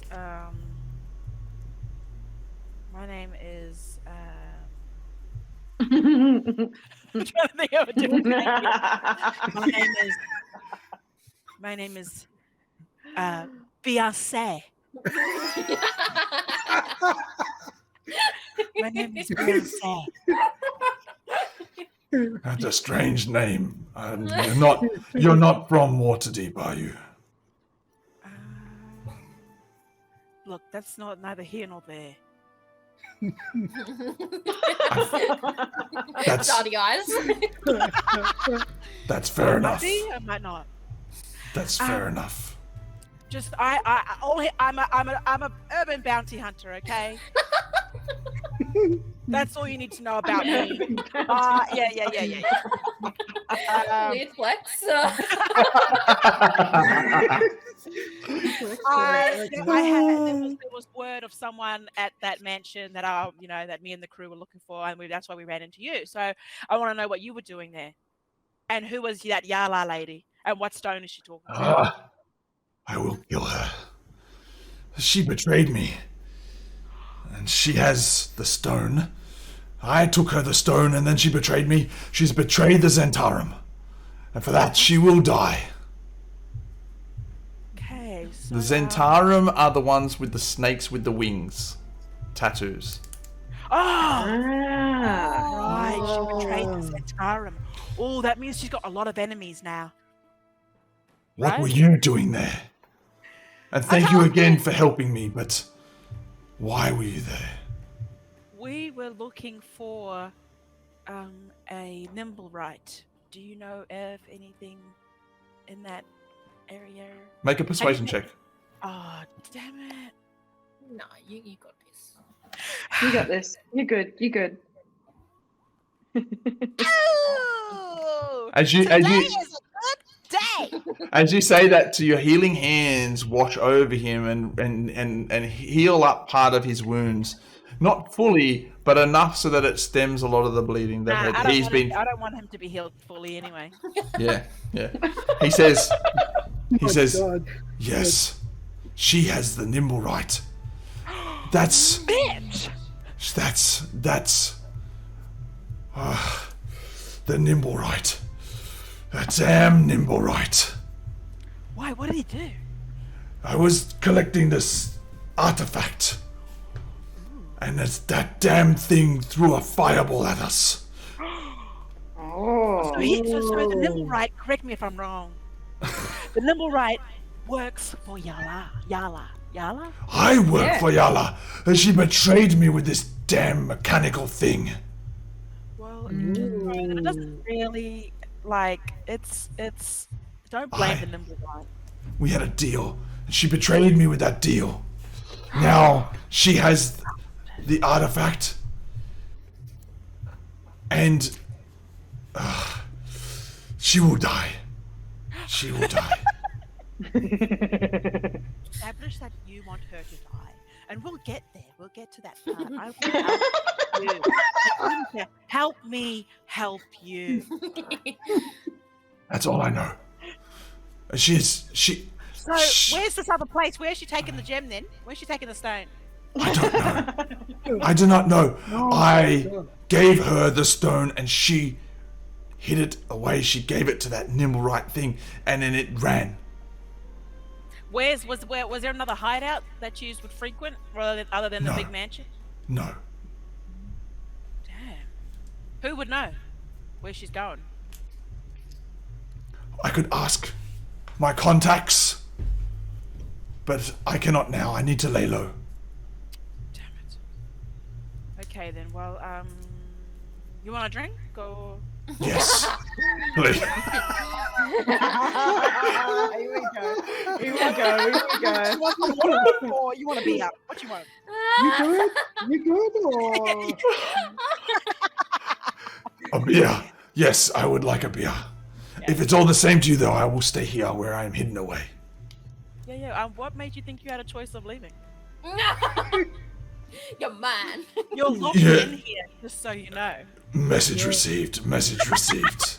I'm trying to think of a different name. My name is Beyonce. My name is Beyonce. That's a strange name. You're not from Waterdeep, are you? Look, that's neither here nor there. That's Starty eyes. that's fair I enough. might be, I might not. That's fair enough. Just I'm a urban bounty hunter, okay? That's all you need to know about me. Yeah. Weird flex. There was word of someone at that mansion that that me and the crew were looking for, and that's why we ran into you. So I want to know what you were doing there, and who was that Yala lady, and what stone is she talking about? I will kill her. She betrayed me. And she has the stone. I took her the stone and then she betrayed me. She's betrayed the Zentarum. And for that she will die. Okay, so The Zentarum are the ones with the snakes with the wings. Tattoos. Oh! Ah. Right, she betrayed the Zentarum. Oh, that means she's got a lot of enemies now. What Right? were you doing there? And thank you again for helping me, but why were you there? We were looking for a Nimblewright. Do you know of anything in that area? Make a persuasion check. Oh, damn it. No, you got this. You got this. You're good. You're good. Oh, As you today is a good day. as you say that, to your healing hands wash over him and heal up part of his wounds. Not fully, but enough so that it stems a lot of the bleeding that I he's been. don't want him to be healed fully anyway. Yeah. He says, God. yes, she has the Nimblewright. That's Bitch! the Nimblewright. The damn Nimblewright. Why? What did he do? I was collecting this artifact, and that damn thing threw a fireball at us. Oh. So the Nimblewright, correct me if I'm wrong. The Nimblewright works for Yala. I work for Yala, and she betrayed me with this damn mechanical thing. Well, it doesn't really it's. Don't blame the Nimblewright. We had a deal, and she betrayed me with that deal. Now she has the artifact, and she will die. She will die. Establish that you want her to die, and we'll get there. We'll get to that part. I will help you. Help me help you. That's all I know. She. So, where's this other place? Where's she taking the gem then? Where's she taking the stone? I don't know. I do not know. I gave her the stone, and she hid it away. She gave it to that Nimblewright thing, and then it ran. Was there another hideout that you would frequent other than the No. big mansion? No. Damn. Who would know where she's going? I could ask my contacts, but I cannot now. I need to lay low. Damn it. Okay then. Well, you want a drink or? Yes. Please. Here we go. Here we go. Or you want to be up? What you want? You good or? A beer. Yes, I would like a beer. If it's all the same to you, though, I will stay here where I am hidden away. Yeah. What made you think you had a choice of leaving? You're mine. You're locked Yeah. in here, just so you know. Message received. Message received.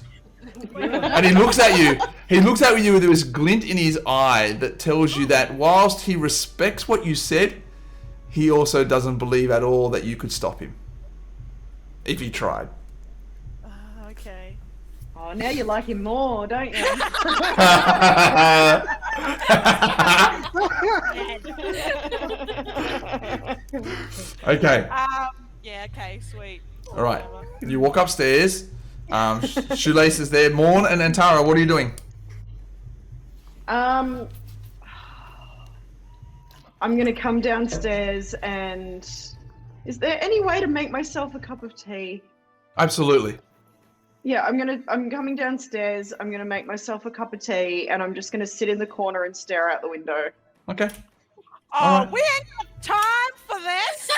And he looks at you. He looks at you with this glint in his eye that tells you that whilst he respects what you said, he also doesn't believe at all that you could stop him. If he tried. Okay. Oh, now you like him more, don't you? Okay. Yeah. Okay. Sweet. All right. You walk upstairs. Shoelace is there. Morn and Antara, what are you doing? I'm gonna come downstairs and is there any way to make myself a cup of tea? Absolutely. Yeah, I'm coming downstairs, I'm gonna make myself a cup of tea and I'm just gonna sit in the corner and stare out the window. Okay. Oh, Alright. we ain't got time for this.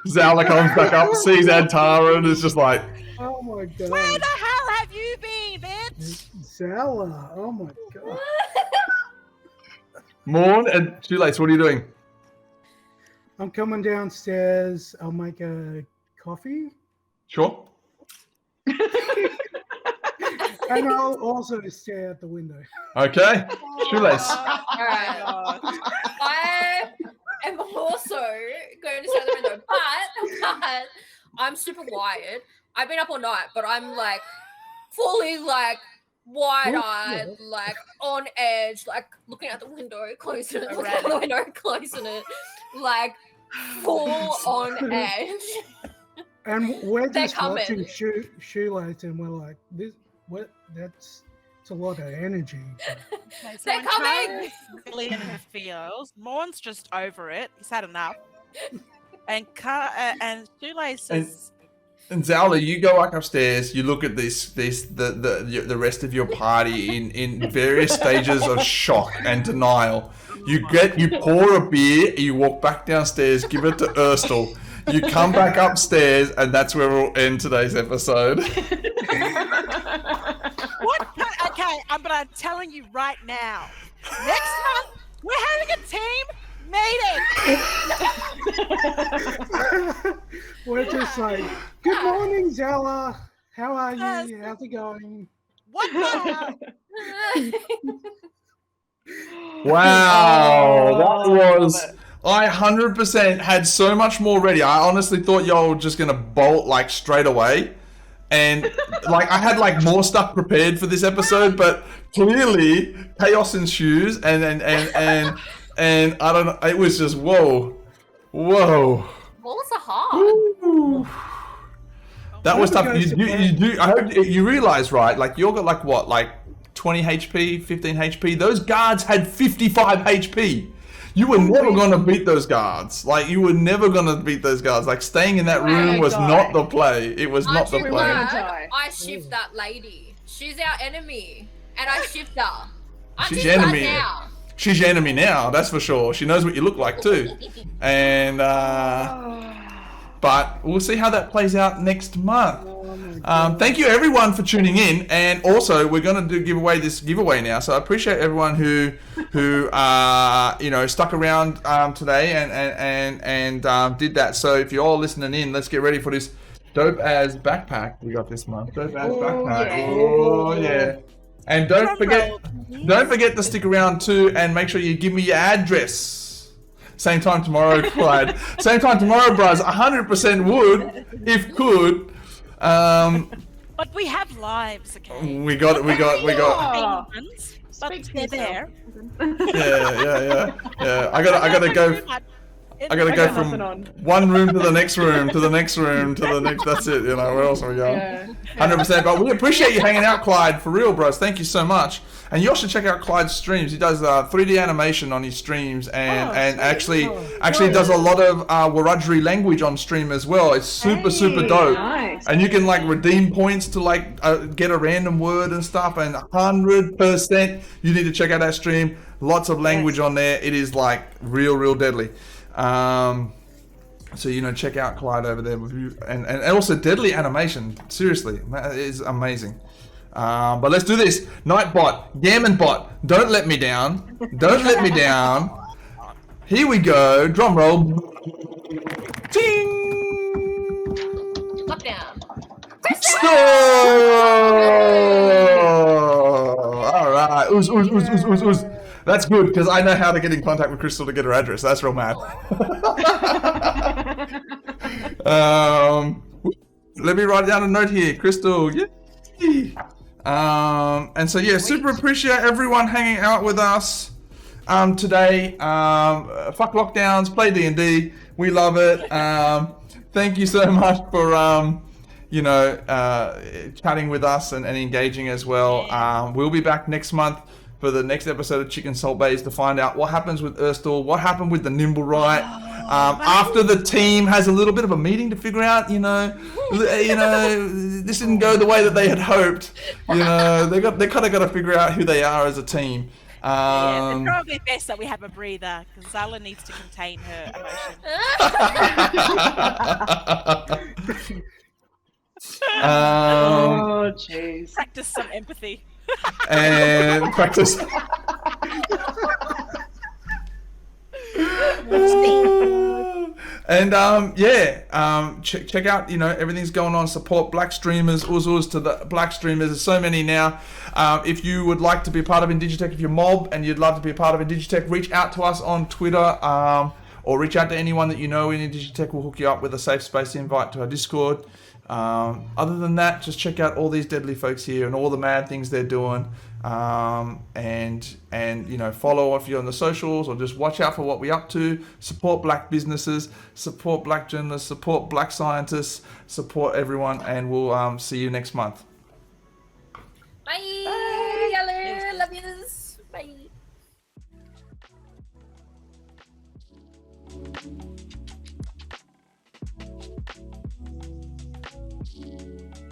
Zala comes back up, sees Antara, and is just like, Oh my god. Where the hell have you been, bitch? Zala. Oh my god. Morn and Shoelace, what are you doing? I'm coming downstairs. I'll make a coffee. Sure. And I'll also stare out the window. Okay. Shoelace. All right. I am also going to stay out the window, but I'm super wired. I've been up all night, but I'm like fully like wide-eyed, like on edge, like looking out the window, closing it, looking out the window, closing it, like full on edge. And we're They're just watching coming. Shoelace, and we're like, it's a lot of energy. Okay, so They're I'm trying coming! to fill in her feels. Morn's just over it. He's had enough. And Shoelace is. And Zoalar, you go back upstairs. You look at the rest of your party in various stages of shock and denial. You pour a beer. You walk back downstairs. Give it to Urstel. You come back upstairs, and that's where we'll end today's episode. What? Okay, but I'm telling you right now. Next month, we're having a team meeting. We're just like, good morning, Zella. How are you? How's it going? What now? Wow, that was. I 100% had so much more ready. I honestly thought y'all were just gonna bolt like straight away, and like I had like more stuff prepared for this episode, but clearly chaos ensues, and I don't know. It was just whoa. Walls are hard. Ooh. That was tough. You do. I hope you realize, right? Like you got like what, like 20 HP, 15 HP. Those guards had 55 HP. You were never going to beat those guards. Like, you were never going to beat those guards. Like, staying in that room was not the play. It was not the play. I shift that lady. She's our enemy. And I shift her. She's your enemy now. She's your enemy now, that's for sure. She knows what you look like, too. And, but we'll see how that plays out next month. Thank you everyone for tuning in, and also we're going to give away this giveaway now. So I appreciate everyone who stuck around today and did that. So if you're all listening in, let's get ready for this dope as backpack we got this month. Dope as backpack. Yeah. Oh yeah. And don't forget to stick around too, and make sure you give me your address. Same time tomorrow, Clyde. Same time tomorrow, bros. 100% would, if could. But we have lives, okay? We got. Penguins, but they're there. Yeah. I gotta go. I gotta go from one room to the next room to the next room to the next. That's it. Where else are we going? 100%. But we appreciate you hanging out, Clyde. For real, bros. Thank you so much. And you all should check out Clyde's streams. He does 3D animation on his streams, and actually does a lot of Wiradjuri language on stream as well. It's super dope. Nice. And you can like redeem points to like get a random word and stuff. And 100%, you need to check out that stream. Lots of language on there. It is like real deadly. So check out Clyde over there and also deadly animation. Seriously, it is amazing. But let's do this. Nightbot, Gammonbot, don't let me down. Don't let me down. Here we go. Drum roll. Ting. Lock down. All right. Ooze. That's good, because I know how to get in contact with Crystal to get her address. That's real mad. Let me write down a note here. Crystal, yay! And so, yeah, super appreciate everyone hanging out with us today. Fuck lockdowns, play D&D. We love it. Thank you so much for, chatting with us and engaging as well. We'll be back next month for the next episode of Chicken Salt Baes to find out what happens with Urstel, what happened with the Nimblewright. After the team has a little bit of a meeting to figure out, this didn't go the way that they had hoped. They kind of got to figure out who they are as a team. It's probably best that we have a breather, because Zala needs to contain her emotions. Oh, jeez. Practice some empathy. And practice. And check out everything's going on. Support black streamers, uzuz to the black streamers. There's so many now. If you would like to be a part of Indigitech, if you're mob and you'd love to be a part of Indigitech, reach out to us on Twitter, or reach out to anyone that you know in Indigitech. We'll hook you up with a safe space invite to our Discord. Other than that, just check out all these deadly folks here and all the mad things they're doing. And you know, follow if you're on the socials, or just watch out for what we're up to. Support black businesses, support black journalists, support black scientists, support everyone, and we'll see you next month. Bye. Hello. Love yous. Bye.